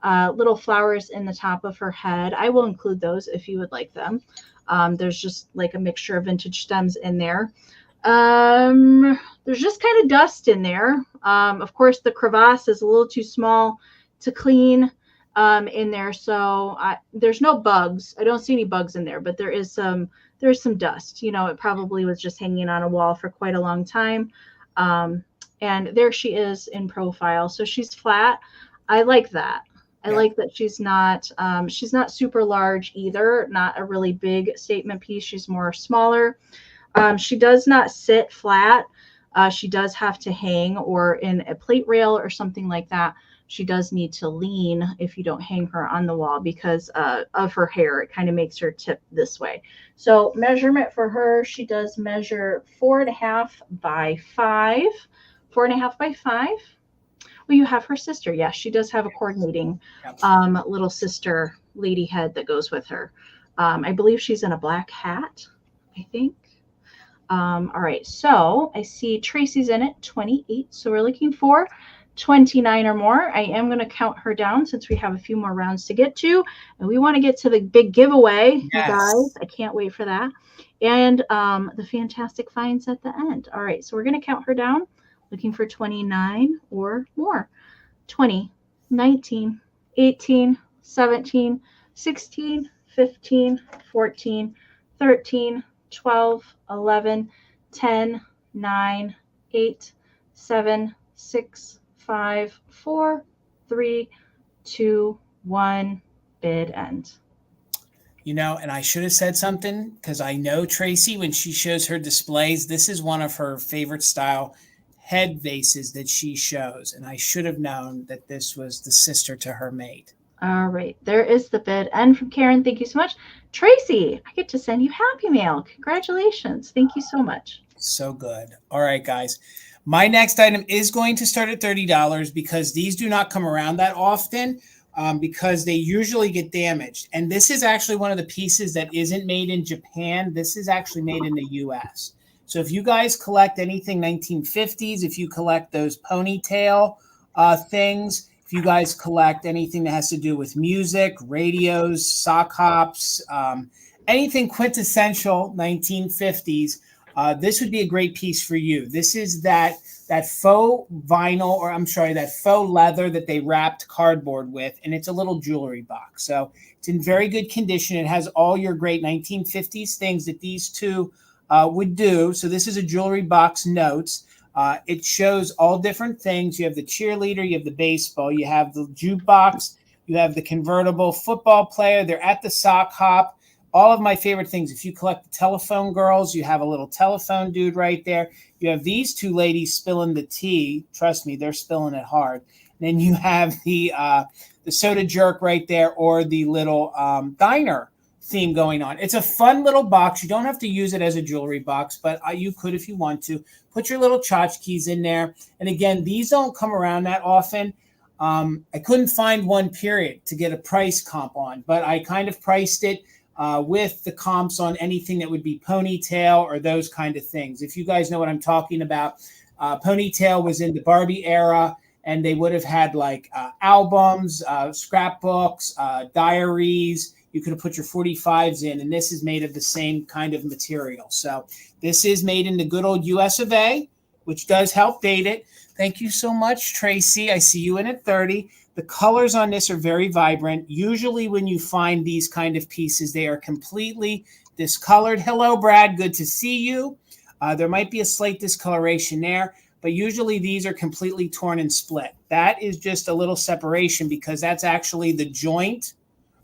little flowers in the top of her head. I will include those if you would like them. There's just like a mixture of vintage stems in there. There's just kind of dust in there. Of course, the crevasse is a little too small to clean. in there. So there's no bugs. I don't see any bugs in there, but there's some dust. You know, it probably was just hanging on a wall for quite a long time. And there she is in profile. So she's flat. I like that. I like that she's not super large either, not a really big statement piece. She's more smaller. She does not sit flat. She does have to hang, or in a plate rail or something like that. She does need to lean if you don't hang her on the wall because of her hair. It kind of makes her tip this way. So measurement for her, she does measure 4.5 by 5. 4.5 by 5. Well, you have her sister. Yes, she does have a coordinating little sister lady head that goes with her. I believe she's in a black hat, I think. All right, so I see Tracy's in it, 28. So we're looking for 29 or more. I am going to count her down since we have a few more rounds to get to. And we want to get to the big giveaway, you guys. I can't wait for that. And the fantastic finds at the end. All right, so we're going to count her down. Looking for 29 or more. 20, 19, 18, 17, 16, 15, 14, 13, 12, 11, 10, 9, 8, 7, 6, 5, 4, 3, 2, 1. Bid end. You know, and I should have said something because I know Tracy, when she shows her displays, this is one of her favorite style head vases that she shows, and I should have known that this was the sister to her mate. All right, there is the bid end from Karen. Thank you so much. Tracy, I get to send you Happy Mail. Congratulations. Thank you so much. So good. All right, guys. My next item is going to start at $30 because these do not come around that often because they usually get damaged. And this is actually one of the pieces that isn't made in Japan. This is actually made in the US. So if you guys collect anything 1950s, if you collect those ponytail things, if you guys collect anything that has to do with music, radios, sock hops, anything quintessential 1950s, this would be a great piece for you. This is that faux vinyl, or I'm sorry, that faux leather that they wrapped cardboard with, and it's a little jewelry box. So it's in very good condition. It has all your great 1950s things that these two would do. So this is a jewelry box notes. It shows all different things. You have the cheerleader, you have the baseball, you have the jukebox, you have the convertible football player. They're at the sock hop. All of my favorite things. If you collect the telephone girls, you have a little telephone dude right there. You have these two ladies spilling the tea. Trust me, they're spilling it hard. And then you have the soda jerk right there, or the little diner theme going on. It's a fun little box. You don't have to use it as a jewelry box, but you could if you want to. Put your little tchotchkes in there. And again, these don't come around that often. I couldn't find one period to get a price comp on, but I kind of priced it with the comps on anything that would be ponytail or those kind of things. If you guys know what I'm talking about, ponytail was in the Barbie era, and they would have had like albums, scrapbooks, diaries. You could have put your 45s in, and this is made of the same kind of material. So this is made in the good old US of A, which does help date it. Thank you so much, Tracy. I see you in at 30. The colors on this are very vibrant. Usually when you find these kind of pieces, they are completely discolored. Hello, Brad. Good to see you. There might be a slight discoloration there, but usually these are completely torn and split. That is just a little separation because that's actually the joint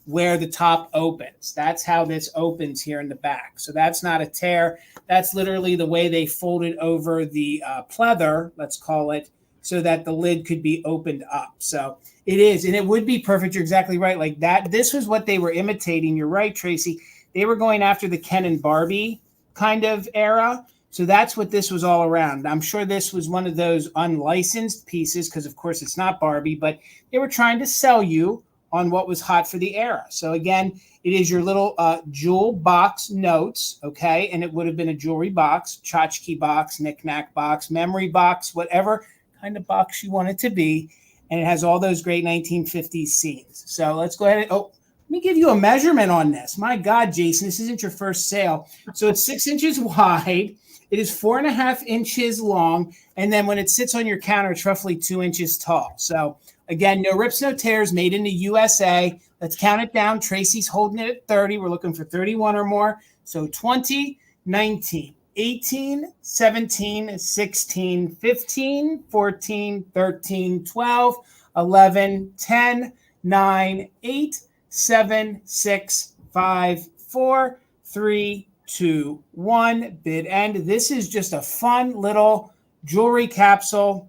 where the top opens. That's how this opens here in the back. So that's not a tear. That's literally the way they folded over the pleather, let's call it, so that the lid could be opened up. So it is, and it would be perfect. You're exactly right. Like that, this was what they were imitating. You're right, Tracy. They were going after the Ken and Barbie kind of era. So that's what this was all around. I'm sure this was one of those unlicensed pieces because, of course, it's not Barbie, but they were trying to sell you on what was hot for the era. So again, it is your little jewel box notes, okay? And it would have been a jewelry box, tchotchke box, knick-knack box, memory box, whatever kind of box you want it to be. And it has all those great 1950s scenes. So let's go ahead and, let me give you a measurement on this. My God, Jason, this isn't your first sale. So it's 6 inches wide. It is 4.5 inches long. And then when it sits on your counter, it's roughly 2 inches tall. So Again, no rips, no tears, made in the USA. Let's count it down. Tracy's holding it at 30. We're looking for 31 or more. So 20, 19, 18, 17, 16, 15, 14, 13, 12, 11, 10, 9, 8, 7, 6, 5, 4, 3, 2, 1. Bid end. This is just a fun little jewelry capsule,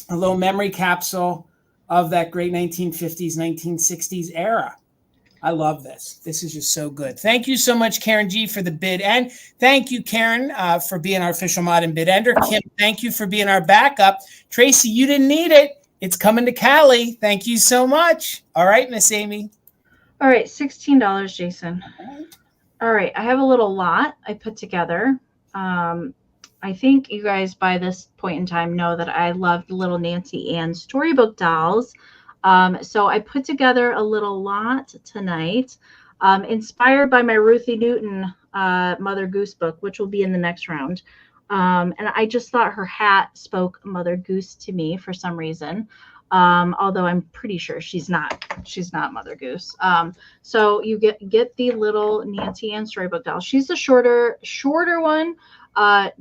a little memory capsule of that great 1950s, 1960s era. I love this. This is just so good. Thank you so much, Karen G, for the bid end. Thank you, Karen, for being our official mod and bid ender. Kim, thank you for being our backup. Tracy, you didn't need it. It's coming to Cali. Thank you so much. All right, Miss Amie. All right, $16, Jason. All right, I have a little lot I put together. I think you guys by this point in time know that I love the little Nancy Ann storybook dolls. So I put together a little lot tonight, inspired by my Ruthie Newton Mother Goose book, which will be in the next round. And I just thought her hat spoke Mother Goose to me for some reason. Although I'm pretty sure she's not Mother Goose. So you get the little Nancy Ann storybook doll. She's the shorter one.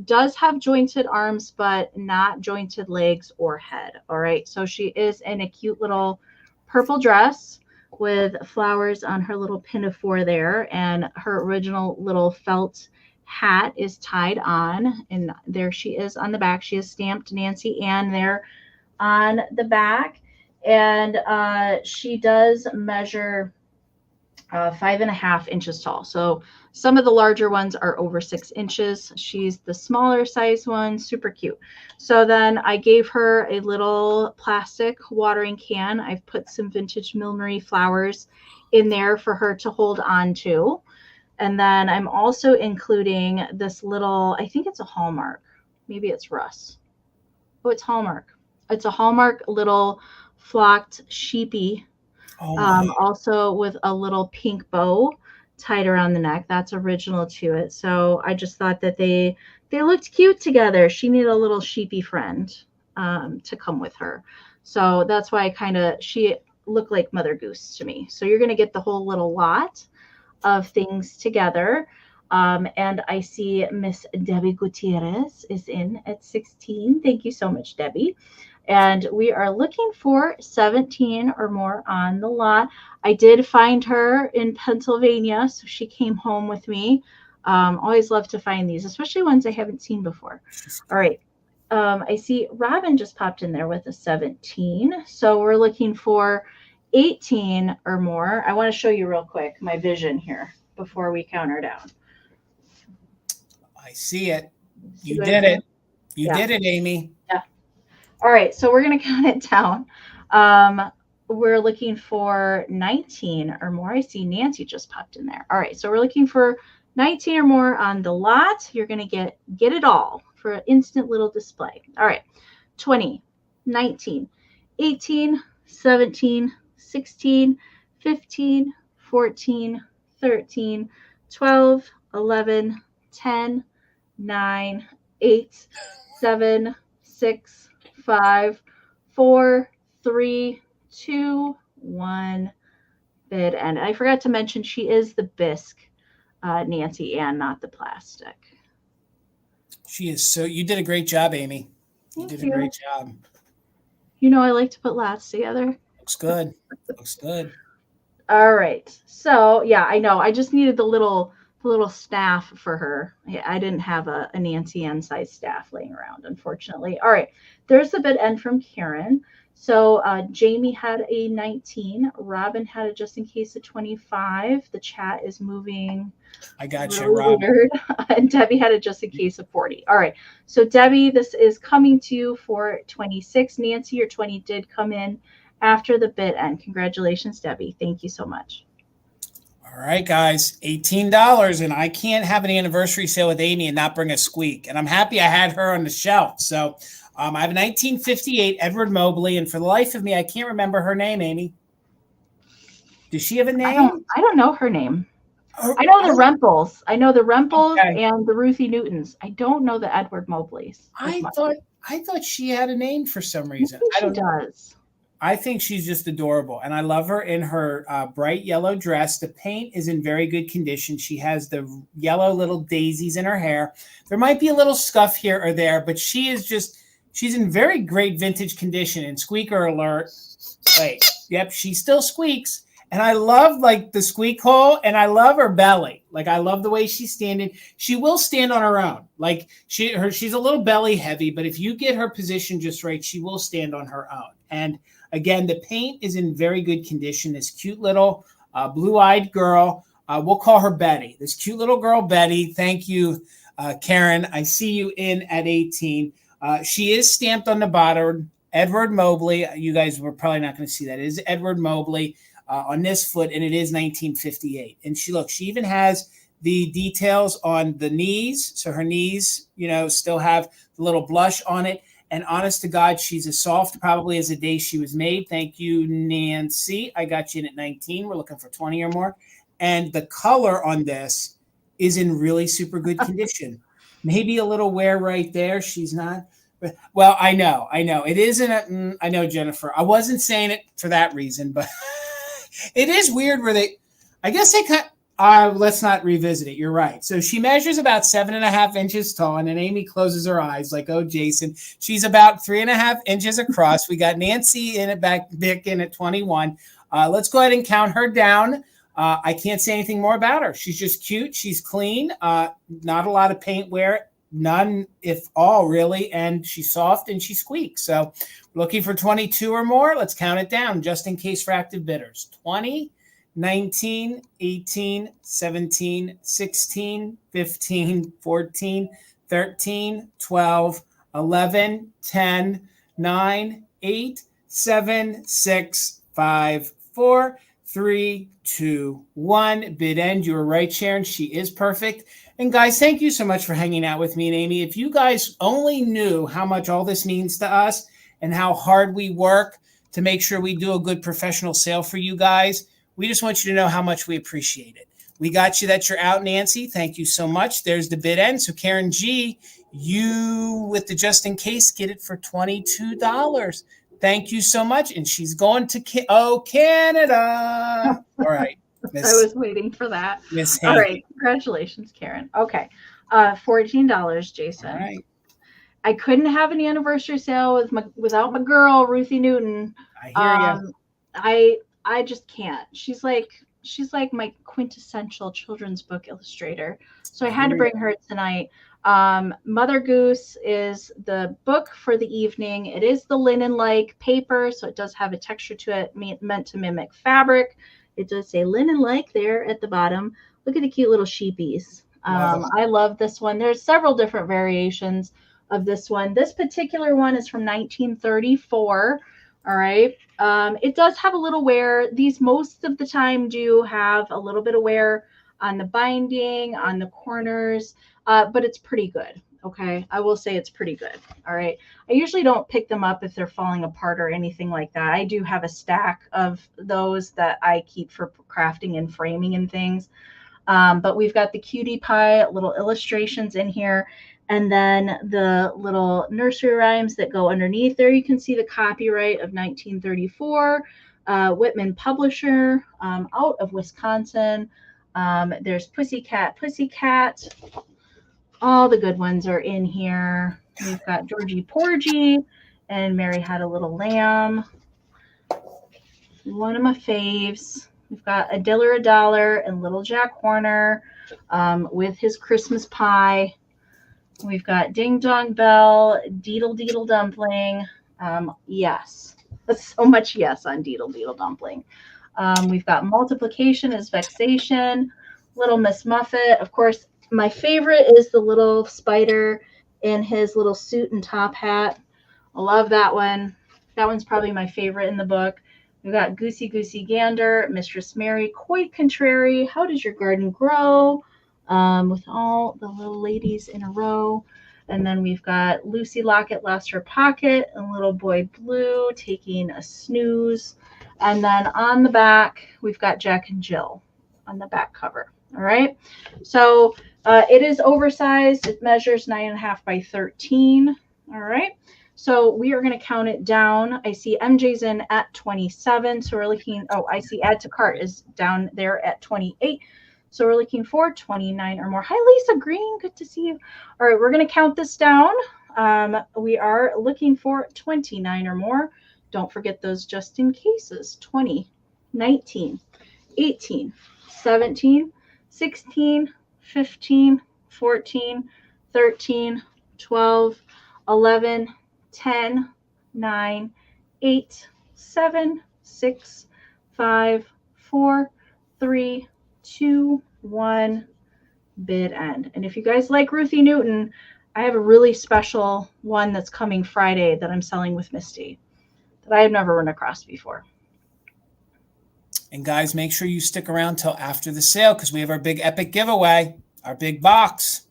Does have jointed arms, but not jointed legs or head. All right. So she is in a cute little purple dress with flowers on her little pinafore there. And her original little felt hat is tied on. And there she is on the back. She is stamped Nancy Ann there on the back. And she does measure 5.5 inches tall. So some of the larger ones are over 6 inches. She's the smaller size one, super cute. So then I gave her a little plastic watering can. I've put some vintage millinery flowers in there for her to hold on to. And then I'm also including this little, I think it's a Hallmark. Maybe it's Russ. Oh, it's Hallmark. It's a Hallmark little flocked sheepy. Also with a little pink bow tied around the neck. That's original to it. So I just thought that they looked cute together. She needed a little sheepy friend to come with her. So that's why she looked like Mother Goose to me. So you're going to get the whole little lot of things together. And I see Miss Debbie Gutierrez is in at 16. Thank you so much, Debbie. And we are looking for 17 or more on the lot. I did find her in Pennsylvania, so she came home with me. Always love to find these, especially ones I haven't seen before. All right. I see Robin just popped in there with a 17. So we're looking for 18 or more. I want to show you real quick my vision here before we count her down. I see it. You did it. You did it, Amie. Yeah. All right, so we're going to count it down. We're looking for 19 or more. I see Nancy just popped in there. All right, so we're looking for 19 or more on the lot. You're going to get it all for an instant little display. All right, 20, 19, 18, 17, 16, 15, 14, 13, 12, 11, 10, 9, 8, 7, 6, 5, 4, 3, 2, 1. Bid end. I forgot to mention she is the bisque Nancy Ann, not the plastic. She is so. You did a great job, Amie. You did a great job. You know I like to put lots together. Looks good. Looks good. All right. So yeah, I know. I just needed the little staff for her. I didn't have a Nancy Ann size staff laying around, unfortunately. All right. There's the bid end from Karen. So Jamie had a 19. Robin had a just in case a 25. The chat is moving. I got you, Robin. Weird. And Debbie had a just in case of 40. All right. So Debbie, this is coming to you for 26. Nancy, your 20 did come in after the bid end. Congratulations, Debbie. Thank you so much. All right, guys, $18, and I can't have an anniversary sale with Amie and not bring a squeak. And I'm happy I had her on the shelf. So I have a 1958 Edward Mobley, and for the life of me, I can't remember her name, Amie. Does she have a name? I don't know her name. I know the Rempels. I know the Rempels and the Ruthie Newtons. I don't know the Edward Mobleys. I thought she had a name for some reason. I don't know. Does. I think she's just adorable, and I love her in her bright yellow dress. The paint is in very good condition. She has the yellow little daisies in her hair. There might be a little scuff here or there, but she's in very great vintage condition. And squeaker alert. Wait, yep, she still squeaks. And I love like the squeak hole, and I love her belly. Like I love the way she's standing. She will stand on her own. Like she's a little belly heavy, but if you get her position just right, she will stand on her own. And again, the paint is in very good condition. This cute little blue-eyed girl, we'll call her Betty. This cute little girl, Betty. Thank you, Karen. I see you in at 18. She is stamped on the bottom. Edward Mobley. You guys were probably not going to see that. It is Edward Mobley on this foot, and it is 1958. And she even has the details on the knees. So her knees, still have the little blush on it. And honest to God, she's as soft probably as the day she was made. Thank you, Nancy. I got you in at 19. We're looking for 20 or more. And the color on this is in really super good condition. Maybe a little wear right there. She's not. Well, I know. It isn't. I know, Jennifer. I wasn't saying it for that reason, but it is weird where I guess they cut. Let's not revisit it. You're right. So she measures about 7.5 inches tall, and then Amie closes her eyes like, oh, Jason. She's about 3.5 inches across. We got Nancy in it back in at 21. Let's go ahead and count her down. I can't say anything more about her. She's just cute. She's clean. Not a lot of paint wear. None, if all, really. And she's soft and she squeaks. So looking for 22 or more. Let's count it down just in case for active bidders. 20. 19, 18, 17, 16, 15, 14, 13, 12, 11, 10, 9, 8, 7, 6, 5, 4, 3, 2, 1. Bid end. You were right, Sharon. She is perfect. And guys, thank you so much for hanging out with me and Amie. If you guys only knew how much all this means to us and how hard we work to make sure we do a good professional sale for you guys, we just want you to know how much we appreciate it. We got you that you're out, Nancy. Thank you so much. There's the bid end. So Karen G, you with the just in case get it for $22. Thank you so much. And she's going to Canada. All right. I was waiting for that. Miss All right. Congratulations, Karen. Okay. $14, Jason. All right. I couldn't have an anniversary sale without my girl, Ruthie Newton. I hear you. I just can't. She's like my quintessential children's book illustrator. So I had to bring her tonight. Mother Goose is the book for the evening. It is the linen-like paper, so it does have a texture to it meant to mimic fabric. It does say linen-like there at the bottom. Look at the cute little sheepies. I love this one. There's several different variations of this one. This particular one is from 1934. All right. It does have a little wear. These most of the time do have a little bit of wear on the binding, on the corners, but it's pretty good. Okay. I will say it's pretty good. All right. I usually don't pick them up if they're falling apart or anything like that. I do have a stack of those that I keep for crafting and framing and things. But we've got the cutie pie little illustrations in here. And then the little nursery rhymes that go underneath there. You can see the copyright of 1934, Whitman Publisher, out of Wisconsin. There's Pussycat. All the good ones are in here. We've got Georgie Porgy and Mary Had a Little Lamb. One of my faves. We've got A Dollar and Little Jack Horner with his Christmas pie. We've got Ding Dong Bell, Deedle Deedle Dumpling. Yes. That's so much yes on Deedle Deedle Dumpling. We've got Multiplication is Vexation, Little Miss Muffet. Of course, my favorite is the little spider in his little suit and top hat. I love that one. That one's probably my favorite in the book. We've got Goosey Goosey Gander, Mistress Mary, Quite Contrary, How Does Your Garden Grow? With all the little ladies in a row. And then we've got Lucy Locket Lost Her Pocket and Little Boy Blue taking a snooze. And then on the back, we've got Jack and Jill on the back cover. All right. So it is oversized. It measures 9.5 by 13. All right. So we are going to count it down. I see MJ's in at 27. So we're looking, oh, I see add to cart is down there at 28. So we're looking for 29 or more. Hi, Lisa Green. Good to see you. All right, we're going to count this down. We are looking for 29 or more. Don't forget those just in cases. 20, 19, 18, 17, 16, 15, 14, 13, 12, 11, 10, 9, 8, 7, 6, 5, 4, 3, 2, 1, bid end. And if you guys like Ruthie Newton, I have a really special one that's coming Friday that I'm selling with Misty that I have never run across before. And guys, make sure you stick around till after the sale because we have our big epic giveaway, our big box.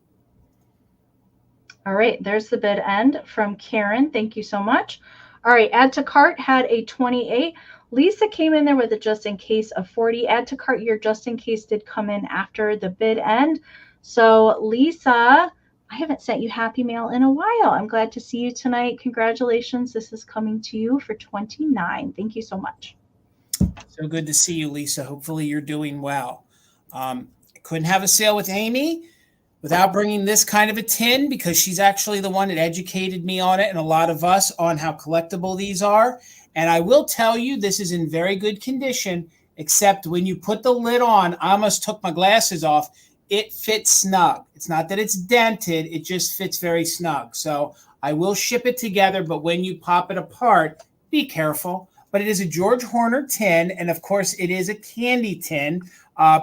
All right, there's the bid end from Karen. Thank you so much. All right, add to cart had a 28. Lisa came in there with a just in case of 40. Add to cart, your just in case did come in after the bid end. So Lisa, I haven't sent you happy mail in a while. I'm glad to see you tonight. Congratulations. This is coming to you for 29. Thank you so much. So good to see you, Lisa. Hopefully you're doing well. I couldn't have a sale with Amie without bringing this kind of a tin because she's actually the one that educated me on it and a lot of us on how collectible these are. And I will tell you, this is in very good condition, except when you put the lid on, I almost took my glasses off. It fits snug. It's not that it's dented. It just fits very snug. So I will ship it together, but when you pop it apart, be careful. But it is a George Horner tin, and of course it is a candy tin,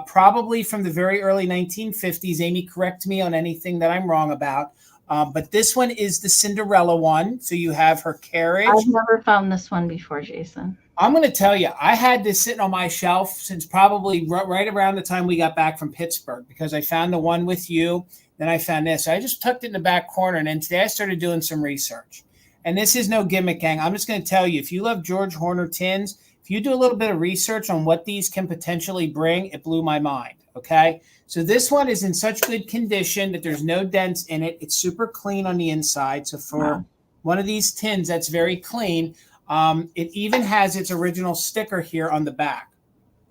probably from the very early 1950s. Amie, correct me on anything that I'm wrong about. But this one is the Cinderella one. So you have her carriage. I've never found this one before, Jason. I'm going to tell you, I had this sitting on my shelf since probably right around the time we got back from Pittsburgh because I found the one with you. Then I found this. So I just tucked it in the back corner. And then today I started doing some research. And this is no gimmick, gang. I'm just going to tell you, if you love George Horner tins, if you do a little bit of research on what these can potentially bring, it blew my mind, okay? So this one is in such good condition that there's no dents in it. It's super clean on the inside. So for one of these tins that's very clean, it even has its original sticker here on the back.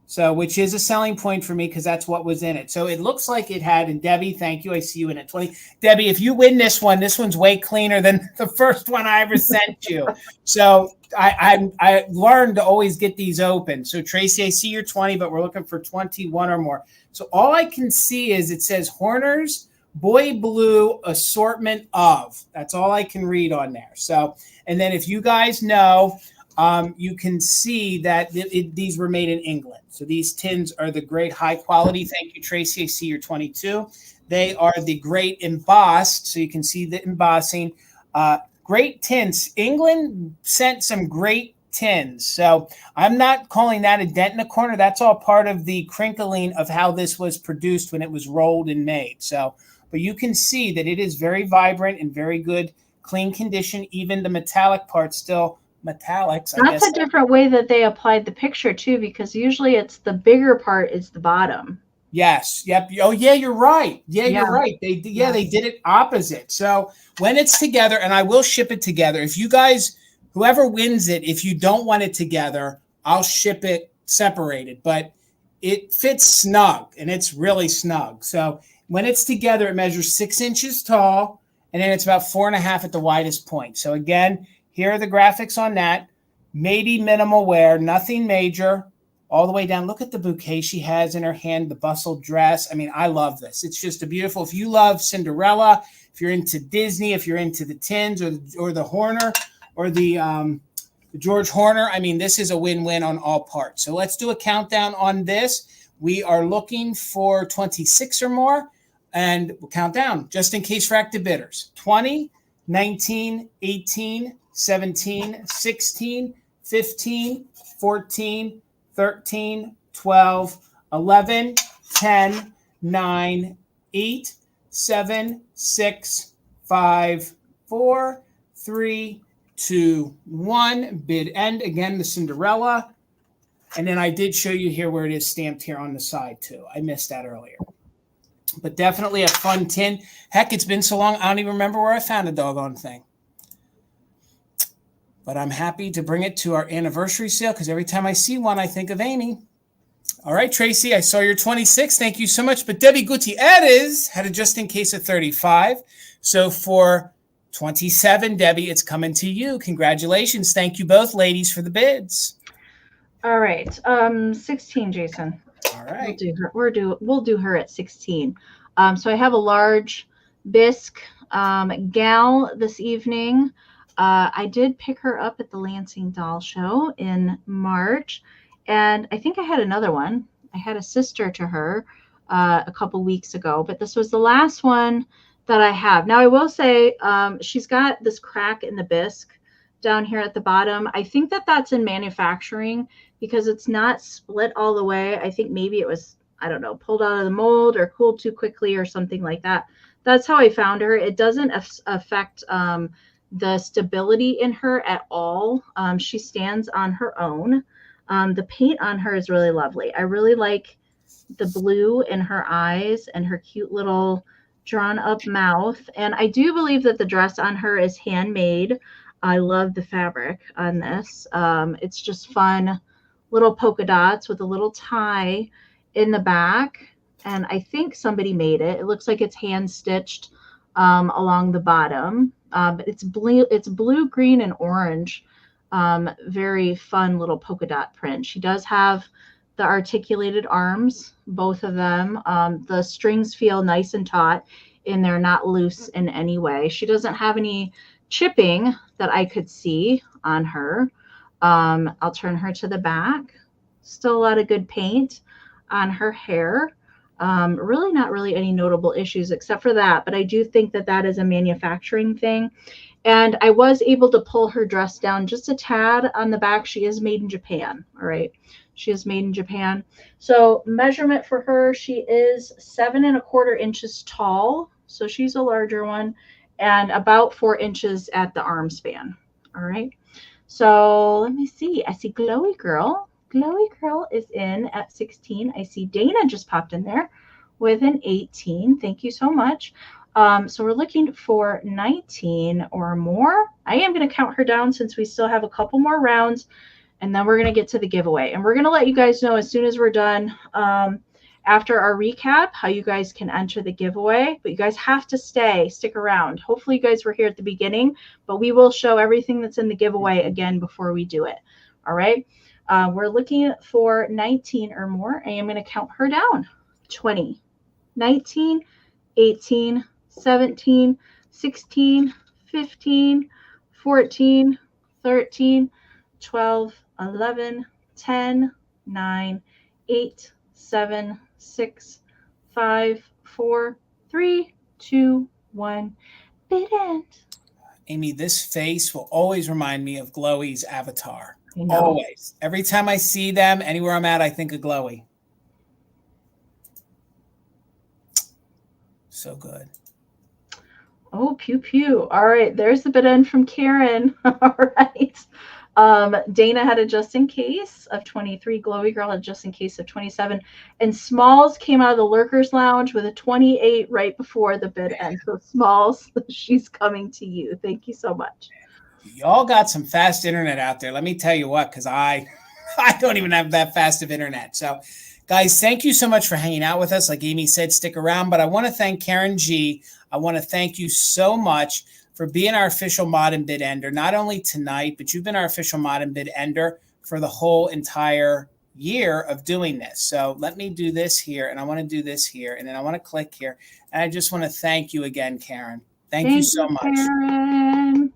So, which is a selling point for me because that's what was in it. So it looks like it had, and Debbie, thank you. I see you in at 20. Debbie, if you win this one's way cleaner than the first one I ever sent you. So I learned to always get these open. So Tracy, I see you're 20, but we're looking for 21 or more. So all I can see is it says Horner's Boy Blue assortment of. That's all I can read on there. So, and then if you guys know, you can see that these were made in England. So these tins are the great high quality. Thank you, Tracy. I see you're 22. They are the great embossed. So you can see the embossing. Great tins. England sent some great tins. So I'm not calling that a dent in the corner. That's all part of the crinkling of how this was produced when it was rolled and made. So, but you can see that it is very vibrant and very good, clean condition. Even the metallic part still metallics. That's a different way that they applied the picture too, because usually it's the bigger part is the bottom. Yes. Yep. Oh yeah, you're right. Yeah, you're right. They did it opposite. So when it's together, and I will ship it together. If you guys, whoever wins it, if you don't want it together, I'll ship it separated. But it fits snug, and it's really snug. So when it's together, it measures 6 inches tall, and then it's about 4.5 at the widest point. So again, here are the graphics on that. Maybe minimal wear, nothing major, all the way down. Look at the bouquet she has in her hand, the bustle dress. I mean, I love this. It's just a beautiful. If you love Cinderella, if you're into Disney, if you're into the tins or the Horner or the George Horner, I mean, this is a win-win on all parts. So let's do a countdown on this. We are looking for 26 or more, and we'll count down just in case for active bidders. 20, 19, 18, 17, 16, 15, 14, 13, 12, 11, 10, 9, 8, 7, 6, 5, 4, 3, 2, 1. Bid end. Again, the Cinderella. And then I did show you here where it is stamped here on the side too. I missed that earlier. But definitely a fun tin. Heck, it's been so long, I don't even remember where I found the doggone thing. but I'm happy to bring it to our anniversary sale because every time I see one, I think of Amie. All right, Tracy, I saw your 26. Thank you so much. But Debbie Gutierrez had a just in case of 35. So for 27, Debbie, it's coming to you. Congratulations. Thank you both, ladies, for the bids. All right. 16, Jason. All right. We'll do her at 16. So I have a large bisque gal this evening. I did pick her up at the Lansing Doll Show in March. And I think I had another one. I had a sister to her a couple weeks ago, but this was the last one that I have. Now, I will say she's got this crack in the bisque down here at the bottom. I think that that's in manufacturing because it's not split all the way. I think maybe it was, I don't know, pulled out of the mold or cooled too quickly or something like that. That's how I found her. It doesn't affect the stability in her at all. She stands on her own. The paint on her is really lovely. I really like the blue in her eyes and her cute little drawn up mouth. And I do believe that the dress on her is handmade. I love the fabric on this. It's just fun little polka dots with a little tie in the back. And I think somebody made it. It looks like it's hand stitched along the bottom. But it's blue, green, and orange. Very fun little polka dot print. She does have the articulated arms, both of them. The strings feel nice and taut and they're not loose in any way. She doesn't have any chipping that I could see on her. I'll turn her to the back. Still a lot of good paint on her hair. Really not really any notable issues except for that, but I do think that that is a manufacturing thing. And I was able to pull her dress down just a tad on the back. She is made in Japan. All right. She is made in Japan. So measurement for her, she is 7¼ inches tall. So she's a larger one and about 4 inches at the arm span. All right. So let me see. I see Glowy Girl. Glowy Girl is in at 16. I see Dana just popped in there with an 18. Thank you so much. So we're looking for 19 or more. I am going to count her down since we still have a couple more rounds, and then we're going to get to the giveaway. And we're going to let you guys know as soon as we're done after our recap how you guys can enter the giveaway. But you guys have to stick around. Hopefully you guys were here at the beginning, but we will show everything that's in the giveaway again before we do it. All right. We're looking for 19 or more. I am going to count her down. 20, 19, 18, 17, 16, 15, 14, 13, 12, 11, 10, 9, 8, 7, 6, 5, 4, 3, 2, 1. Bid end. Amie, this face will always remind me of Glowy's avatar. Always. Every time I see them, anywhere I'm at, I think of Glowy. So good. Oh, pew, pew. All right. There's the bid end from Karen. All right. Dana had a just in case of 23. Glowy Girl had a just in case of 27. And Smalls came out of the Lurkers Lounge with a 28 right before the bid end. So Smalls, she's coming to you. Thank you so much. Y'all got some fast internet out there. Let me tell you what, because I don't even have that fast of internet. So, guys, thank you so much for hanging out with us. Like Amie said, stick around. But I want to thank Karen G. I want to thank you so much for being our official mod and bid ender, not only tonight, but you've been our official mod and bid ender for the whole entire year of doing this. So let me do this here, and I want to do this here, and then I want to click here. And I just want to thank you again, Karen. Thank you so much. Karen.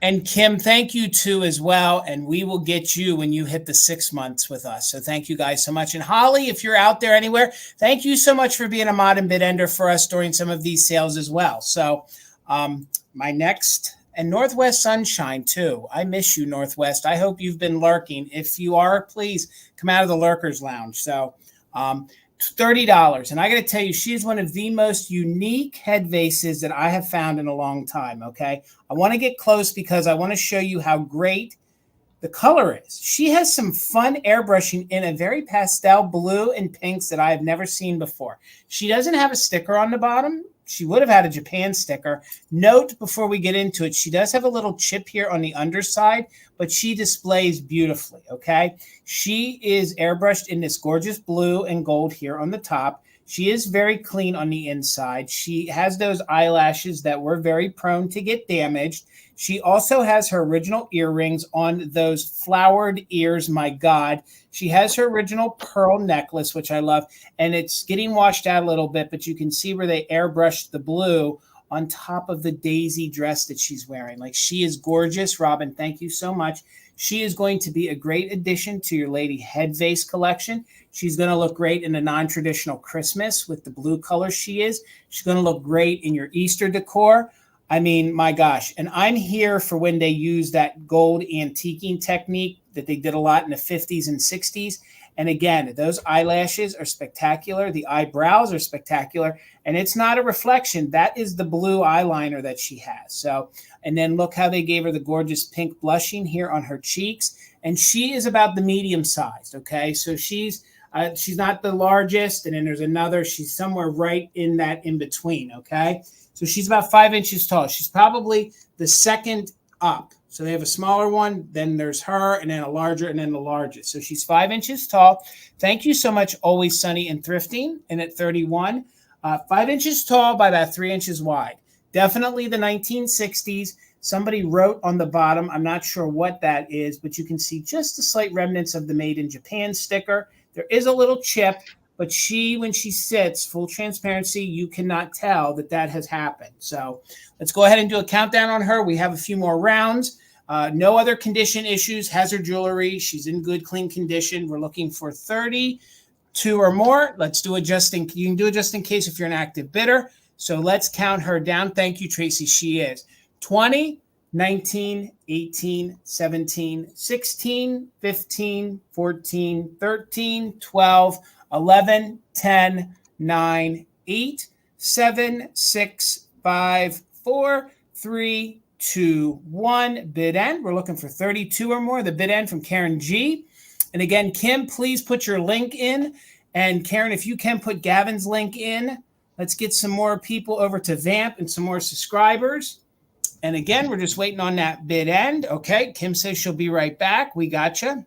And Kim, thank you too as well. And we will get you when you hit the 6 months with us. So thank you guys so much. And Holly, if you're out there anywhere, thank you so much for being a mod and bid ender for us during some of these sales as well. So my next, and Northwest Sunshine too. I miss you, Northwest. I hope you've been lurking. If you are, please come out of the Lurkers Lounge. So $30. And I got to tell you, she's one of the most unique head vases that I have found in a long time. Okay. I want to get close because I want to show you how great the color is. She has some fun airbrushing in a very pastel blue and pinks that I have never seen before. She doesn't have a sticker on the bottom. she would have had a Japan sticker. Note before we get into it, she does have a little chip here on the underside, but she displays beautifully, okay? She is airbrushed in this gorgeous blue and gold here on the top. She is very clean on the inside. She has those eyelashes that were very prone to get damaged. She also has her original earrings on those flowered ears. My God. She has her original pearl necklace, which I love, and it's getting washed out a little bit, but you can see where they airbrushed the blue on top of the daisy dress that she's wearing. Like, she is gorgeous. Robin, thank you so much. She is going to be a great addition to your lady head vase collection. She's going to look great in a non-traditional Christmas with the blue color she is. She's going to look great in your Easter decor. I mean, my gosh. And I'm here for when they use that gold antiquing technique that they did a lot in the 50s and 60s. And again, those eyelashes are spectacular. The eyebrows are spectacular. And it's not a reflection. That is the blue eyeliner that she has. So, and then look how they gave her the gorgeous pink blushing here on her cheeks. And she is about the medium sized. Okay. So she's not the largest. And then there's another, she's somewhere right in that in between. Okay. So she's about 5 inches tall. She's probably the second up. So they have a smaller one, then there's her, and then a larger, and then the largest. So she's 5 inches tall. Thank you so much, Always Sunny and Thrifting, and at 31. 5 inches tall by about 3 inches wide. Definitely the 1960s. Somebody wrote on the bottom, I'm not sure what that is, but you can see just the slight remnants of the Made in Japan sticker. There is a little chip, but when she sits, full transparency, you cannot tell that has happened. So let's go ahead and do a countdown on her. We have a few more rounds. No other condition issues, has her jewelry. She's in good, clean condition. We're looking for 32 or more. Let's do it you can do it just in case if you're an active bidder. So let's count her down. Thank you, Tracy. She is 20, 19, 18, 17, 16, 15, 14, 13, 12, 11, 10, 9, 8, 7, 6, 5, 4, 3, 2, 1. Bid end. We're looking for 32 or more. The bid end from Karen G. And again, Kim, please put your link in. And Karen, if you can put Gavin's link in, let's get some more people over to Vamp and some more subscribers. And again, we're just waiting on that bid end. Okay, Kim says she'll be right back. We gotcha.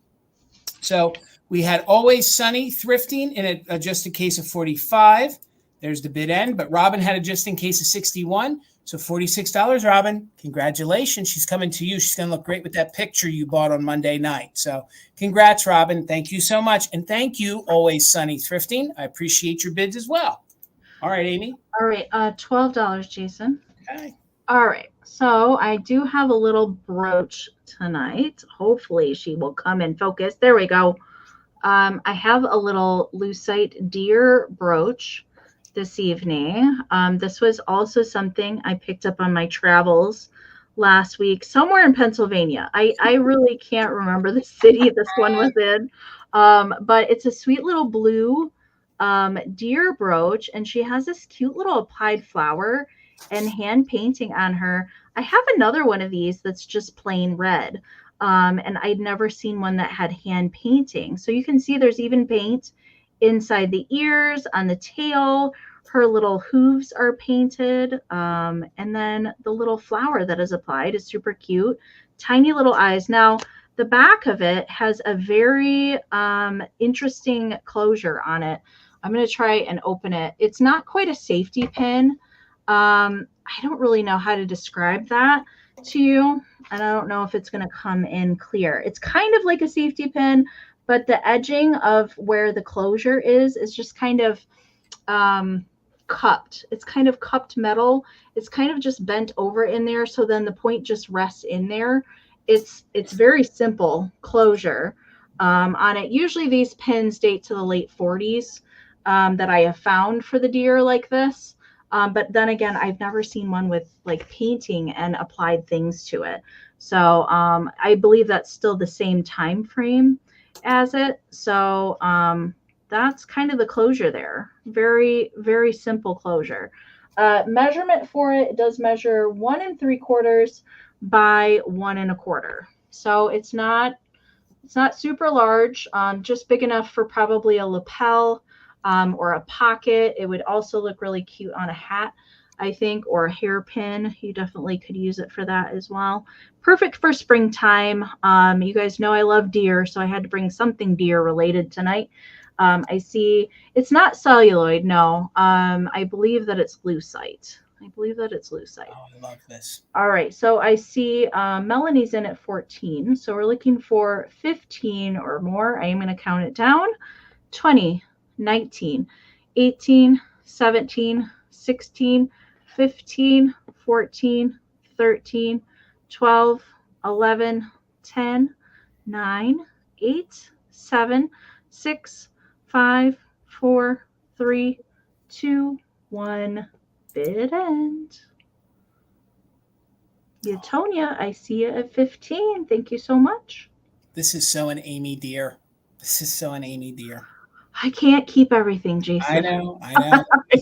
So we had Always Sunny Thrifting in a just in case of 45. There's the bid end. But Robin had a just in case of 61. So $46, Robin. Congratulations. She's coming to you. She's going to look great with that picture you bought on Monday night. So congrats, Robin. Thank you so much. And thank you, Always Sunny Thrifting. I appreciate your bids as well. All right, Amy. All right. $12, Jason. Okay. All right. So I do have a little brooch tonight. Hopefully she will come in focus. There we go. I have a little lucite deer brooch this evening. This was also something I picked up on my travels last week, somewhere in Pennsylvania. I really can't remember the city this one was in, but it's a sweet little blue deer brooch, and she has this cute little applied flower and hand painting on her. I have another one of these that's just plain red. And I'd never seen one that had hand painting. So you can see there's even paint inside the ears, on the tail. Her little hooves are painted. And then the little flower that is applied is super cute. Tiny little eyes. Now, the back of it has a very interesting closure on it. I'm going to try and open it. It's not quite a safety pin. I don't really know how to describe that to you, and I don't know if it's going to come in clear. It's kind of like a safety pin, but the edging of where the closure is just kind of cupped. It's kind of cupped metal. It's kind of just bent over in there, so then the point just rests in there. It's very simple closure on it. Usually these pins date to the late 40s that I have found for the deer like this. But then again, I've never seen one with like painting and applied things to it. So I believe that's still the same time frame as it. So that's kind of the closure there. Very, very simple closure. Measurement for it does measure 1 3/4 by 1 1/4. So it's not super large, just big enough for probably a lapel or a pocket. It would also look really cute on a hat. I think, or a hairpin. You definitely could use it for that as well. Perfect for springtime. You guys know I love deer, so I had to bring something deer related tonight. I see it's not celluloid. No, I believe that it's lucite. I believe that it's lucite. Oh, I love this. All right, so I see Melanie's in at 14. So we're looking for 15 or more. I am going to count it down. 20, 19, 18, 17, 16, 15, 14, 13, 12, 11, 10, 9, 8, 7, 6, 5, 4, 3, 2, 1. Bid end. Utonia, I see you at 15. Thank you so much. This is so an Amie dear. This is so an Amie dear. I can't keep everything, Jason. I know. I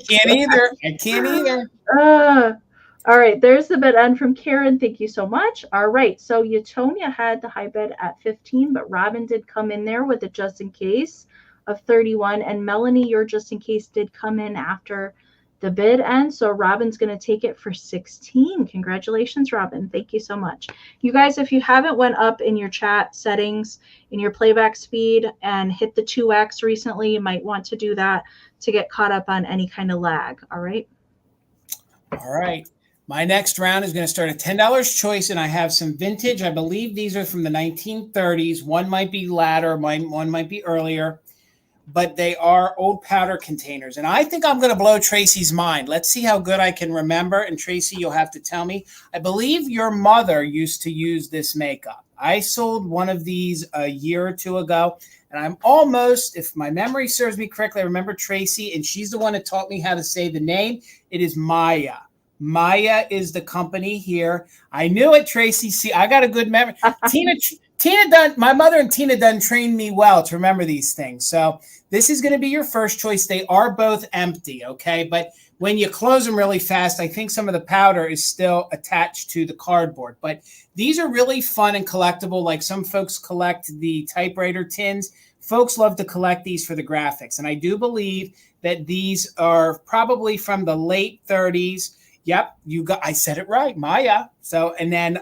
can't either. I can't either. All right, there's the bid end from Karen. Thank you so much. All right, so Utonia had the high bid at 15, but Robin did come in there with a just in case of 31, and Melanie, your just in case did come in after the bid end, so Robin's going to take it for 16. Congratulations, Robin. Thank you so much. You guys, if you haven't went up in your chat settings in your playback speed and hit the 2x recently, you might want to do that to get caught up on any kind of lag. All right. All right. My next round is going to start at $10 choice, and I have some vintage. I believe these are from the 1930s. One might be latter, one might be earlier, but they are old powder containers. And I think I'm going to blow Tracy's mind. Let's see how good I can remember. And Tracy, you'll have to tell me. I believe your mother used to use this makeup. I sold one of these a year or two ago. And I'm almost, if my memory serves me correctly, I remember Tracy, and she's the one that taught me how to say the name. It is Maya. Maya is the company here. I knew it, Tracy. See, I got a good memory. My mother and Tina done trained me well to remember these things. So this is going to be your first choice. They are both empty, okay? But when you close them really fast, I think some of the powder is still attached to the cardboard. But these are really fun and collectible. Like some folks collect the typewriter tins. Folks love to collect these for the graphics. And I do believe that these are probably from the late 30s. Yep, I said it right, Maya. So, and then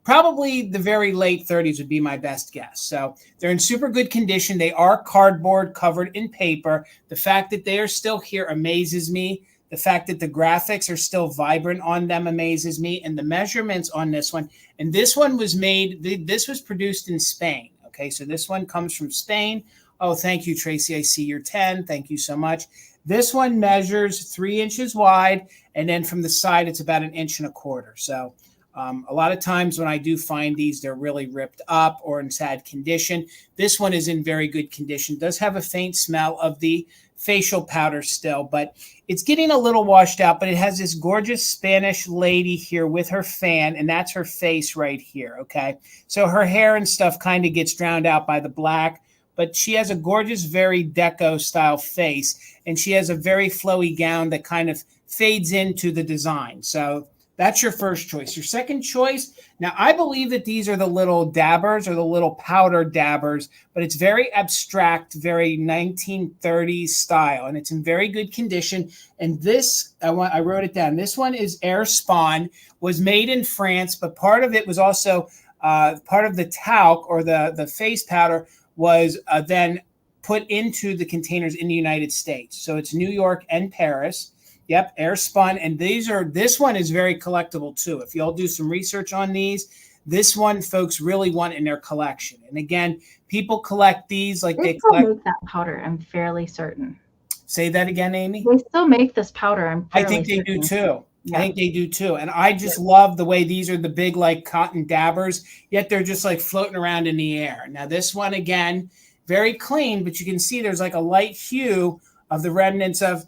probably the very late 30s would be my best guess. So they're in super good condition. They are cardboard covered in paper. The fact that they are still here amazes me. The fact that the graphics are still vibrant on them amazes me. And the measurements on this one. And this one was this was produced in Spain. Okay, so this one comes from Spain. Oh, thank you, Tracy. I see your 10. Thank you so much. This one measures 3 inches wide. And then from the side, it's about 1.25 inches. So a lot of times when I do find these, they're really ripped up or in sad condition. This one is in very good condition. Does have a faint smell of the facial powder still, but it's getting a little washed out. But it has this gorgeous Spanish lady here with her fan, and that's her face right here, okay? So her hair and stuff kind of gets drowned out by the black, but she has a gorgeous, very deco-style face, and she has a very flowy gown that kind of fades into the design. So that's your first choice. Your second choice, now I believe that these are the little dabbers or the little powder dabbers, but it's very abstract, very 1930s style, and it's in very good condition. And this, I wrote it down. This one is Air Spawn, was made in France, but part of it was also part of the talc or the face powder was then put into the containers in the United States. So it's New York and Paris. Yep, air spun. And this one is very collectible too. If y'all do some research on these, this one folks really want in their collection. And again, people collect these like they collect. Make that powder, I'm fairly certain. Say that again, Amy. They still make this powder. I think they do too. Yeah. I think they do too. And I just love the way these are the big like cotton dabbers, yet they're just like floating around in the air. Now this one, again, very clean, but you can see there's like a light hue of the remnants of,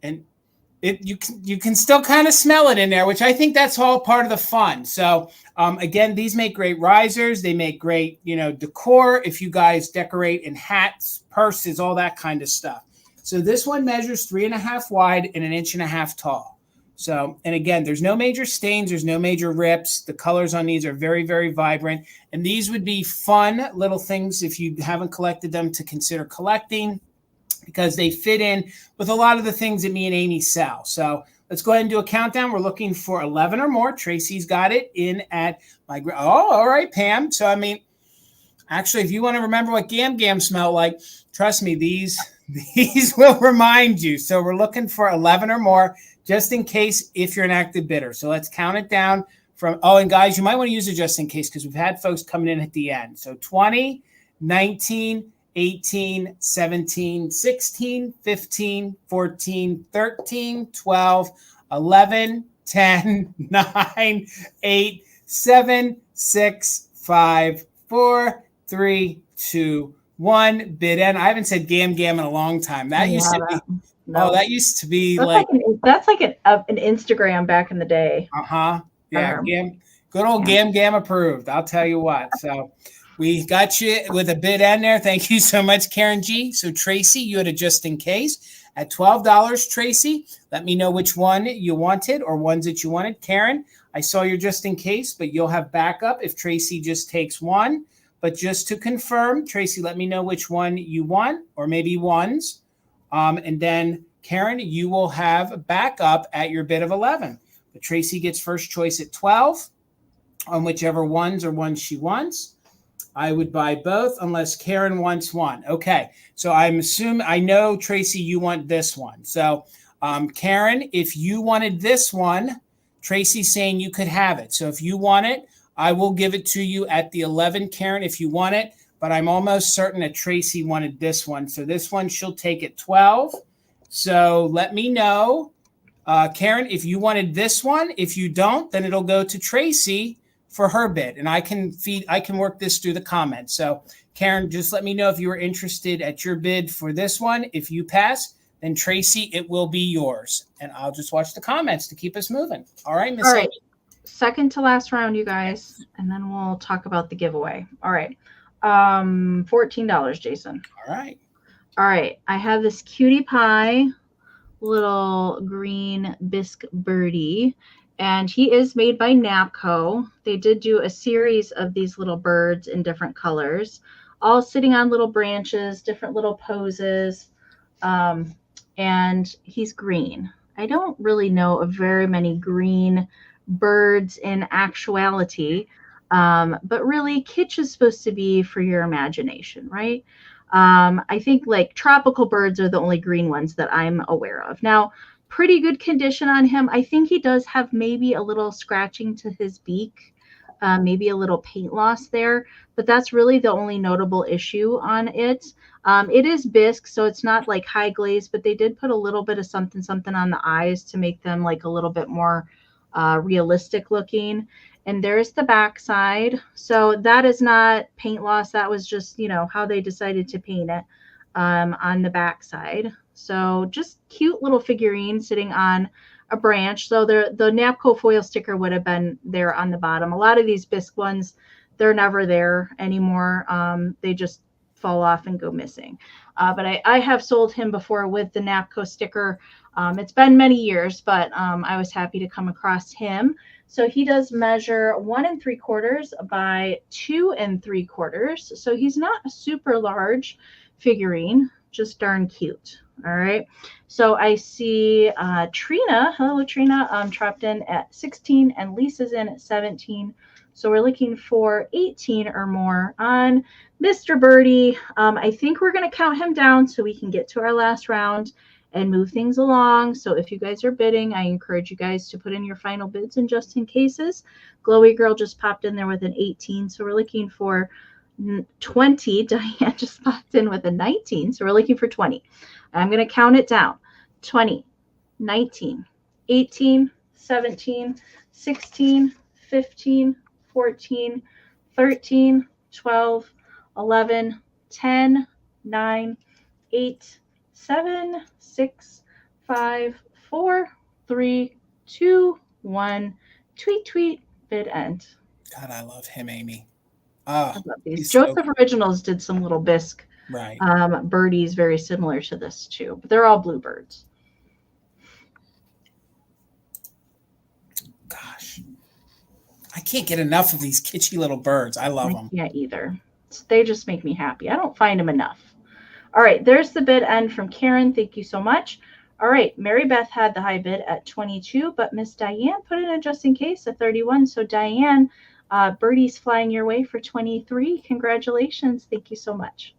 and you can still kind of smell it in there, which I think that's all part of the fun. So again, these make great risers. They make great, decor if you guys decorate in hats, purses, all that kind of stuff. So this one measures 3.5 wide and 1.5 inches tall. So, and again, there's no major stains. There's no major rips. The colors on these are very, very vibrant. And these would be fun little things if you haven't collected them to consider collecting, because they fit in with a lot of the things that me and Amy sell. So let's go ahead and do a countdown. We're looking for 11 or more. Tracy's got it in at my, all right, Pam. So, I mean, actually, if you want to remember what Gam Gam smelled like, trust me, these will remind you. So we're looking for 11 or more, just in case if you're an active bidder. So let's count it down from, and guys, you might want to use it just in case because we've had folks coming in at the end. So 20, 19, 18, 17, 16, 15, 14, 13, 12, 11, 10, 9, 8, 7, 6, 5, 4, 3, 2, 1. Bid end. I haven't said Gam Gam in a long time. That used to be. No. Oh, that used to be that's like an Instagram back in the day. Yeah, good old Gam Gam approved. I'll tell you what. So we got you with a bid end there. Thank you so much, Karen G. So Tracy, you had a just in case at $12. Tracy, let me know which one you wanted or ones that you wanted. Karen, I saw your just in case, but you'll have backup if Tracy just takes one. But just to confirm, Tracy, let me know which one you want or maybe ones. And then Karen, you will have backup at your bid of 11. But Tracy gets first choice at 12 on whichever ones or ones she wants. I would buy both unless Karen wants one. Okay, so I'm assuming, I know, Tracy, you want this one. So Karen, if you wanted this one, Tracy's saying you could have it. So if you want it, I will give it to you at the 11, Karen, if you want it. But I'm almost certain that Tracy wanted this one. So this one she'll take at 12. So let me know, Karen, if you wanted this one. If you don't, then it'll go to Tracy for her bid. And I can work this through the comments. So Karen, just let me know if you were interested at your bid for this one. If you pass, then Tracy, it will be yours. And I'll just watch the comments to keep us moving. All right, Miss Amie. Second to last round, you guys, and then we'll talk about the giveaway. All right. $14, Jason. All right. All right. I have this cutie pie little green bisque birdie, and he is made by Napco. They did do a series of these little birds in different colors, all sitting on little branches, different little poses. And he's green. I don't really know of very many green birds in actuality. But really, kitsch is supposed to be for your imagination, right? I think like tropical birds are the only green ones that I'm aware of. Now, pretty good condition on him. I think he does have maybe a little scratching to his beak, maybe a little paint loss there, but that's really the only notable issue on it. It is bisque, so it's not like high glaze, but they did put a little bit of something on the eyes to make them like a little bit more realistic looking. And there's the back side. So that is not paint loss. That was just, how they decided to paint it on the back side. So just cute little figurine sitting on a branch. So the Napco foil sticker would have been there on the bottom. A lot of these bisque ones, they're never there anymore. They just fall off and go missing. But I have sold him before with the Napco sticker. It's been many years, but I was happy to come across him. So he does measure 1 3/4 by 2 3/4. So he's not a super large figurine, just darn cute. All right. So I see Trina. Hello, Trina. Trapped in at 16 and Lisa's in at 17. So we're looking for 18 or more on Mr. Birdie. I think we're going to count him down so we can get to our last round and move things along. So if you guys are bidding, I encourage you guys to put in your final bids and just in cases. Glowy Girl just popped in there with an 18. So we're looking for 20. Diane just popped in with a 19. So we're looking for 20. I'm going to count it down. 20, 19, 18, 17, 16, 15, 14, 13, 12, 11, 10, 9, 8, 7, 6, 5, 4, 3, 2, 1. Tweet, tweet, bid end. God, I love him, Amie. I love these. Joseph Originals did some little bisque birdies very similar to this too, but they're all bluebirds. Gosh, I can't get enough of these kitschy little birds. I love them. Yeah, either. They just make me happy. I don't find them enough. All right, there's the bid end from Karen. Thank you so much. All right, Mary Beth had the high bid at 22, but Miss Diane put in a just in case at 31. So Diane, birdie's flying your way for 23. Congratulations. Thank you so much.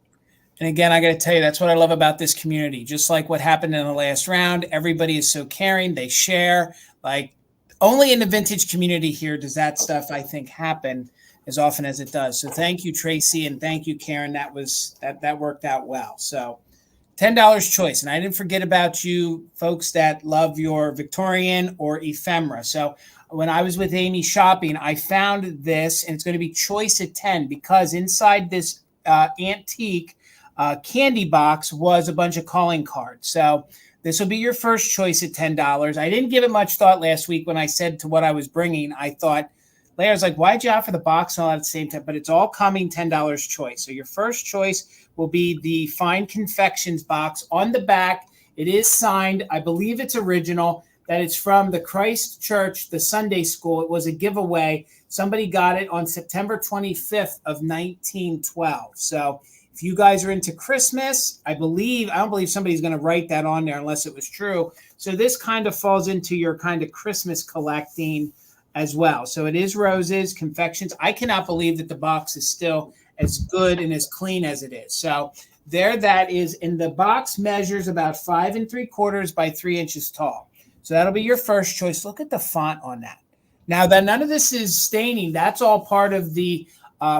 And again, I got to tell you, that's what I love about this community. Just like what happened in the last round, everybody is so caring. They share. Like, only in the vintage community here does that stuff, I think, happen as often as it does. So thank you, Tracy, and thank you, Karen. That worked out well. So $10 choice. And I didn't forget about you folks that love your Victorian or ephemera. So when I was with Amie shopping, I found this, and it's going to be choice at 10 because inside this antique candy box was a bunch of calling cards. So this will be your first choice at $10. I didn't give it much thought last week when I said to what I was bringing. I thought, Leah was like, why'd you offer the box and all at the same time? But it's all coming $10 choice. So your first choice will be the Fine Confections box. On the back, it is signed. I believe it's original, that it's from the Christ Church, the Sunday school. It was a giveaway. Somebody got it on September 25th of 1912. So if you guys are into Christmas, I don't believe somebody's going to write that on there unless it was true. So this kind of falls into your kind of Christmas collecting as well. So it is roses, confections. I cannot believe that the box is still as good and as clean as it is. So there that is. And the box measures about 5 3/4 by 3 inches tall. So that'll be your first choice. Look at the font on that. Now that none of this is staining, that's all part of the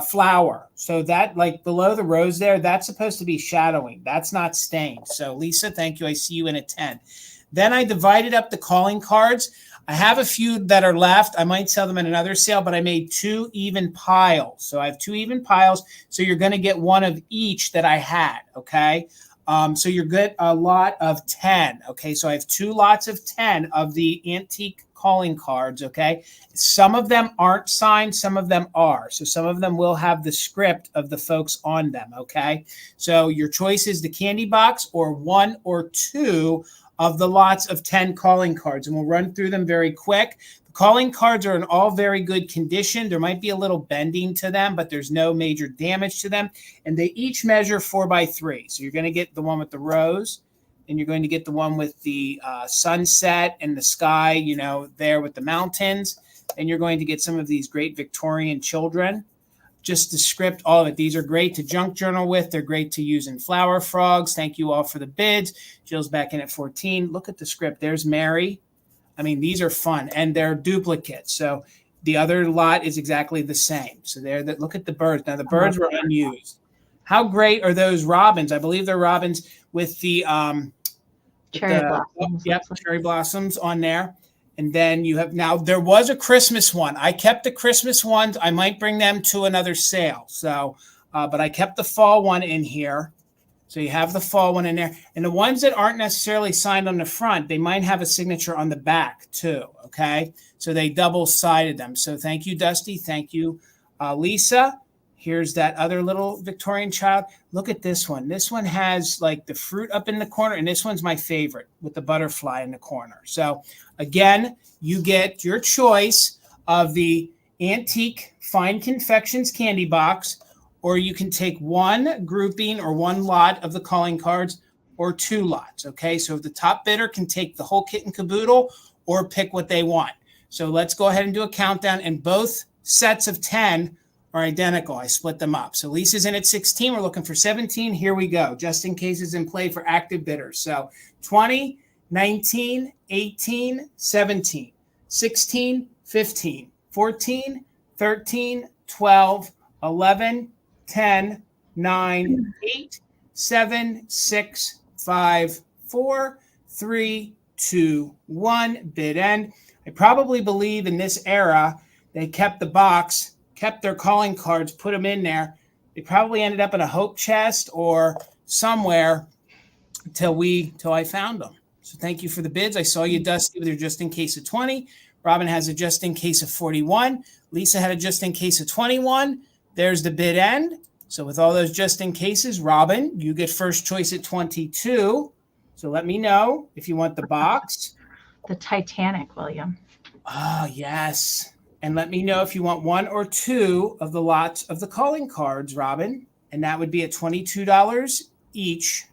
flower. So that, like below the rose there, that's supposed to be shadowing. That's not stained. So Lisa, thank you. I see you in at 10. Then I divided up the calling cards. I have a few that are left. I might sell them in another sale, but I made 2 even piles. So I have 2 even piles. So you're going to get one of each that I had. Okay. So you're good. A lot of 10. Okay. So I have 2 lots of 10 of the antique calling cards. Okay. Some of them aren't signed. Some of them are. So some of them will have the script of the folks on them. Okay. So your choice is the candy box or 1 or 2 of the lots of 10 calling cards. And we'll run through them very quick. The calling cards are in all very good condition. There might be a little bending to them, but there's no major damage to them. And they each measure 4 by 3. So you're going to get the one with the rose, and you're going to get the one with the sunset and the sky, you know, there with the mountains. And you're going to get some of these great Victorian children. Just the script, all of it. These are great to junk journal with. They're great to use in flower frogs. Thank you all for the bids. Jill's back in at 14. Look at the script. There's Mary. I mean, these are fun, and they're duplicates. So the other lot is exactly the same. So look at the birds. Now the birds were unused. How great are those robins? I believe they're robins with the cherry blossoms. Yep, cherry blossoms on there. And then you have, now there was a Christmas one. I kept the Christmas ones. I might bring them to another sale. So, but I kept the fall one in here. So you have the fall one in there. And the ones that aren't necessarily signed on the front, they might have a signature on the back too. Okay. So they double-sided them. So thank you, Dusty. Thank you, Lisa. Here's that other little Victorian child. Look at this one. This one has like the fruit up in the corner, and this one's my favorite with the butterfly in the corner. So again, you get your choice of the antique Fine Confections candy box, or you can take one grouping or one lot of the calling cards or 2 lots. Okay, so the top bidder can take the whole kit and caboodle or pick what they want. So let's go ahead and do a countdown, and both sets of 10 are identical. I split them up. So Lisa's in at 16. We're looking for 17. Here we go. Just in case is in play for active bidders. So 20, 19, 18, 17, 16, 15, 14, 13, 12, 11, 10, 9, 8, 7, 6, 5, 4, 3, 2, 1. Bid end. I probably believe in this era, they kept the box, kept their calling cards, put them in there. They probably ended up in a hope chest or somewhere till I found them. So thank you for the bids. I saw you, Dusty, with your just in case of 20. Robin has a just in case of 41. Lisa had a just in case of 21. There's the bid end. So with all those just in cases, Robin, you get first choice at 22. So let me know if you want the box. The Titanic, William. Oh, yes. And let me know if you want 1 or 2 of the lots of the calling cards, Robin. And that would be at $22 each.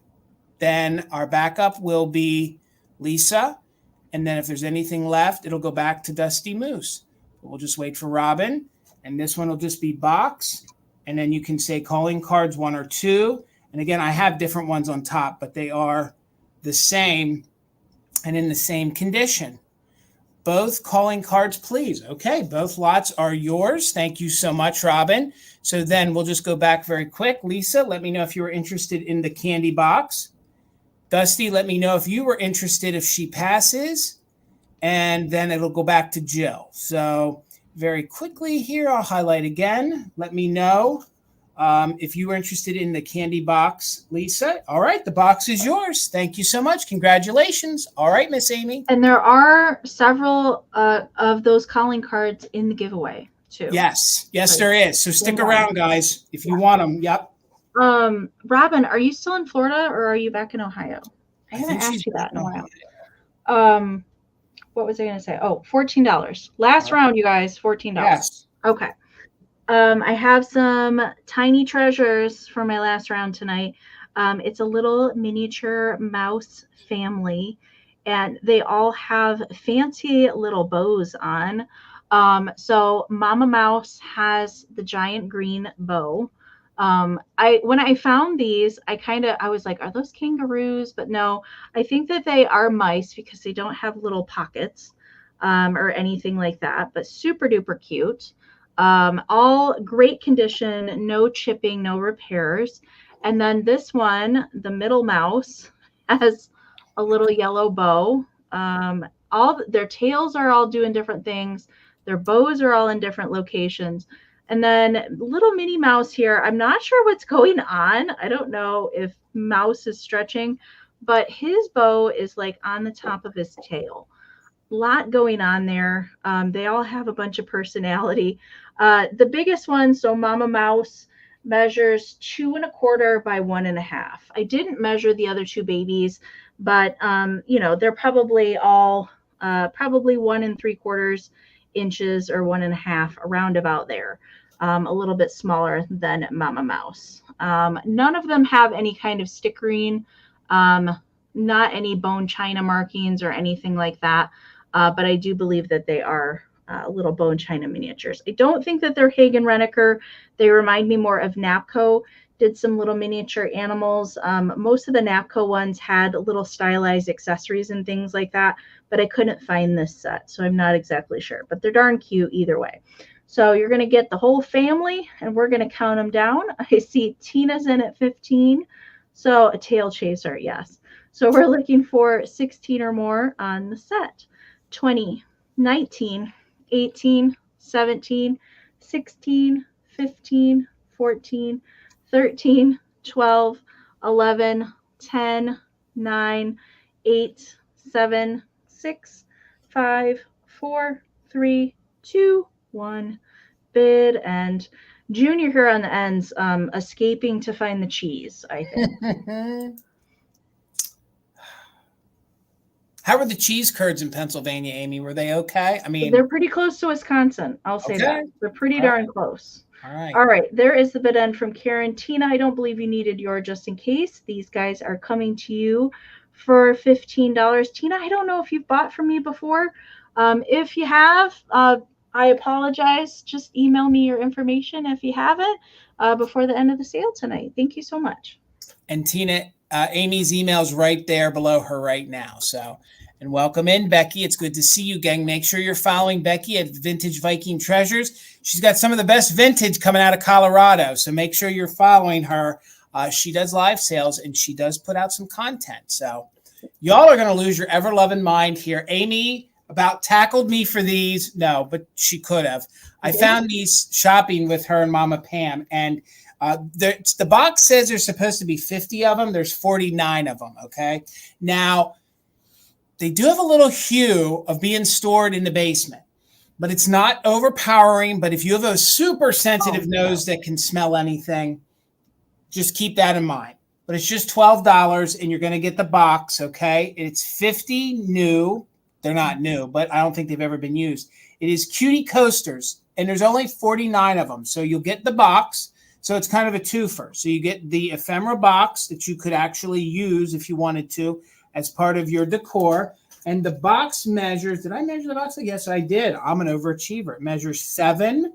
Then our backup will be Lisa, and then if there's anything left, it'll go back to Dusty Moose. We'll just wait for Robin, and this one will just be box, and then you can say calling cards 1 or 2. And again, I have different ones on top, but they are the same and in the same condition. Both calling cards, please. Okay, both lots are yours. Thank you so much, Robin. So then we'll just go back very quick. Lisa, let me know if you were interested in the candy box. Dusty, let me know if you were interested if she passes. And then it'll go back to Jill. So very quickly here, I'll highlight again. Let me know if you were interested in the candy box, Lisa. All right, the box is yours. Thank you so much. Congratulations. All right, Miss Amie. And there are several of those calling cards in the giveaway too. Yes, there is. So stick around, guys, if you want them. Yep. Robin, are you still in Florida or are you back in Ohio? I haven't asked you that in a while. What was I going to say? Oh, $14. Last round, you guys, $14. Yes. Okay. I have some tiny treasures for my last round tonight. It's a little miniature mouse family, and they all have fancy little bows on. So Mama Mouse has the giant green bow. When I found these, I was like, are those kangaroos? But no, I think that they are mice because they don't have little pockets or anything like that, but super duper cute. All great condition, no chipping, no repairs. And then this one, the middle mouse, has a little yellow bow. All their tails are all doing different things. Their bows are all in different locations. And then little Minnie Mouse here, I'm not sure what's going on. I don't know if Mouse is stretching, but his bow is like on the top of his tail. Lot going on there. They all have a bunch of personality. The biggest one, so Mama Mouse, measures 2 1/4 by 1 1/2. I didn't measure the other 2 babies, but they're probably all probably 1 3/4 inches or 1 1/2, around about there. A little bit smaller than Mama Mouse. None of them have any kind of stickering, not any bone china markings or anything like that. But I do believe that they are little bone china miniatures. I don't think that they're Hagen Renneker. They remind me more of Napco. Did some little miniature animals. Most of the Napco ones had little stylized accessories and things like that, but I couldn't find this set, so I'm not exactly sure. But they're darn cute either way. So you're going to get the whole family, and we're going to count them down. I see Tina's in at 15, so a tail chaser, yes. So we're looking for 16 or more on the set. 20, 19, 18, 17, 16, 15, 14, 13, 12, 11, 10, 9, 8, 7, 6, 5, 4, 3, 2, 1. Bid, and Junior here on the ends, escaping to find the cheese, I think. How were the cheese curds in Pennsylvania, Amie? Were they okay? I mean, they're pretty close to Wisconsin. I'll say that. They're pretty darn close. All right. All right. There is the bid end from Karen. Tina, I don't believe you needed your just in case. These guys are coming to you for $15. Tina, I don't know if you've bought from me before. If you have, I apologize. Just email me your information if you haven't before the end of the sale tonight. Thank you so much. And Tina, Amy's email's right there below her right now. So, and welcome in, Becky. It's good to see you, gang. Make sure you're following Becky at Vintage Viking Treasures. She's got some of the best vintage coming out of Colorado. So make sure you're following her. She does live sales and she does put out some content. So y'all are going to lose your ever-loving mind here. Amie about tackled me for these. No, but she could have. I found these shopping with her and Mama Pam, and the box says there's supposed to be 50 of them. There's 49 of them. Okay. Now they do have a little hue of being stored in the basement, but it's not overpowering. But if you have a super sensitive nose that can smell anything, just keep that in mind. But it's just $12 and you're going to get the box. Okay. It's 50 new. They're not new, but I don't think they've ever been used. It is cutie coasters and there's only 49 of them. So you'll get the box. So it's kind of a twofer. So you get the ephemera box that you could actually use if you wanted to. as part of your decor. And the box measures, did I measure the box? Yes, I did. I'm an overachiever. It measures 7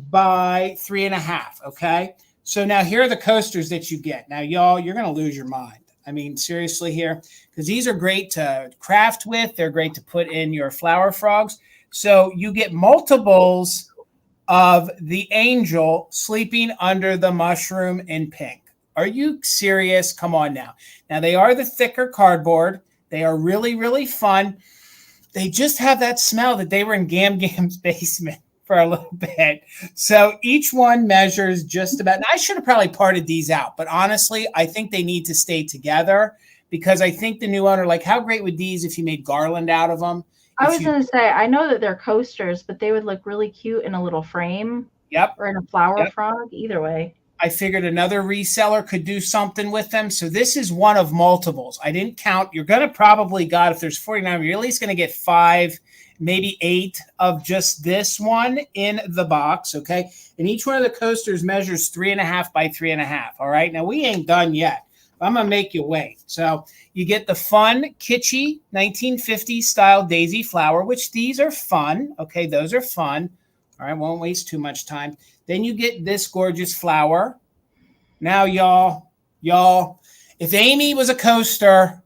by 3.5. Okay. So now here are the coasters that you get. Now, y'all, you're going to lose your mind. I mean, seriously here, because these are great to craft with. They're great to put in your flower frogs. So you get multiples of the angel sleeping under the mushroom in pink. Are you serious? Come on now. Now, they are the thicker cardboard. They are really, really fun. They just have that smell that they were in Gam Gam's basement for a little bit. So each one measures just about, and I should have probably parted these out, but honestly, I think they need to stay together because I think the new owner, like how great would these if you made garland out of them? I was going to say, I know that they're coasters, but they would look really cute in a little frame. Yep. Or in a flower frog, either way. I figured another reseller could do something with them. So this is one of multiples. I didn't count. You're going to probably got, if there's 49, you're at least going to get 5, maybe 8 of just this one in the box. Okay. And each one of the coasters measures 3.5 by 3.5. All right. Now we ain't done yet. I'm going to make you wait. So you get the fun, kitschy 1950s style daisy flower, which these are fun. Okay. Those are fun. All right. Won't waste too much time. Then you get this gorgeous flower. Now, y'all, if Amie was a coaster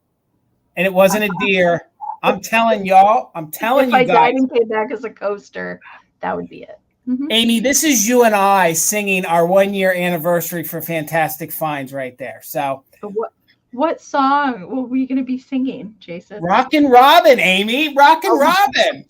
and it wasn't a deer, I'm telling y'all, you guys. If I died and came back as a coaster, that would be it. Mm-hmm. Amie, this is you and I singing our 1-year anniversary for Fantastic Finds right there. So what song were we going to be singing, Jason? Rockin' Robin, Amie. Rockin' Robin.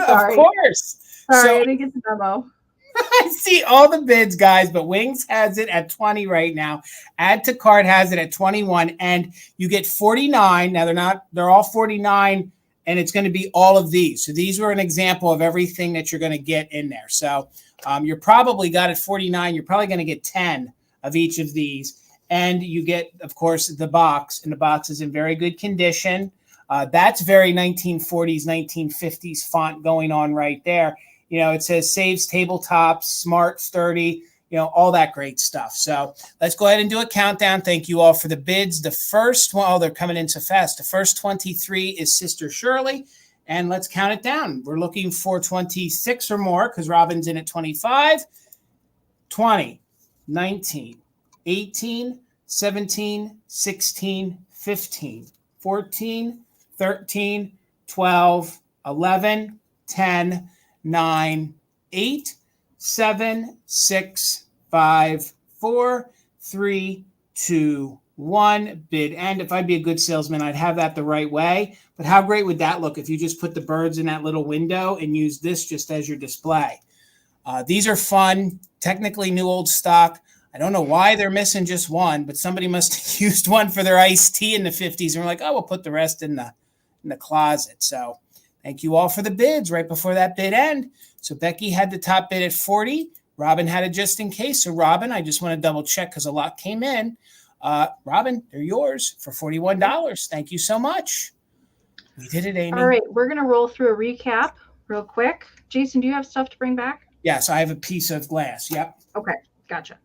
Of course. Sorry, I didn't get the memo. I see all the bids, guys, but Wings has it at 20 right now. Add to Cart has it at 21, and you get 49. Now they're all 49, and it's going to be all of these. So these were an example of everything that you're going to get in there. So you're probably got at 49. You're probably going to get 10 of each of these, and you get, of course, the box, and the box is in very good condition. That's very 1940s, 1950s font going on right there. You know, it says saves tabletops, smart, sturdy, you know, all that great stuff. So let's go ahead and do a countdown. Thank you all for the bids. The first one, oh, they're coming in so fast. The first 23 is Sister Shirley. And let's count it down. We're looking for 26 or more because Robin's in at 25, 20, 19, 18, 17, 16, 15, 14, 13, 12, 11, 10, 9, 8, 7, 6, 5, 4, 3, 2, 1. Bid end. If I'd be a good salesman, I'd have that the right way. But how great would that look if you just put the birds in that little window and use this just as your display? These are fun, technically new old stock. I don't know why they're missing just one, but somebody must have used one for their iced tea in the 50s. And we're like, oh, we'll put the rest in the closet. So thank you all for the bids right before that bid end. So Becky had the top bid at 40. Robin had it just in case. So Robin, I just want to double check because a lot came in. Robin, they're yours for $41. Thank you so much. We did it, Amie. All right, we're going to roll through a recap real quick. Jason, do you have stuff to bring back? Yes, I have a piece of glass. Yep. Okay, gotcha.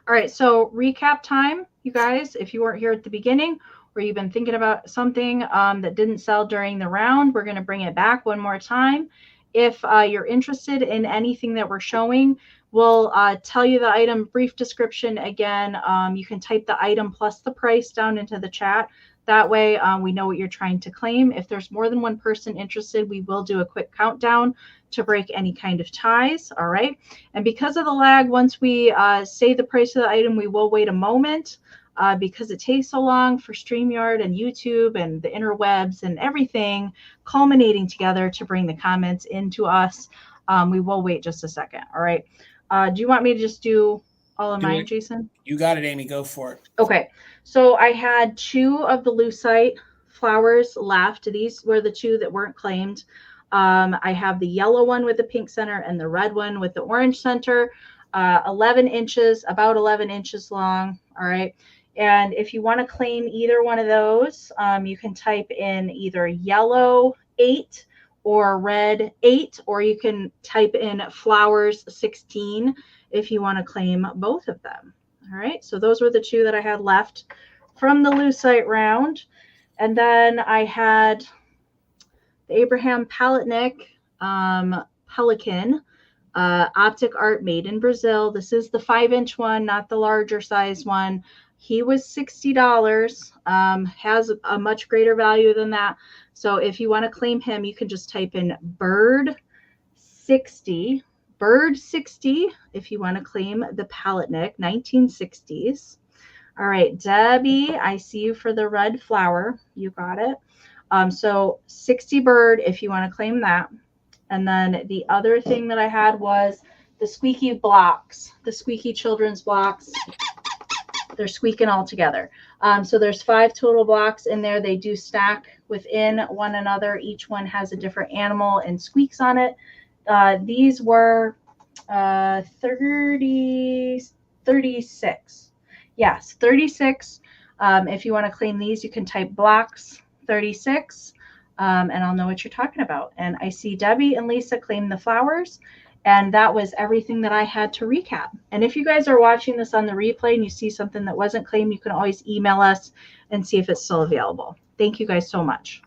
All right, so recap time, you guys. If you weren't here at the beginning or you've been thinking about something that didn't sell during the round, we're going to bring it back one more time. If you're interested in anything that we're showing, we'll tell you the item brief description again. You can type the item plus the price down into the chat. That way we know what you're trying to claim. If there's more than one person interested, we will do a quick countdown to break any kind of ties. All right. And because of the lag, once we say the price of the item, we will wait a moment because it takes so long for StreamYard and YouTube and the interwebs and everything culminating together to bring the comments into us. We will wait just a second. All right. Do you want me to just do all of mine, Jason? You got it, Amie. Go for it. Okay. So I had 2 of the lucite flowers left. These were the 2 that weren't claimed. I have the yellow one with the pink center and the red one with the orange center, 11 inches, about 11 inches long. All right. And if you want to claim either one of those, you can type in either yellow 8 or red 8, or you can type in flowers 16 if you want to claim both of them. All right. So those were the 2 that I had left from the lucite round. And then I had the Abraham Palatnik Pelican optic art made in Brazil. This is the 5-inch one, not the larger size one. He was $60, has a much greater value than that. So if you want to claim him, you can just type in bird 60 if you want to claim the Palatnik 1960s. All right, Debbie, I see you for the red flower. You got it. So 60 bird if you want to claim that. And then the other thing that I had was the squeaky blocks, the squeaky children's blocks. They're squeaking all together. So there's 5 total blocks in there. They do stack within one another. Each one has a different animal and squeaks on it. These were 36. Yes, 36. If you want to claim these, you can type blocks 36. And I'll know what you're talking about. And I see Debbie and Lisa claim the flowers. And that was everything that I had to recap. And if you guys are watching this on the replay and you see something that wasn't claimed, you can always email us and see if it's still available. Thank you guys so much.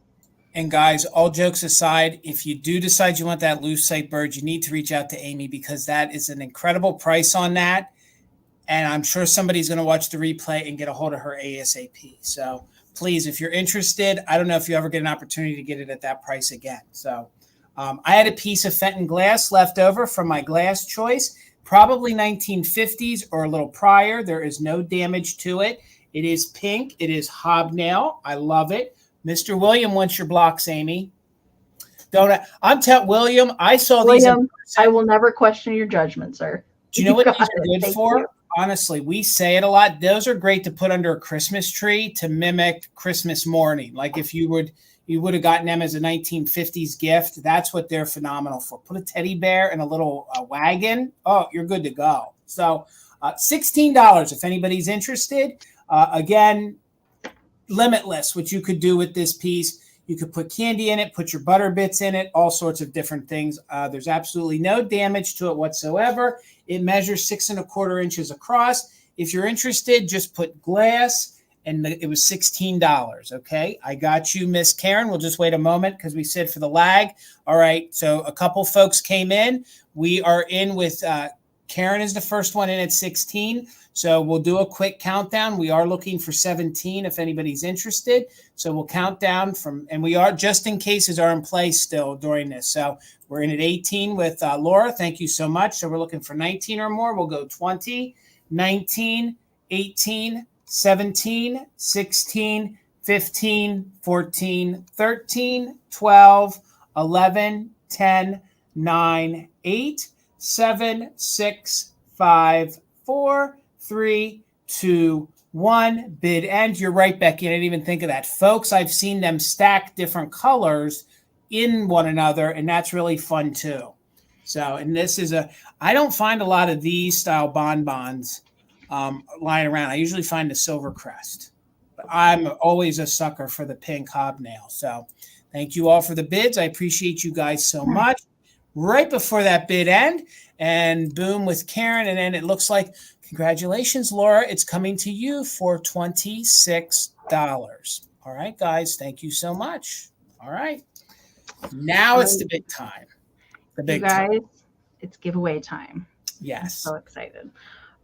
And guys, all jokes aside, if you do decide you want that lucite bird, you need to reach out to Amie because that is an incredible price on that. And I'm sure somebody's going to watch the replay and get a hold of her ASAP. So please, if you're interested, I don't know if you ever get an opportunity to get it at that price again. So I had a piece of Fenton glass left over from my glass choice, probably 1950s or a little prior. There is no damage to it. It is pink. It is hobnail. I love it. Mr. William wants your blocks, Amie. I'm telling William, I saw these. William, I will never question your judgment, sir. Do you know what these are good for? Honestly, we say it a lot. Those are great to put under a Christmas tree to mimic Christmas morning. Like if you would have gotten them as a 1950s gift. That's what they're phenomenal for. Put a teddy bear in a little wagon. Oh, you're good to go. So $16 if anybody's interested. Again, limitless what you could do with this piece. You could put candy in it, put your butter bits in it, all sorts of different things. There's absolutely no damage to it whatsoever. It measures 6 1/4 inches across. If you're interested, just put glass, and it was $16. Okay, I got you, Miss Karen. We'll just wait a moment because we said for the lag. All right, so a couple folks came in. We are in with Karen is the first one in at 16. So we'll do a quick countdown. We are looking for 17 if anybody's interested. So we'll count down from, and we are, just in cases are in place still during this. So we're in at 18 with Laura. Thank you so much. So we're looking for 19 or more. We'll go 20, 19, 18, 17, 16, 15, 14, 13, 12, 11, 10, 9, 8, 7, 6, 5, 4, 3, 2, 1. Bid end. You're right, Becky. I didn't even think of that. Folks, I've seen them stack different colors in one another, and that's really fun too. So, and this is I don't find a lot of these style bonbons lying around. I usually find the silver crest. But I'm always a sucker for the pink hobnail. So thank you all for the bids. I appreciate you guys so much. Right before that bid end, and boom with Karen, and then it looks like, congratulations, Laura, it's coming to you for $26. All right, guys, thank you so much. All right, now it's the big time. The big time. It's giveaway time. Yes. I'm so excited.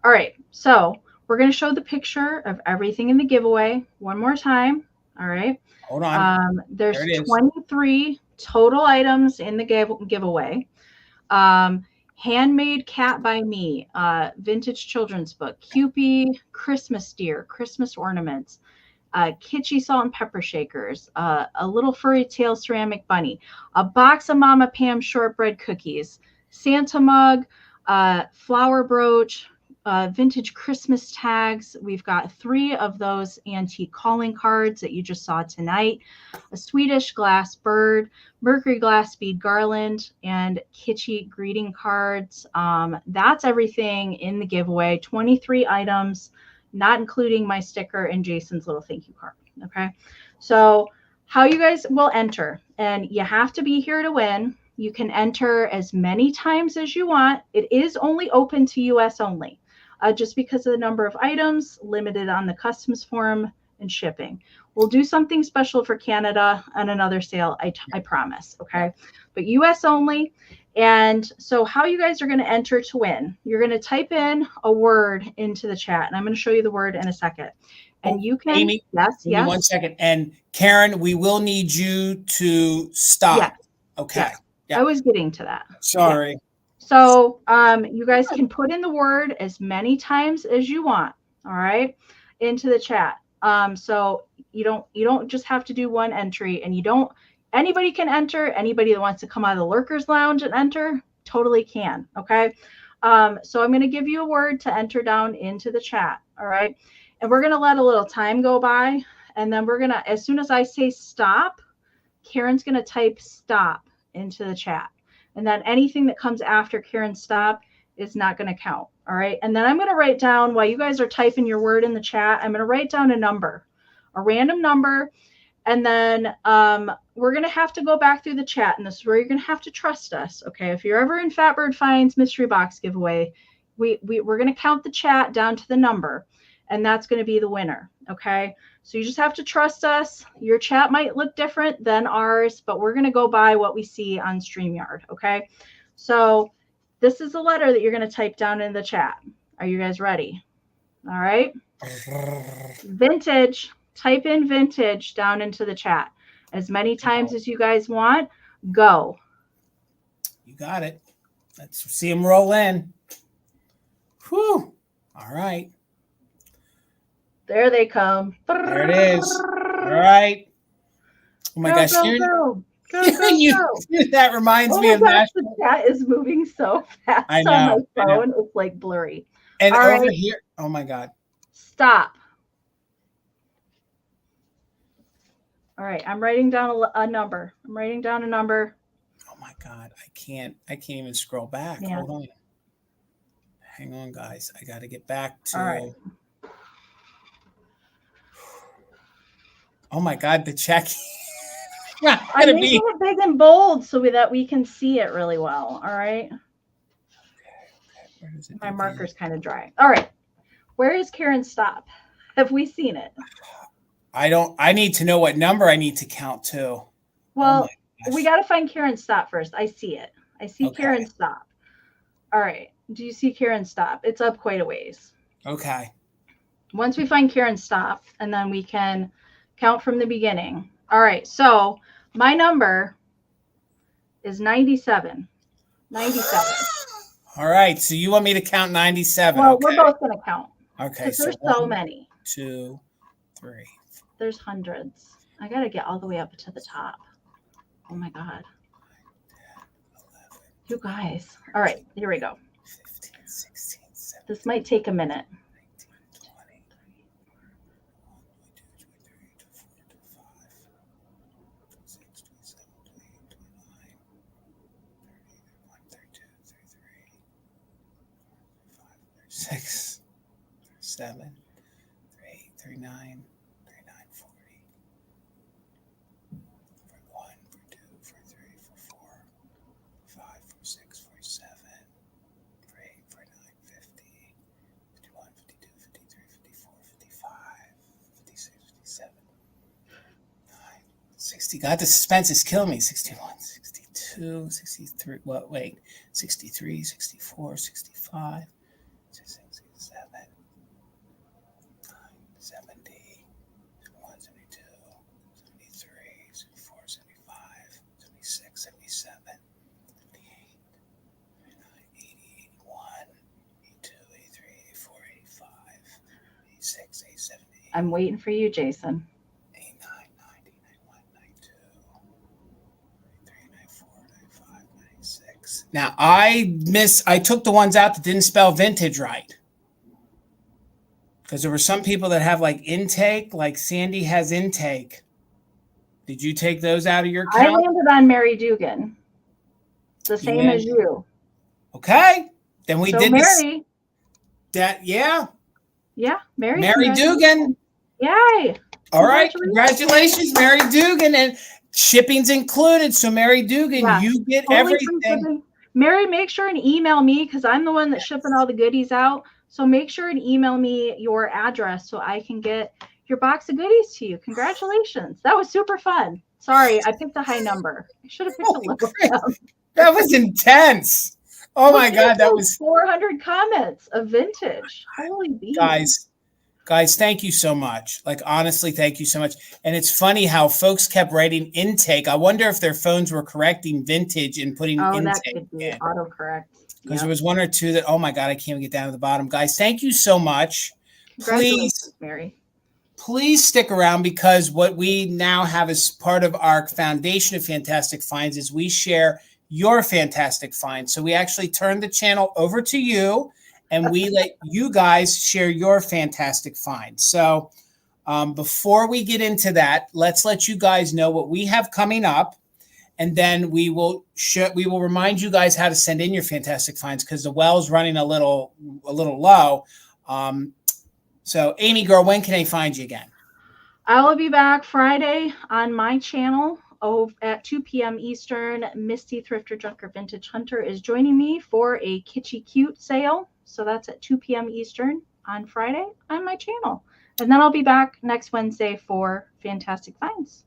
All right, so we're going to show the picture of everything in the giveaway one more time. All right. Hold on. There's 23 total items in the giveaway. Handmade Cat by Me, vintage children's book, Kewpie, Christmas deer, Christmas ornaments, kitschy salt and pepper shakers, a little furry tail ceramic bunny, a box of Mama Pam shortbread cookies, Santa mug, flower brooch, vintage Christmas tags. We've got 3 of those antique calling cards that you just saw tonight, a Swedish glass bird, Mercury glass bead garland, and kitschy greeting cards. That's everything in the giveaway. 23 items, not including my sticker and Jason's little thank you card. Okay, so how you guys will enter, and you have to be here to win. You can enter as many times as you want. It is only open to US only. Just because of the number of items, limited on the customs form, in shipping. We'll do something special for Canada on another sale, I promise, okay? But US only. And so how you guys are going to enter to win, you're going to type in a word into the chat, and I'm going to show you the word in a second. And you can, Amy, yes. 1 second. And Karen, we will need you to stop. Yes. Okay. Yes. Yep. I was getting to that. Sorry. Yeah. So you guys can put in the word as many times as you want, all right, into the chat. So you don't just have to do one entry, and anybody can enter. Anybody that wants to come out of the Lurkers Lounge and enter totally can, okay? So I'm going to give you a word to enter down into the chat, all right? And we're going to let a little time go by, and then we're going to, as soon as I say stop, Karen's going to type stop into the chat. And then anything that comes after Karen's stop is not going to count, all right? And then I'm going to write down, while you guys are typing your word in the chat, I'm going to write down a number, a random number. And then we're going to have to go back through the chat, and this is where you're going to have to trust us, okay? If you're ever in Fatbird Finds Mystery Box giveaway, we're going to count the chat down to the number, and that's going to be the winner, okay? So you just have to trust us. Your chat might look different than ours, but we're going to go by what we see on StreamYard, okay? So this is the letter that you're going to type down in the chat. Are you guys ready? All right. Vintage. Type in vintage down into the chat as many times as you guys want. Go. You got it. Let's see them roll in. Whew. All right. There they come. There it is. All right. Oh my gosh. Go. That reminds me of the chat is moving so fast on my phone. It's like blurry. And all over here. Oh my God. Stop. All right. I'm writing down a number. I'm writing down a number. Oh my God. I can't even scroll back. Yeah. Hold on. Hang on, guys. I got to get back to. All right. Oh my God, the check. I'm making it big and bold so that we can see it really well. All right. Okay. My marker's kind of dry. All right. Where is Karen's stop? Have we seen it? I need to know what number I need to count to. Well, we got to find Karen's stop first. I see it. I see Karen's stop. All right. Do you see Karen's stop? It's up quite a ways. Okay. Once we find Karen's stop, and then we can count from the beginning. All right. So my number is 97. 97. All right. So you want me to count 97? Well, we're both going to count. Okay. So there's so many. 2, 3. There's hundreds. I got to get all the way up to the top. Oh my God. 11, you guys. All right. Here we go. 15, 16, 17. This might take a minute. 19, 20. 26, 27, 28, 29, 30, 32, 33, 35, 36, 37, 38, 39, 40, 41, 42, 43, 44, 45, 46, 47, 48, 49, 50, 51, 52, 53, 54, 55, 56, 57, 60. God, the suspense is killing me. 61, 62, 63. What? Wait. 63, 64, 65, 66, 67, 70, 71, 72, 73, 74, 75, 76, 77, 78, 79, 80, 81, 82, 83, 84, 85, 86, 87, 88. I'm waiting for you, Jason. 89, 90, 91, 92, 93, 94, 95, 96. Now, I took the ones out that didn't spell vintage right. Because there were some people that have like intake, like Sandy has intake. Did you take those out of your count? I landed on Mary Dugan. The same as you. Okay. Then we did Mary. Yeah, Mary Dugan. Yay. All right. Congratulations, Mary Dugan. And shipping's included. So Mary Dugan, you get everything. Mary, make sure and email me because I'm the one that's shipping all the goodies out. So make sure and email me your address so I can get your box of goodies to you. Congratulations. That was super fun. Sorry, I picked a high number. I should have picked a low one. That was intense. Oh my God, that was 400 comments of vintage. Holy beans. Guys, thank you so much. Like, honestly, thank you so much. And it's funny how folks kept writing intake. I wonder if their phones were correcting vintage and putting intake that could be autocorrect. Because there was one or two that, oh my God, I can't even get down to the bottom. Guys, thank you so much. Congratulations, Mary. Please stick around, because what we now have as part of our foundation of fantastic finds is we share your fantastic finds. So we actually turn the channel over to you, and we let you guys share your fantastic finds. So before we get into that, let's let you guys know what we have coming up. And then we will remind you guys how to send in your fantastic finds, because the well's running a little low. So Amie girl, when can they find you again? I will be back Friday on my channel at 2 p.m. Eastern. Misty Thrifter Junker Vintage Hunter is joining me for a Kitschy Cute sale. So that's at 2 p.m. Eastern on Friday on my channel. And then I'll be back next Wednesday for Fantastic Finds.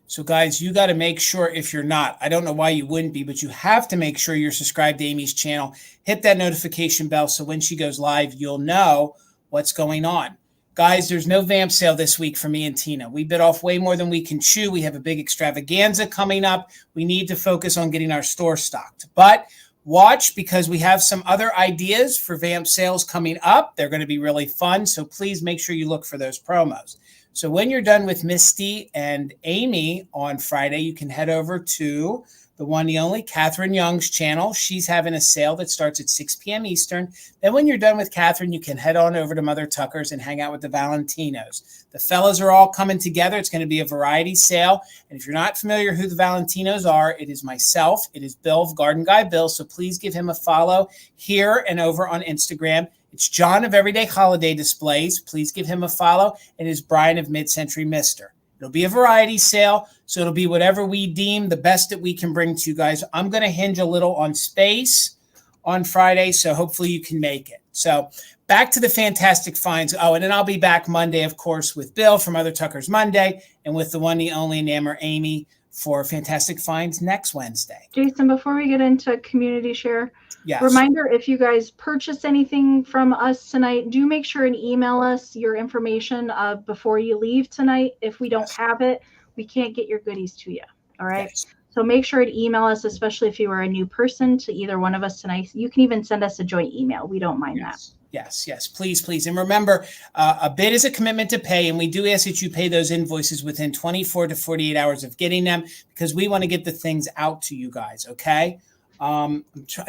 So guys, you got to make sure, if you're not, I don't know why you wouldn't be, but you have to make sure you're subscribed to Amie's channel. Hit that notification bell so when she goes live, you'll know what's going on. Guys, there's no vamp sale this week for me and Tina. We bit off way more than we can chew. We have a big extravaganza coming up. We need to focus on getting our store stocked. But watch, because we have some other ideas for vamp sales coming up. They're going to be really fun. So please make sure you look for those promos. So when you're done with Misty and Amie on Friday, you can head over to the one, the only Catherine Young's channel. She's having a sale that starts at 6 p.m. Eastern. Then when you're done with Catherine, you can head on over to Mother Tucker's and hang out with the Valentinos. The fellas are all coming together. It's going to be a variety sale. And if you're not familiar who the Valentinos are, it is myself. It is Bill of Garden Guy Bill. So please give him a follow here and over on Instagram. It's John of Everyday Holiday Displays. Please give him a follow. And it's Brian of Mid-Century Mister. It'll be a variety sale, so it'll be whatever we deem the best that we can bring to you guys. I'm going to hinge a little on space on Friday, so hopefully you can make it. So back to the fantastic finds. Oh, and then I'll be back Monday, of course, with Bill from Mother Tucker's Monday, and with the one, the only Enamor Amie for fantastic finds next Wednesday. Jason, before we get into community share, yes. Reminder, if you guys purchase anything from us tonight, do make sure and email us your information before you leave tonight. If we don't have it, we can't get your goodies to you. All right. Yes. So make sure to email us, especially if you are a new person, to either one of us tonight. You can even send us a joint email. We don't mind that. Yes, please, please. And remember, a bid is a commitment to pay, and we do ask that you pay those invoices within 24 to 48 hours of getting them, because we want to get the things out to you guys, okay? I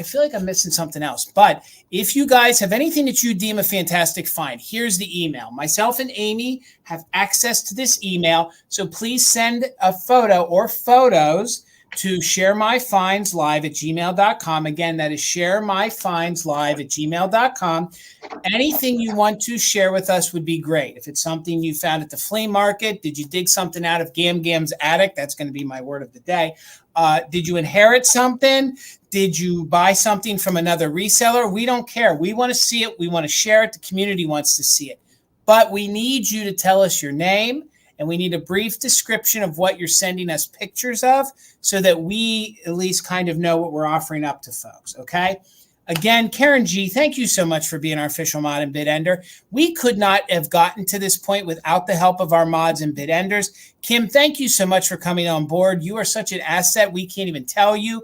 feel like I'm missing something else, but if you guys have anything that you deem a fantastic find, here's the email. Myself and Amie have access to this email, so please send a photo or photos to sharemyfindslive@gmail.com. Again, that is sharemyfindslive@gmail.com. Anything you want to share with us would be great. If it's something you found at the flea market, did you dig something out of Gam Gam's attic? That's going to be my word of the day. Did you inherit something? Did you buy something from another reseller? We don't care. We want to see it. We want to share it. The community wants to see it. But we need you to tell us your name, and we need a brief description of what you're sending us pictures of, so that we at least kind of know what we're offering up to folks, okay? Again, Karen G., thank you so much for being our official mod and bid ender. We could not have gotten to this point without the help of our mods and bid enders. Kim, thank you so much for coming on board. You are such an asset. We can't even tell you.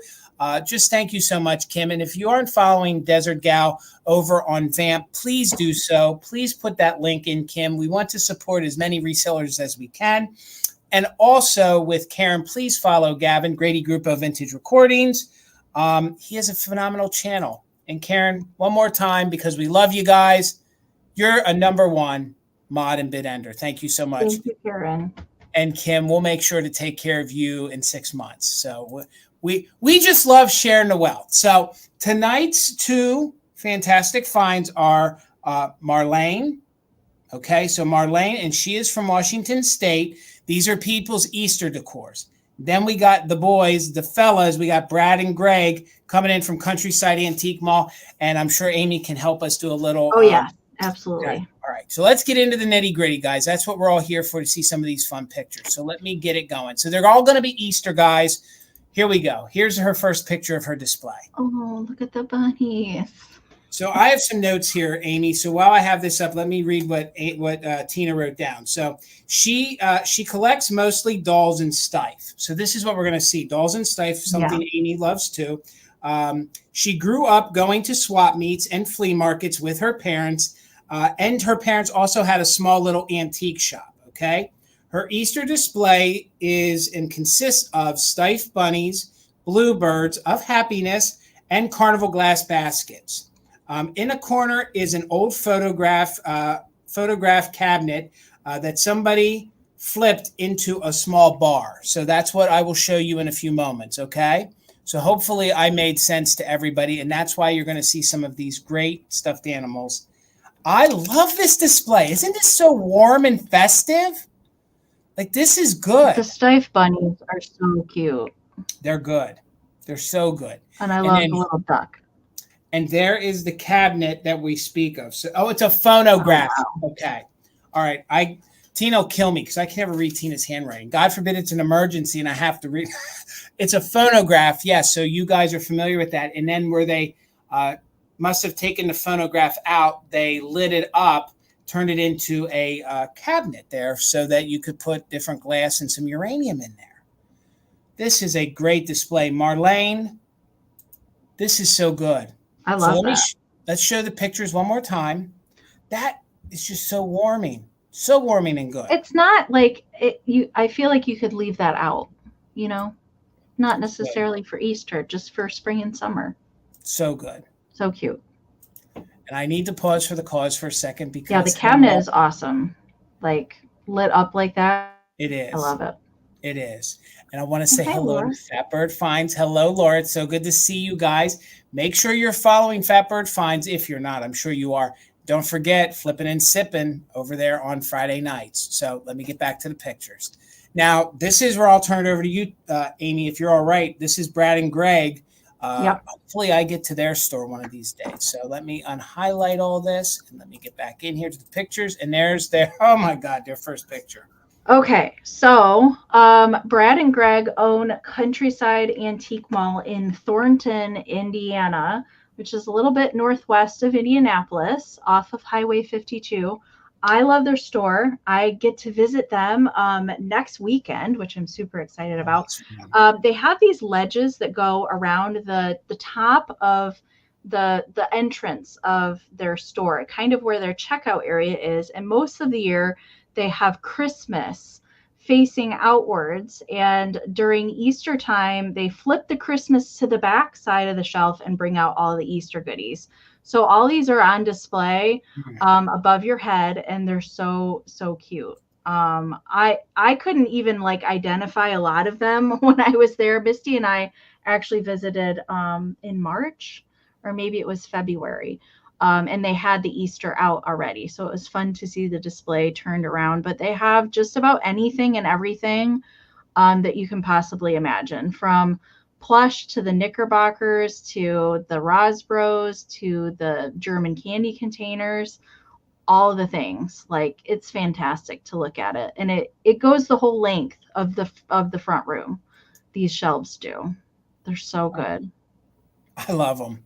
Just thank you so much, Kim. And if you aren't following Desert Gal over on Vamp, please do so. Please put that link in, Kim. We want to support as many resellers as we can. And also with Karen, please follow Gavin, Grady Group of Vintage Recordings. He has a phenomenal channel. And Karen, one more time, because we love you guys, you're a #1 mod and bid ender. Thank you so much. Thank you, Karen. And Kim, we'll make sure to take care of you in 6 months. So we just love sharing the wealth. So tonight's 2 fantastic finds are Marlene. Okay, so Marlene, and she is from Washington State. These are people's Easter decors. Then we got the boys, the fellas. We got Brad and Greg coming in from Countryside Antique Mall, and I'm sure Amie can help us do a little. Oh yeah, Absolutely. Okay. All right. So let's get into the nitty gritty, guys. That's what we're all here for, to see some of these fun pictures. So let me get it going. So they're all going to be Easter, guys. Here we go. Here's her first picture of her display. Oh, look at the bunnies. So I have some notes here, Amy. So while I have this up, let me read what Tina wrote down. So she collects mostly dolls and stuff. So this is what we're going to see. Dolls and stuff, something Amy loves too. She grew up going to swap meets and flea markets with her parents. And her parents also had a small little antique shop, okay? Her Easter display consists of stuffed bunnies, bluebirds of happiness, and carnival glass baskets. In a corner is an old photograph cabinet that somebody flipped into a small bar. So that's what I will show you in a few moments, okay? So hopefully I made sense to everybody, and that's why you're going to see some of these great stuffed animals. I love this display. Isn't this so warm and festive? Like, this is good. The stuffed bunnies are so cute. They're good. They're so good. And I love the little duck. And there is the cabinet that we speak of. So, it's a phonograph. Oh, wow. Okay. All right. Tina will kill me because I can never read Tina's handwriting. God forbid it's an emergency and I have to read. It's a phonograph. Yes. So you guys are familiar with that. And then where they must have taken the phonograph out, they lit it up, turned it into a cabinet there so that you could put different glass and some uranium in there. This is a great display. Marlene, this is so good. I love that. Let's show the pictures one more time. That is just so warming and good. It's not like I feel like you could leave that out, not necessarily for Easter, just for spring and summer. So good. So cute. And I need to pause for the cause for a second because the cabinet is awesome. Like lit up like that. It is. I love it. It is. And I want to say hello to Fatbird Finds. Hello, Laura. It's so good to see you guys. Make sure you're following Fatbird Finds. If you're not, I'm sure you are. Don't forget Flippin' and Sippin' over there on Friday nights. So let me get back to the pictures. Now, this is where I'll turn it over to you, Amy, if you're all right. This is Brad and Greg. Yep. Hopefully I get to their store one of these days. So let me unhighlight all this and let me get back in here to the pictures. And there's oh my God, their first picture. Okay, so Brad and Greg own Countryside Antique Mall in Thornton, Indiana, which is a little bit northwest of Indianapolis, off of Highway 52. I love their store. I get to visit them next weekend, which I'm super excited about. They have these ledges that go around the top of the entrance of their store, kind of where their checkout area is. And most of the year, they have Christmas facing outwards. And during Easter time, they flip the Christmas to the back side of the shelf and bring out all the Easter goodies. So all these are on display above your head, and they're so, so cute. I couldn't even identify a lot of them when I was there. Misty and I actually visited in March, or maybe it was February. And they had the Easter out already. So it was fun to see the display turned around. But they have just about anything and everything that you can possibly imagine, from plush to the Knickerbockers to the Rosbros to the German candy containers, all the things. It's fantastic to look at it. And it goes the whole length of the front room. These shelves do. They're so good. I love them.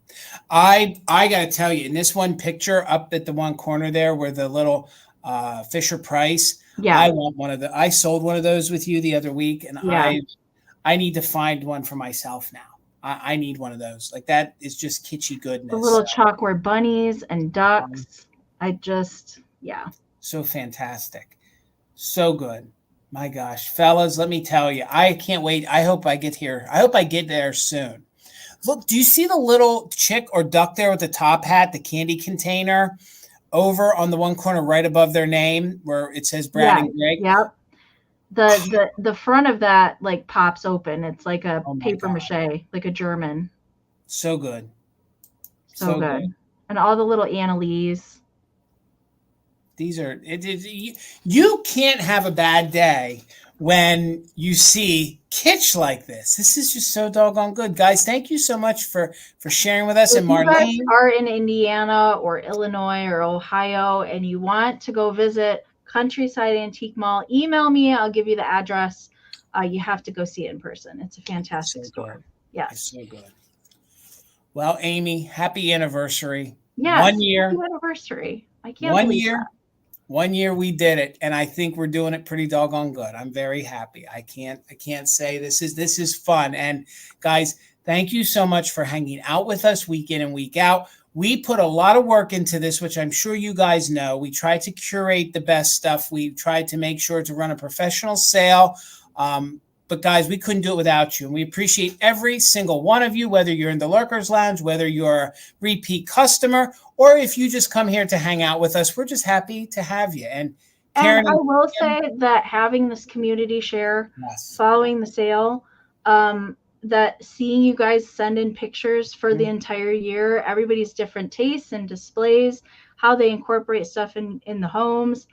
I got to tell you, in this one picture up at the one corner there where the little Fisher Price, I want one of the, I sold one of those with you the other week, and I need to find one for myself now. I need one of those. That is just kitschy goodness. The little chalkboard bunnies and ducks. So fantastic. So good. My gosh, fellas, let me tell you, I can't wait. I hope I get here. I hope I get there soon. Look, do you see the little chick or duck there with the top hat, the candy container, over on the one corner right above their name where it says Brad and Greg? Yep. The front of that pops open. It's like a paper mache, like a German. So good. So good. And all the little Annalise. These are you can't have a bad day when you see kitsch like this. This is just so doggone good. Guys, thank you so much for sharing with us. If and you guys Marlene are in Indiana or Illinois or Ohio and you want to go visit Countryside Antique Mall, email me. I'll give you the address. You have to go see it in person. It's a fantastic store. Yes. It's so good. Well, Amie, happy anniversary. Yes, 1 year. Happy anniversary. I can't believe that. 1 year we did it, and I think we're doing it pretty doggone good. I'm very happy. I can't say this is fun. And guys, thank you so much for hanging out with us week in and week out. We put a lot of work into this, which I'm sure you guys know. We tried to curate the best stuff. We tried to make sure to run a professional sale. But guys, we couldn't do it without you. And we appreciate every single one of you, whether you're in the Lurkers Lounge, whether you're a repeat customer, or if you just come here to hang out with us. We're just happy to have you. And Karen, I will say that having this community share, following the sale, that seeing you guys send in pictures for the entire year, everybody's different tastes and displays, how they incorporate stuff in the homes,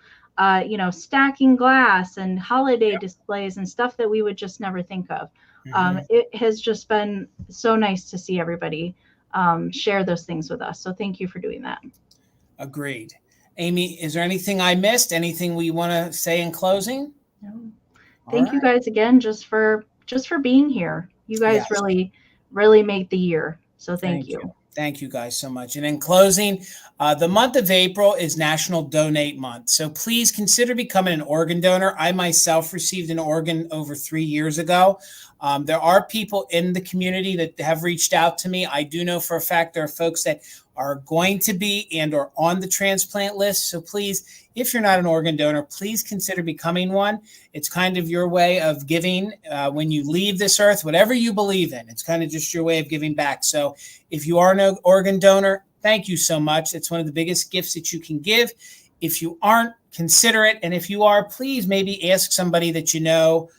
stacking glass and holiday displays and stuff that we would just never think of. It has just been so nice to see everybody share those things with us. So thank you for doing that. Agreed. Amie, is there anything I missed? Anything we want to say in closing? No. Thank you guys again just for being here. You guys really made the year. So thank you. Thank you guys so much. And in closing, the month of April is National Donate Month. So please consider becoming an organ donor. I myself received an organ over 3 years ago. There are people in the community that have reached out to me. I do know for a fact there are folks that are going to be and are on the transplant list. So please, if you're not an organ donor, please consider becoming one. It's kind of your way of giving when you leave this earth, whatever you believe in. It's kind of just your way of giving back. So if you are an organ donor, thank you so much. It's one of the biggest gifts that you can give. If you aren't, consider it. And if you are, please maybe ask somebody that you know.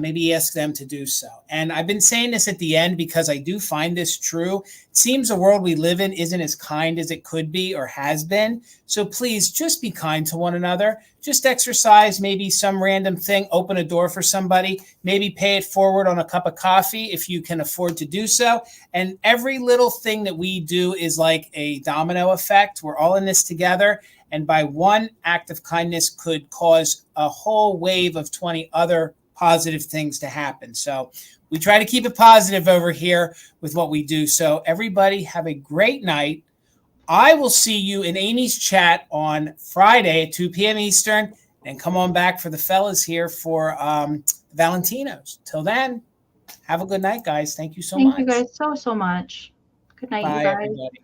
Maybe ask them to do so. And I've been saying this at the end because I do find this true. It seems the world we live in isn't as kind as it could be or has been. So please just be kind to one another. Just exercise maybe some random thing, open a door for somebody, maybe pay it forward on a cup of coffee if you can afford to do so. And every little thing that we do is like a domino effect. We're all in this together. And by one act of kindness could cause a whole wave of 20 other positive things to happen. So we try to keep it positive over here with what we do. So everybody have a great night. I will see you in Amie's chat on Friday at 2 p.m. Eastern, and come on back for the fellas here for Valentinos. Till then, have a good night, guys. Thank you so much. Thank you guys so much. Good night, Bye, you guys. everybody.